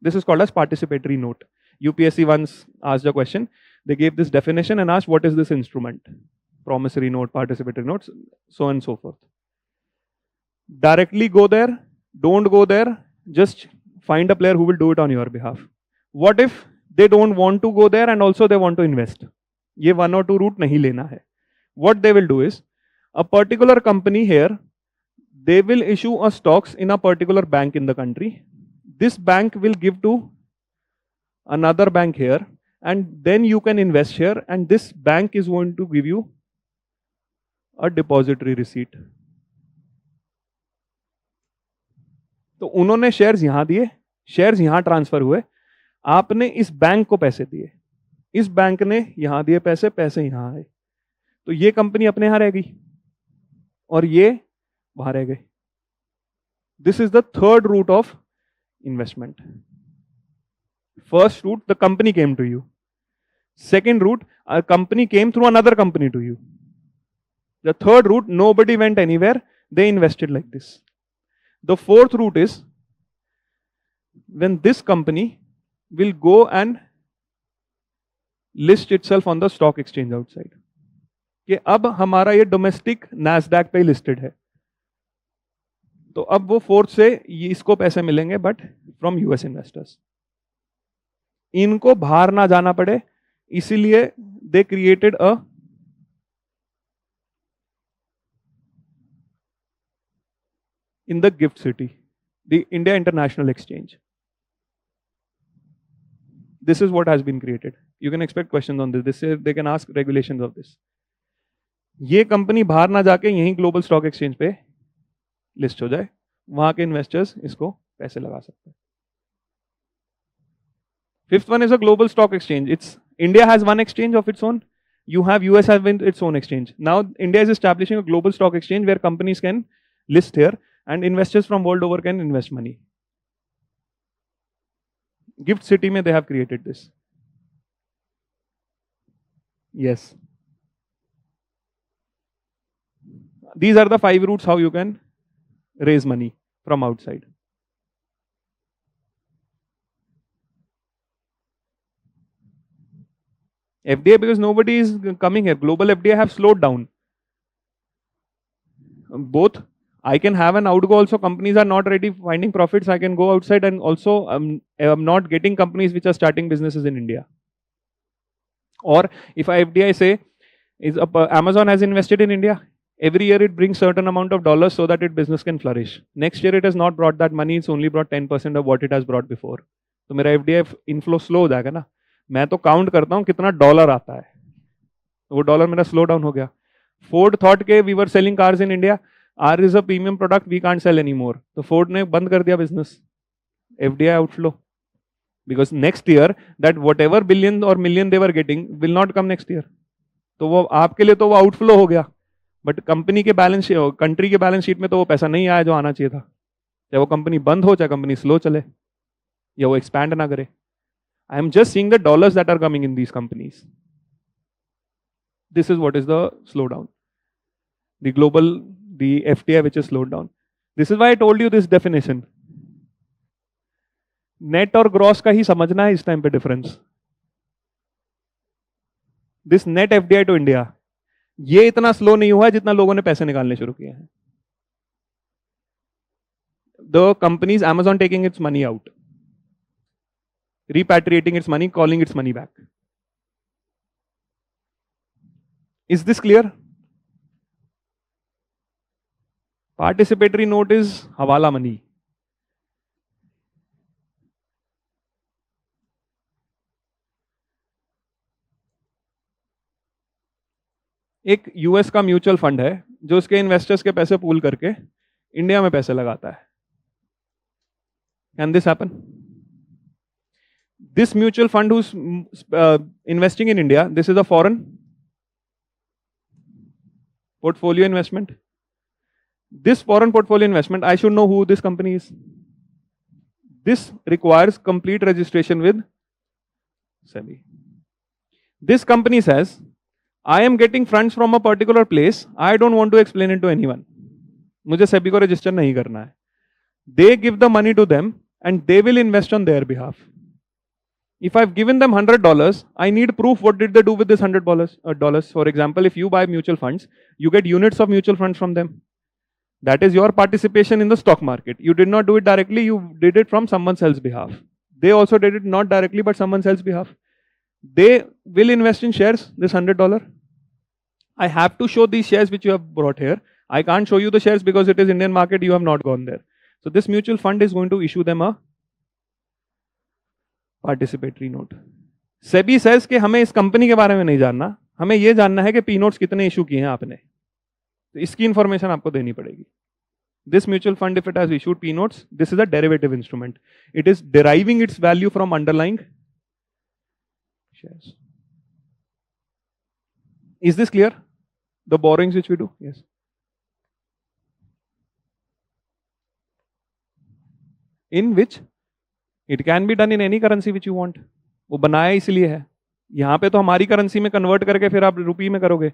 This is called as participatory note. UPSC once asked a question. They gave this definition and asked, what is this instrument? Promissory note, participatory notes, so on and so forth. Directly go there, don't go there, just find a player who will do it on your behalf. What if they don't want to go there and also they want to invest? ये one or two route नहीं लेना है. What they will do is, a particular company here, they will issue a stocks in a particular bank in the country. This bank will give to another bank here, and then you can invest here, and this bank is going to give you a depository receipt. तो उन्होंने shares यहां दिए, shares यहां transfer हुए, आपने इस bank को पैसे दिए, इस बैंक ने यहां दिए पैसे, पैसे यहां आए, तो ये कंपनी अपने यहां रह गई और ये वहां रह गए. This is the third route of investment. First route, the company came to you. Second route, a company came through another company to you. The third route, nobody went anywhere, they invested like this. The fourth route is when this company will go and list itself on the stock exchange outside. कि अब हमारा ये domestic Nasdaq पे listed है, तो अब वो fourth से इसको पैसे मिलेंगे, बट फ्रॉम यूएस इन्वेस्टर्स. इनको बाहर ना जाना पड़े, इसीलिए they created a in the gift city, the India International Exchange. This is what has been created. You can expect questions on this. They can ask regulations of this. ये company बाहर ना जाके यहीं ग्लोबल स्टॉक एक्सचेंज पे list हो जाए, वहां के इन्वेस्टर्स इसको पैसे लगा सकते हैं. Fifth one is a global stock exchange. India has one exchange of its own. You have US have its own exchange. Now India is establishing a global stock exchange where companies can list here and investors from world over can invest money. Gift City mein they have created this. Yes. These are the 5 routes how you can raise money from outside. FDI, because nobody is coming here. Global FDI have slowed down. Both. I can have an outgo also. Companies are not ready finding profits. I can go outside, and also I'm not getting companies which are starting businesses in India. Or if FDI say Amazon has invested in India, every year it brings certain amount of dollars so that its business can flourish. Next year it has not brought that money. It's only brought 10% of what it has brought before. So मेरा FDI inflow slow हो जाएगा ना. मैं तो count करता हूं कितना dollar आता है, तो वो डॉलर मेरा स्लो डाउन हो गया. फोर्ड थॉट के we were selling cars in India, are is a premium product, we can't sell any more. तो फोर्ड ने बंद कर दिया business, FDI outflow. Because next year that whatever billion or million they were getting will not come next year. तो वो आपके लिए तो वो आउटफ्लो हो गया, बट कंपनी के बैलेंस, कंट्री के बैलेंस शीट में तो वो पैसा नहीं आया जो आना चाहिए था. चाहे वो कंपनी बंद हो, चाहे कंपनी स्लो चले, या वो एक्सपैंड ना करे. I am just seeing the dollars that are coming in these companies. This is what is the slowdown. The global, the FDI which is slowed down. This is why I told you this definition. Net और gross का ही समझना है इस time पे difference. This net FDI to India, ये इतना slow नहीं हुआ जितना लोगों ने पैसे निकालने शुरू किए हैं. The companies, Amazon taking its money out, repatriating its money, calling its money back. Is this clear? Participatory note is hawala money. एक यूएस का म्यूचुअल फंड है जो उसके इन्वेस्टर्स के पैसे पूल करके इंडिया में पैसे लगाता है. Can this happen? This mutual fund who's investing in India, this is a foreign portfolio investment. This foreign portfolio investment, I should know who this company is. This requires complete registration with SEBI. This company says, I am getting funds from a particular place, I don't want to explain it to anyone. मुझे SEBI को register नहीं करना है. They give the money to them and they will invest on their behalf. If I've given them $100, I need proof what did they do with this $100. For example, if you buy mutual funds, you get units of mutual funds from them. That is your participation in the stock market. You did not do it directly, you did it from someone else's behalf. They also did it not directly, but someone else's behalf. They will invest in shares, this $100. I have to show these shares which you have brought here. I can't show you the shares because it is Indian market, you have not gone there. So this mutual fund is going to issue them a participatory note. SEBI says कि हमें इस company के बारे में नहीं जानना, हमें यह जानना है कि पी नोट्स कितने इशू किए हैं आपने, तो इसकी इंफॉर्मेशन आपको देनी पड़ेगी. This mutual fund if it has issued P notes, this is a derivative instrument. It is deriving its value from underlying shares. Is this clear? The borrowings which we do? Yes. In which it can be done in any currency which you want. वो बनाया इसलिए है. यहां पे तो हमारी currency में convert करके फिर आप रुपये में करोगे.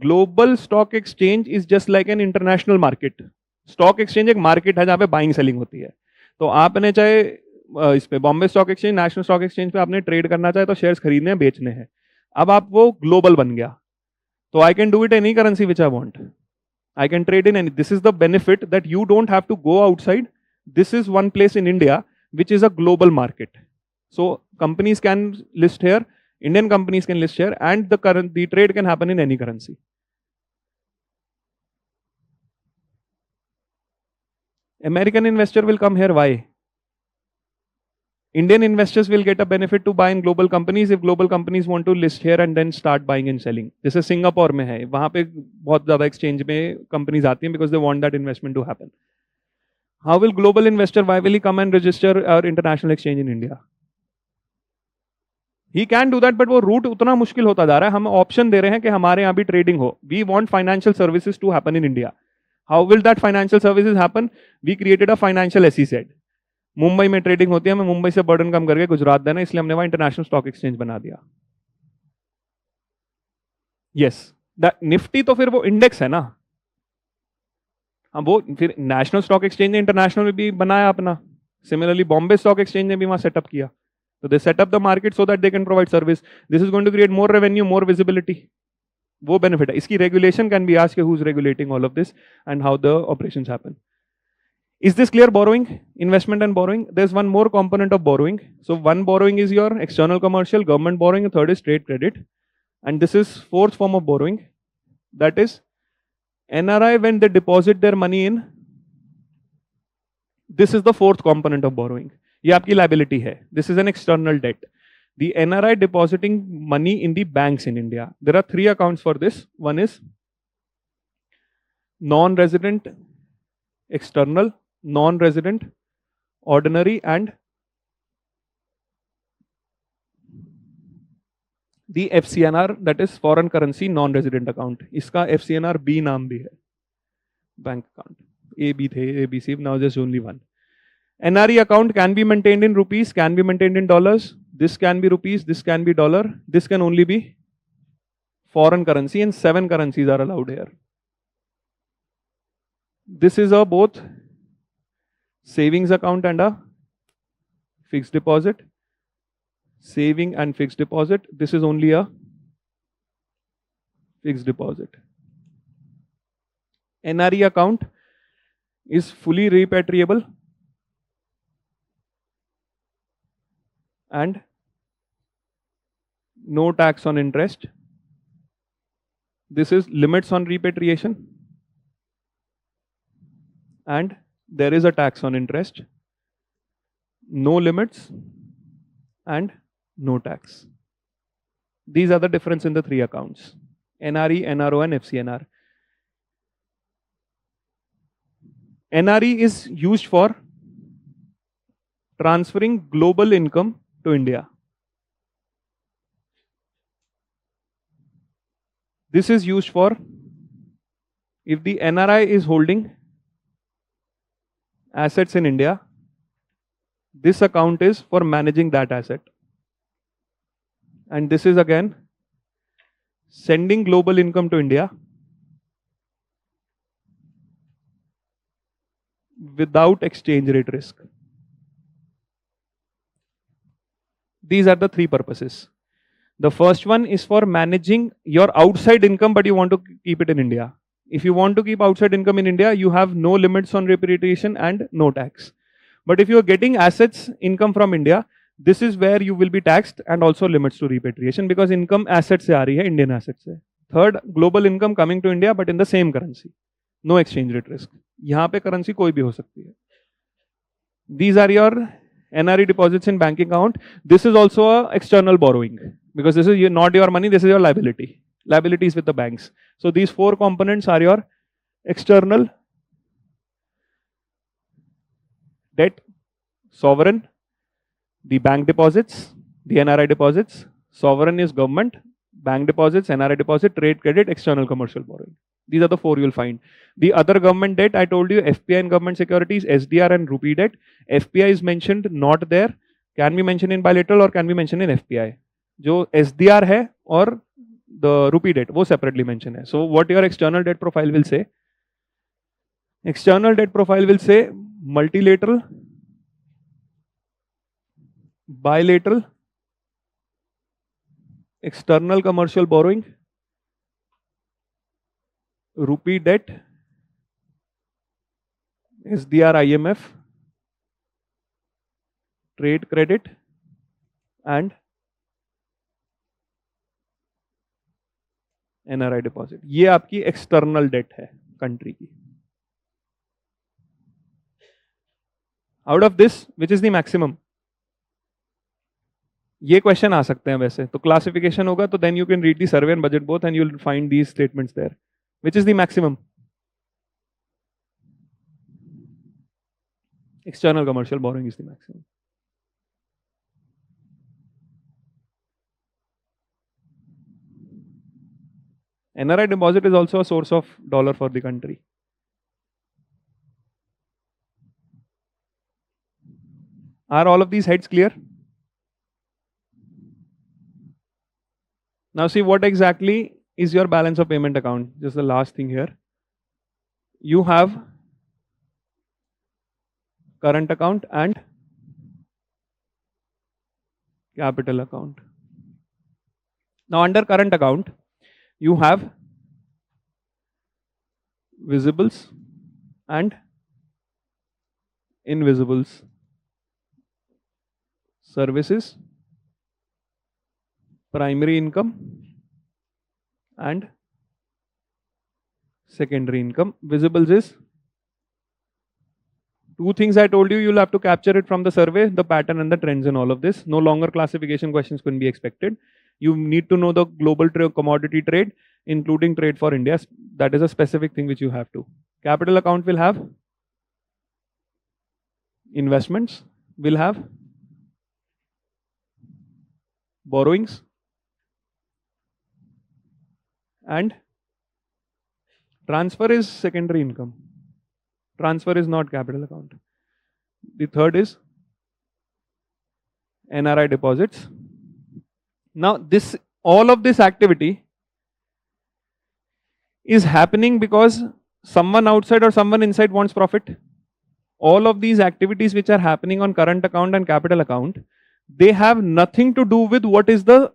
Global stock exchange is just like an international market. Stock exchange एक मार्केट है जहां पे बाइंग सेलिंग होती है. तो आपने चाहे इस पे Bombay stock exchange, national stock exchange पे आपने ट्रेड करना चाहे तो शेयर्स खरीदने हैं, बेचने हैं. अब आप वो ग्लोबल बन गया, तो I can do it any currency which I want. I can trade in any. This is the benefit that you don't have to go outside. This is one place in India which is a global market. So companies can list here, Indian companies can list here, and the trade can happen in any currency. American investor will come here. Why? Indian investors will get a benefit to buy in global companies if global companies want to list here and then start buying and selling. जैसे Singapore में है, वहां पे बहुत ज्यादा exchange में companies आती हैं because they want that investment to happen. How will global investor, why will he come and register our international exchange in India? He can do that, but वो रूट उतना मुश्किल होता जा रहा है. हम ऑप्शन दे रहे हैं कि हमारे यहाँ भी ट्रेडिंग हो. We want financial services to happen in India. How will that financial services happen? We created a financial SEZ. Mumbai में ट्रेडिंग होती है, हमें मुंबई से बर्डन कम करके गुजरात देना, इसलिए हमने वहां इंटरनेशनल स्टॉक एक्सचेंज बना दिया. यस, निफ्टी तो फिर वो इंडेक्स है ना. हाँ, वो फिर नेशनल स्टॉक एक्सचेंज ने इंटरनेशनल में भी बनाया अपना. सिमिलरली बॉम्बे स्टॉक एक्सचेंज ने भी वहां सेटअप किया. तो they set up the market so that they can provide service. This is going to create more revenue, more visibility. वो बेनिफिट है. इसकी regulation can be asked who is regulating all of this and how the operations happen. Is this clear? Borrowing, investment and borrowing. There's one more component of borrowing. So one borrowing is your external commercial, government borrowing, and third is trade credit. And this is fourth form of borrowing. That is NRI when they deposit their money in. This is the fourth component of borrowing. ये आपकी liability है. This is an external debt. The NRI depositing money in the banks in India. There are three accounts for this. One is non-resident, external, non-resident, ordinary, and the FCNR, that is foreign currency non-resident account. इसका FCNR B नाम भी है. Bank account. A, B थे, A, B, C. Now there's only one. NRE account can be maintained in rupees, can be maintained in dollars. This can be rupees, this can be dollar. This can only be foreign currency, and 7 currencies are allowed here. This is a both savings account and a fixed deposit. Saving and fixed deposit. This is only a fixed deposit. NRE account is fully repatriable and no tax on interest. This is limits on repatriation and there is a tax on interest, no limits and no tax. These are the difference in the three accounts: NRE, NRO and FCNR. NRE is used for transferring global income to India. This is used for if the NRI is holding assets in India, this account is for managing that asset. And this is again sending global income to India without exchange rate risk. These are the three purposes. The first one is for managing your outside income, but you want to keep it in India. If you want to keep outside income in India, you have no limits on repatriation and no tax. But if you are getting assets, income from India, this is where you will be taxed and also limits to repatriation because income assets se aa rahi hai, Indian assets se. Third, global income coming to India, but in the same currency. No exchange rate risk. यहाँ पे currency कोई भी हो सकती है. These are your NRE deposits in bank account. This is also a external borrowing because this is not your money, this is your liability. Liabilities with the banks. So these four components are your external debt, sovereign, the bank deposits, the NRI deposits. Sovereign is government, bank deposits, NRI deposit, trade credit, external commercial borrowing. These are the four you'll find. The other government debt, I told you, FPI and government securities, SDR and rupee debt. FPI is mentioned not there, can be mentioned in bilateral or can be mentioned in FPI. जो SDR है और the rupee debt, वो separately mentioned है. So what your external debt profile will say? External debt profile will say multilateral, bilateral, external commercial borrowing, rupee debt, SDR IMF, trade credit and NRI deposit. ये आपकी external debt है country की. Out of this, which is the maximum? ये question आ सकते हैं वैसे. तो classification होगा तो then you can read the survey and budget both and you will find these statements there. Which is the maximum? External commercial borrowing is the maximum. NRI deposit is also a source of dollar for the country. Are all of these heads clear? Now see what exactly is your balance of payment account. Just the last thing here. You have current account and capital account. Now under current account, you have visibles and invisibles, services, primary income and secondary income. Visibles is Two things I told you, you'll have to capture it from the survey, the pattern and the trends in all of this. No longer classification questions can be expected. You need to know the global commodity trade, including trade for India. That is a specific thing which you have to. Capital account will have investments, will have borrowings, and transfer is secondary income. Transfer is not capital account. The third is NRI deposits. Now all of this activity is happening because someone outside or someone inside wants profit. All of these activities which are happening on current account and capital account, they have nothing to do with what is the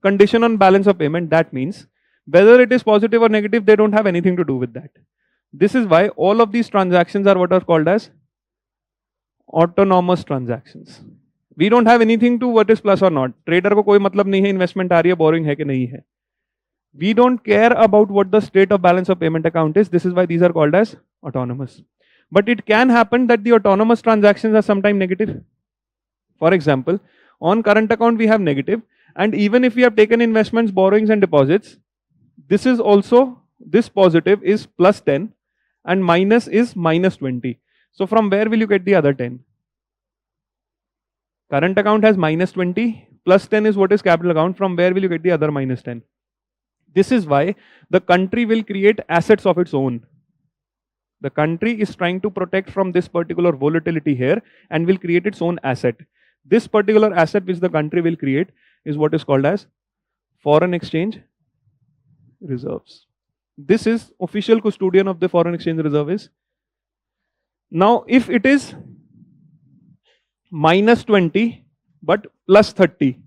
condition on balance of payment. That means whether it is positive or negative, they don't have anything to do with that. This is why all of these transactions are what are called as autonomous transactions. We don't have anything to what is plus or not. Trader को कोई मतलब नहीं है investment आ रही है, borrowing है कि नहीं है. We don't care about what the state of balance of payment account is. This is why these are called as autonomous. But it can happen that the autonomous transactions are sometimes negative. For example, on current account we have negative, and even if we have taken investments, borrowings and deposits, this is also, this positive is plus 10 and minus is minus 20. So from where will you get the other 10? Current account has minus 20, plus 10 is what is capital account. From where will you get the other minus 10? This is why the country will create assets of its own. The country is trying to protect from this particular volatility here and will create its own asset. This particular asset which the country will create is what is called as foreign exchange reserves. This is official custodian of the foreign exchange reserve is. Now if it is minus 20 but plus 30,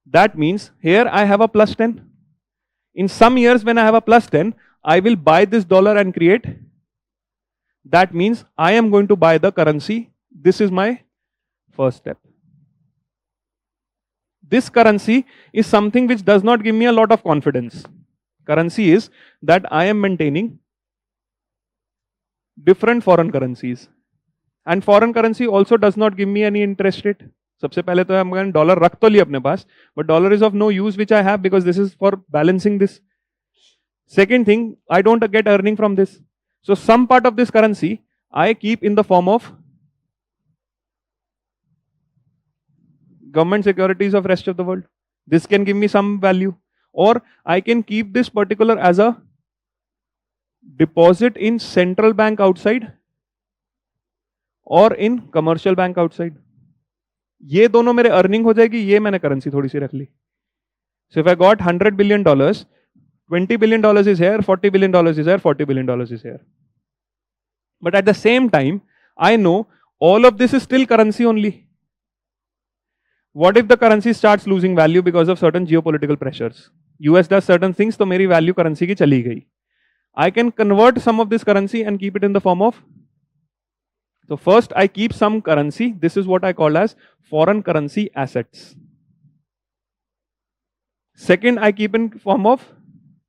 that means here I have a plus 10. In some years when I have a plus 10, I will buy this dollar and create. That means I am going to buy the currency. This is my first step. This currency is something which does not give me a lot of confidence. Currency is that I am maintaining different foreign currencies. And foreign currency also does not give me any interest rate. सबसे पहले तो हम dollar रख तो लिया अपने पास, but dollar is of no use which I have because this is for balancing this. Second thing, I don't get earning from this. So some part of this currency I keep in the form of government securities of rest of the world. This can give me some value, or I can keep this particular as a deposit in central bank outside or in commercial bank outside. ये दोनों मेरे earning हो जाएगी, ये मैंने currency थोड़ी सी रख ली. So if I got $100 billion, $20 billion is here, $40 billion is here, $40 billion is here. But at the same time, I know all of this is still currency only. What if the currency starts losing value because of certain geopolitical pressures? US does certain things, तो मेरी value currency की चली गई. I can convert some of this currency and keep it in the form of. So first I keep some currency. This is what I call as foreign currency assets. Second, I keep in form of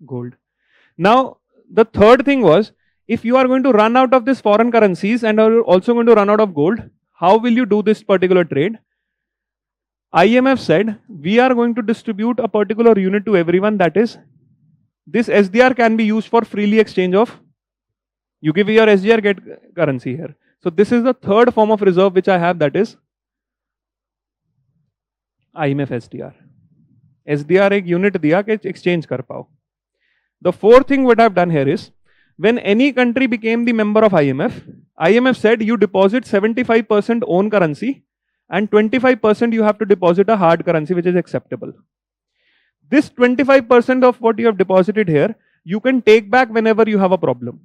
gold. Now the third thing was, if you are going to run out of this foreign currencies and are also going to run out of gold, how will you do this particular trade? IMF said we are going to distribute a particular unit to everyone, that is, this SDR can be used for freely exchange of. You give your SDR, get currency here. So this is the third form of reserve which I have, that is IMF SDR. SDR एक unit दिया कि exchange कर पाओ. The fourth thing what I have done here is, when any country became the member of IMF, IMF said you deposit 75% own currency and 25% you have to deposit a hard currency which is acceptable. This 25% of what you have deposited here, you can take back whenever you have a problem.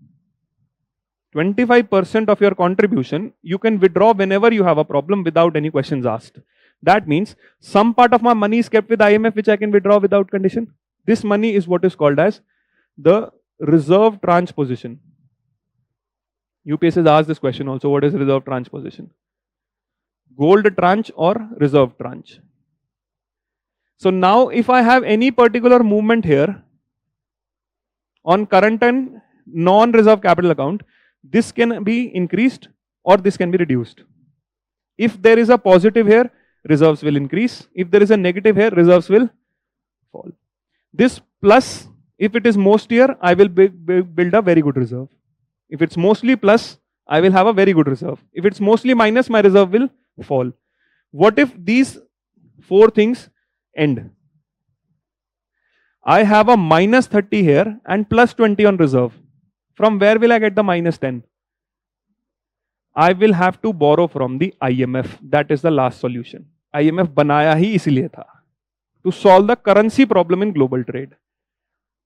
25% of your contribution, you can withdraw whenever you have a problem without any questions asked. That means some part of my money is kept with IMF which I can withdraw without condition. This money is what is called as the reserve tranche position. UPSC has asked this question also, what is reserve tranche position? Gold tranche or reserve tranche. So now if I have any particular movement here on current and non-reserve capital account, This can be increased or this can be reduced. If there is a positive here, reserves will increase. If there is a negative here, reserves will fall. This plus, if it is most here, I will build a very good reserve. If it's mostly plus, I will have a very good reserve. If it's mostly minus, my reserve will fall. What if these four things end? I have a minus 30 here and plus 20 on reserve. From where will I get the minus 10? I will have to borrow from the IMF. That is the last solution. IMF बनाया ही इसीलिए था. To solve the currency problem in global trade.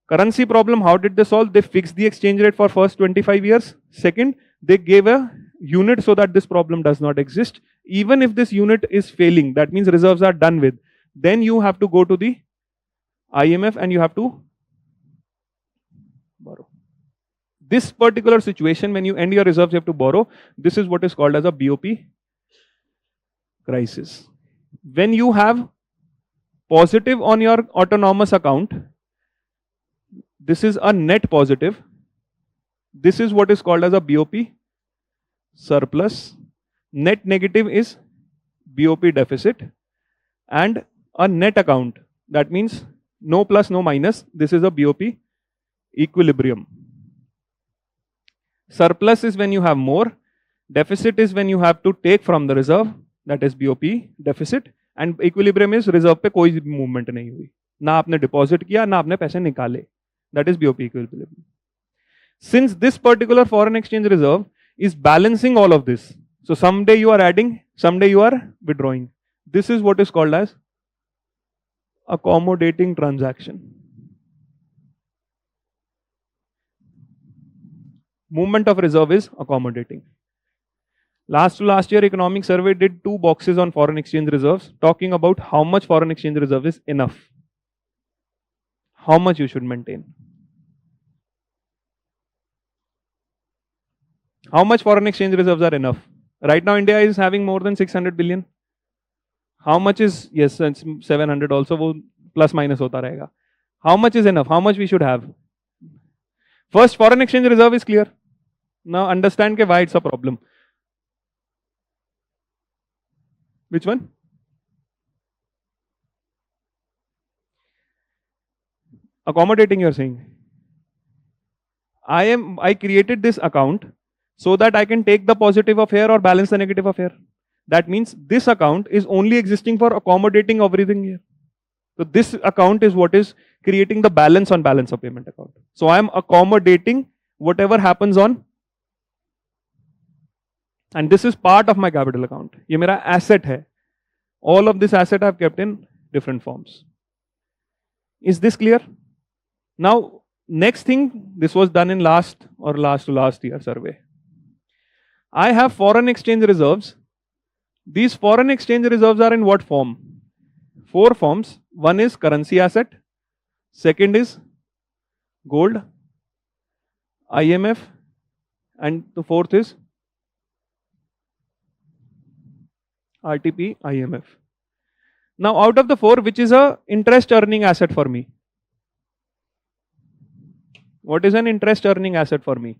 Currency problem, how did they solve? They fixed the exchange rate for first 25 years. Second, they gave a unit so that this problem does not exist. Even if this unit is failing, that means reserves are done with, then you have to go to the IMF and you have to borrow. This particular situation, when you end your reserves, you have to borrow. This is what is called as a BOP crisis. When you have positive on your autonomous account, this is a net positive. This is what is called as a BOP surplus. Net negative is BOP deficit. And a net account, that means no plus, no minus. This is a BOP equilibrium. Surplus is when you have more. Deficit is when you have to take from the reserve. That is BOP deficit. And equilibrium is reserve पे कोई movement नहीं हुई. ना आपने deposit किया, ना आपने पैसे निकाले. That is BOP equilibrium. Since this particular foreign exchange reserve is balancing all of this, so someday you are adding, someday you are withdrawing. This is what is called as accommodating transaction. Movement of reserve is accommodating. Last year, economic survey did 2 boxes on foreign exchange reserves, talking about how much foreign exchange reserve is enough. How much you should maintain. How much foreign exchange reserves are enough? Right now, India is having more than 600 billion. How much is, yes, 700 also, wo plus minus hota rahega. How much is enough? How much we should have? First, foreign exchange reserve is clear. Now understand why it's a problem. Which one? Accommodating, you're saying. I created this account so that I can take the positive of here or balance the negative of here. That means this account is only existing for accommodating everything here. So this account is what is creating the balance on balance of payment account. So I am accommodating whatever happens on, and this is part of my capital account. ये मेरा asset है. All of this asset I have kept in different forms. Is this clear? Now, next thing, this was done in last year survey. I have foreign exchange reserves. These foreign exchange reserves are in what form? 4 forms. One is currency asset. Second is gold, IMF, and the fourth is RTP, IMF. Now, out of the 4, which is a interest earning asset for me? What is an interest earning asset for me?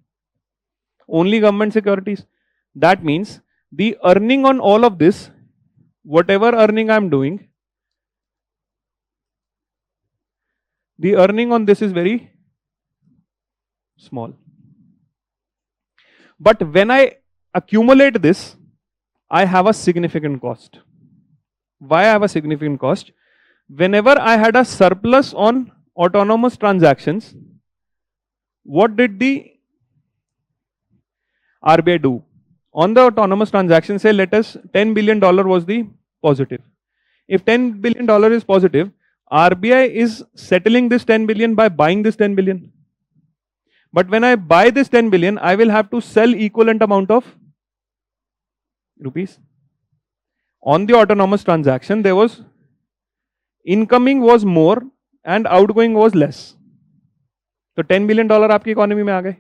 Only government securities. That means the earning on all of this, whatever earning I am doing, the earning on this is very small. But when I accumulate this, I have a significant cost. Why I have a significant cost? Whenever I had a surplus on autonomous transactions, what did the RBI do? On the autonomous transaction, say let us $10 billion was the positive. If $10 billion is positive, RBI is settling this 10 billion by buying this 10 billion. But when I buy this 10 billion, I will have to sell equivalent amount of rupees. On the autonomous transaction, there was incoming was more and outgoing was less. तो $10 billion आपकी economy में आ गए.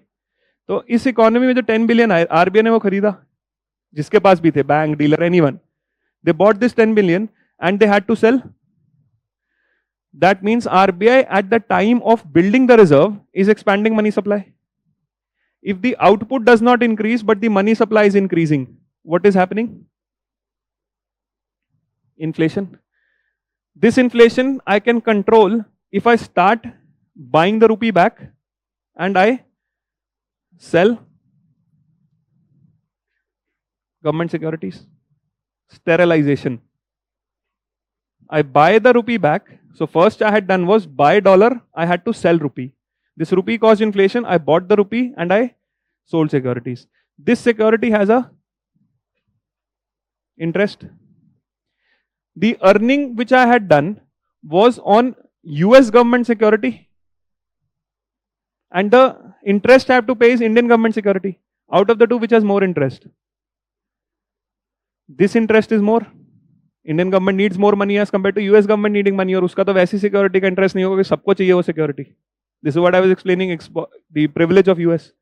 तो इस economy में जो 10 billion आए, RBI ने वो खरीदा, जिसके पास भी थे, bank, dealer, anyone. They bought this 10 billion and they had to sell. That means RBI at the time of building the reserve is expanding money supply. If the output does not increase, but the money supply is increasing, what is happening? Inflation. This inflation I can control if I start buying the rupee back and I sell government securities. Sterilization. I buy the rupee back. So first I had done was buy dollar, I had to sell rupee. This rupee caused inflation, I bought the rupee and I sold securities. This security has a interest. The earning which I had done was on US government security, and the interest I have to pay is Indian government security. Out of the two, which has more interest? This interest is more. Indian government needs more money as compared to US government needing money, और उसका तो वैसी security का interest नहीं होगा कि सबको चाहिए वो security. This is what I was explaining, the privilege of US.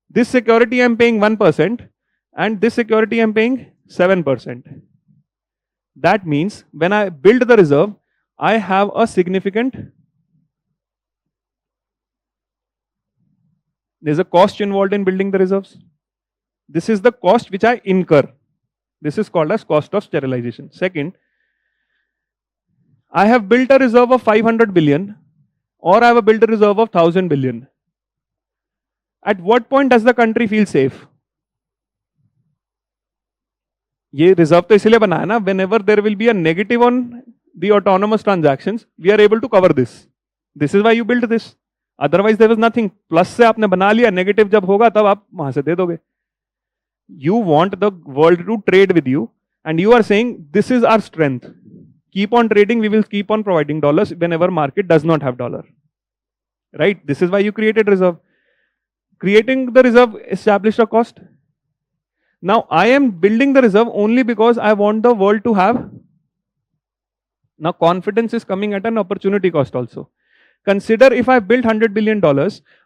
This security I am paying 1% and this security I am paying 7%. That means when I build the reserve, I have a significant, there's a cost involved in building the reserves. This is the cost which I incur. This is called as cost of sterilization. Second, I have built a reserve of 500 billion or I have built a reserve of 1000 billion. At what point does the country feel safe? ये reserve तो इसलिए बना है ना, whenever there will be a negative on the autonomous transactions, we are able to cover this. This is why you built this. Otherwise there was nothing. Plus से आपने बना लिया, negative जब होगा तब आप वहां से दे दोगे. You want the world to trade with you, and you are saying this is our strength. Keep on trading, we will keep on providing dollars whenever market does not have dollar. Right? This is why you created reserve. Creating the reserve established a cost. Now I am building the reserve only because I want the world to have. Now confidence is coming at an opportunity cost also. Consider if I built $100 billion,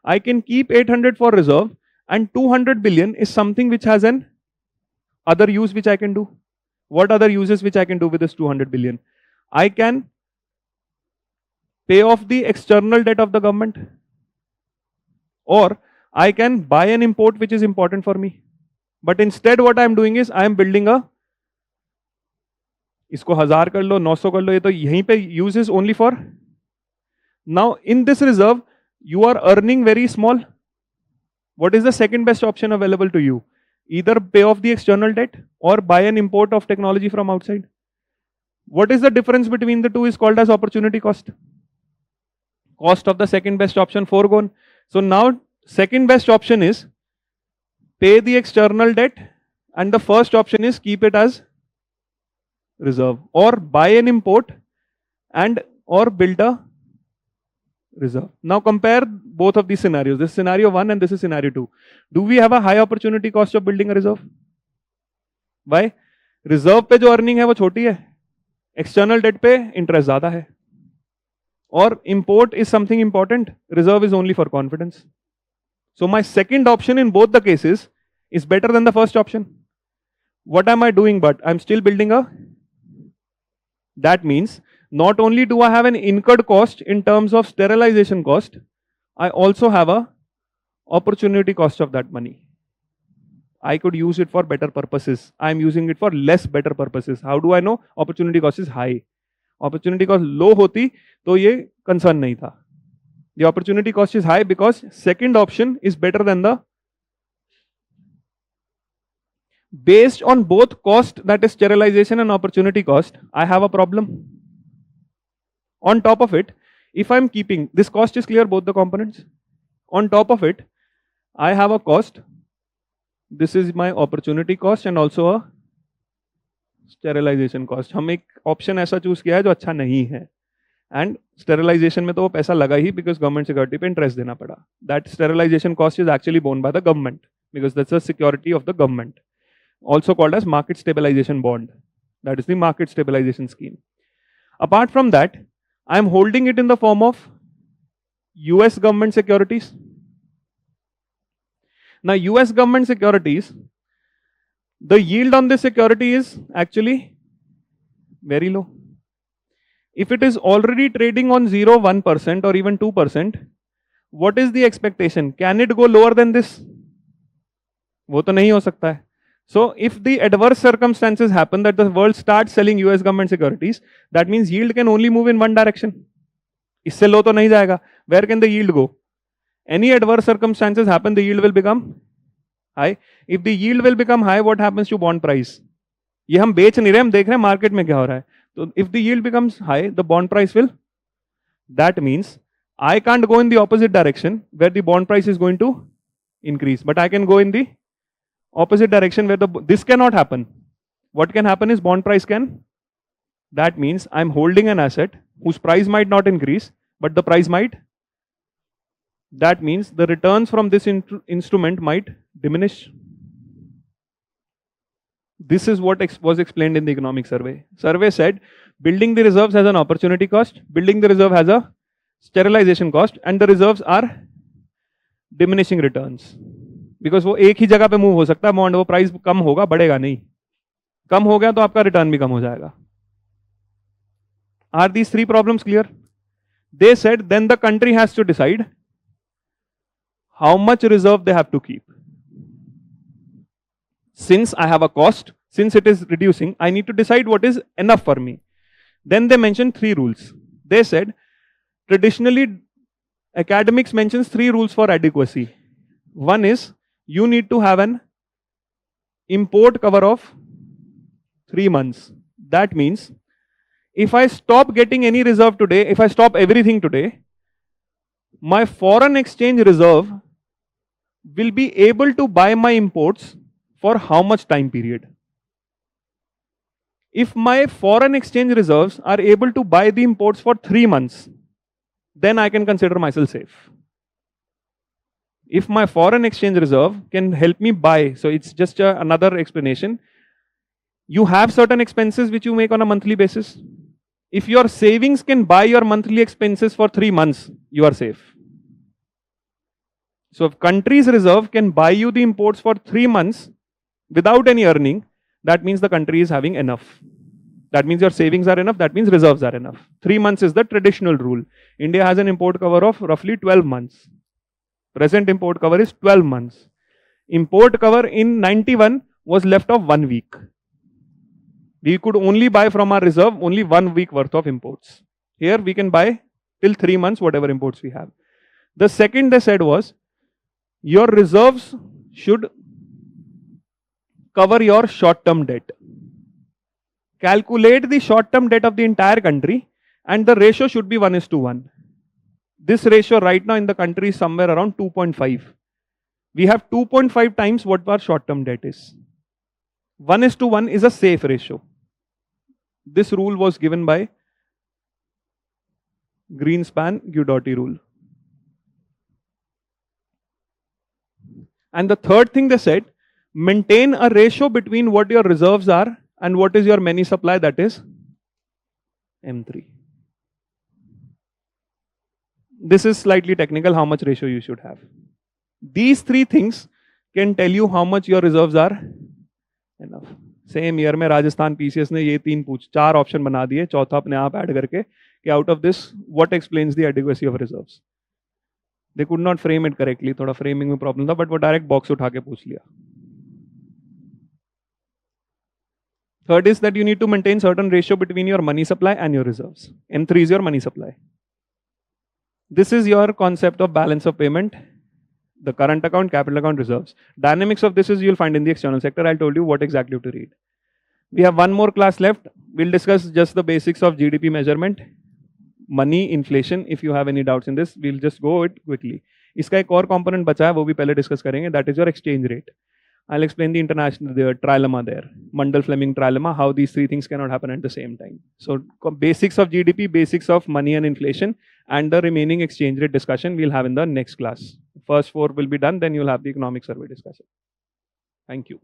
I can keep 800 for reserve and 200 billion is something which has an other use which I can do. What other uses which I can do with this 200 billion? I can pay off the external debt of the government, or I can buy an import which is important for me. But instead what I am doing is I am building a, इसको 1000 कर लो 900 कर लो, ये तो यहीं पे use is only for. Now in this reserve you are earning very small. What is the second best option available to you? Either pay off the external debt or buy an import of technology from outside. What is the difference between the two is called as opportunity cost. Cost of the second best option foregone. So now second best option is pay the external debt, and the first option is keep it as reserve, or buy an import and or build a reserve. Now compare both of these scenarios. This is scenario 1 and this is scenario 2. Do we have a high opportunity cost of building a reserve? Why? Reserve पे जो earning है वो छोटी है, external debt पे interest ज़्यादा है, और import is something important, reserve is only for confidence. So my second option in both the cases is better than the first option. What am I doing? But I'm still building a. That means not only do I have an incurred cost in terms of sterilization cost, I also have a opportunity cost of that money. I could use it for better purposes. I'm using it for less better purposes. How do I know? Opportunity cost is high. Opportunity cost low होती तो ये concern नहीं था. The opportunity cost is high because second option is better than the. Based on both cost, that is sterilization and opportunity cost, I have a problem. On top of it, if I'm keeping, this cost is clear, both the components. On top of it, I have a cost. This is my opportunity cost and also a sterilization cost. हम एक option ऐसा choose किया है जो अच्छा नहीं है. And sterilization में तो वो पैसा लगा ही because government security पे interest देना पड़ा. That sterilization cost is actually borne by the government because that's a security of the government. Also called as market stabilization bond. That is the market stabilization scheme. Apart from that, I am holding it in the form of US government securities. Now US government securities, the yield on this security is actually very low. If it is already trading on 0, 1% or even 2%, what is the expectation? Can it go lower than this? वो तो नहीं हो सकता है. So if the adverse circumstances happen that the world starts selling US government securities, that means yield can only move in one direction. इससे लो तो नहीं जाएगा. Where can the yield go? Any adverse circumstances happen, the yield will become high. If the yield will become high, what happens to bond price? ये हम बेच नहीं रहे, हम देख रहे हैं मार्केट में क्या हो रहा है. तो if the yield becomes high, the bond price will. That means I can't go in the opposite direction where the bond price is going to increase, but I can go in the opposite direction where this cannot happen. What can happen is bond price can. That means I'm holding an asset whose price might not increase, but the price might. That means the returns from this instrument might diminish. This is what was explained in the economic survey. Survey said building the reserves has an opportunity cost, building the reserve has a sterilization cost, and the reserves are diminishing returns. Because वो एक ही जगह पे move हो सकता है bond, वो price कम होगा बढ़ेगा नहीं, कम हो गया तो आपका रिटर्न भी कम हो जाएगा. Are these three problems clear? They said then the country has to decide how much reserve they have to keep. Since I have a cost, since it is reducing, I need to decide what is enough for me. Then they mention three rules. They said traditionally academics mentions three rules for adequacy. One is you need to have an import cover of 3 months. That means if I stop getting any reserve today, if I stop everything today, my foreign exchange reserve will be able to buy my imports for how much time period? If my foreign exchange reserves are able to buy the imports for 3 months, then I can consider myself safe. If my foreign exchange reserve can help me buy, so it's just another explanation. You have certain expenses which you make on a monthly basis. If your savings can buy your monthly expenses for 3 months, you are safe. So if country's reserve can buy you the imports for 3 months without any earning, that means the country is having enough. That means your savings are enough, that means reserves are enough. 3 months is the traditional rule. India has an import cover of roughly 12 months. Present import cover is 12 months. Import cover in 91 was left of 1 week. We could only buy from our reserve only 1 week worth of imports. Here we can buy till 3 months whatever imports we have. The second they said was your reserves should cover your short-term debt. Calculate the short-term debt of the entire country and the ratio should be 1:1. This ratio right now in the country is somewhere around 2.5. We have 2.5 times what our short-term debt is. 1:1 is a safe ratio. This rule was given by Greenspan-Guidotti rule. And the third thing they said, maintain a ratio between what your reserves are and what is your money supply, that is M3. This is slightly technical, how much ratio you should have. These three things can tell you how much your reserves are enough. Same year में Rajasthan PCS ने ये 4 option बना दिए, चौथा अपने आप add करके कि out of this what explains the adequacy of reserves. They could not frame it correctly, थोड़ा framing में problem था, but वो डायरेक्ट बॉक्स उठा के पूछ लिया. Third is that you need to maintain certain ratio between your money supply and your reserves. M3 is your money supply. This is your concept of balance of payment, the current account, capital account, reserves. Dynamics of this is you'll find in the external sector. I told you what exactly to read. We have one more class left. We'll discuss just the basics of GDP measurement, money, inflation. If you have any doubts in this, we'll just go it quickly. इसका एक और component बचा है, वो भी पहले discuss करेंगे. That is your exchange rate. I'll explain the international trilemma there, Mundell-Fleming trilemma, how these three things cannot happen at the same time. So basics of GDP, basics of money and inflation, and the remaining exchange rate discussion we'll have in the next class. First 4 will be done, then you'll have the economic survey discussion. Thank you.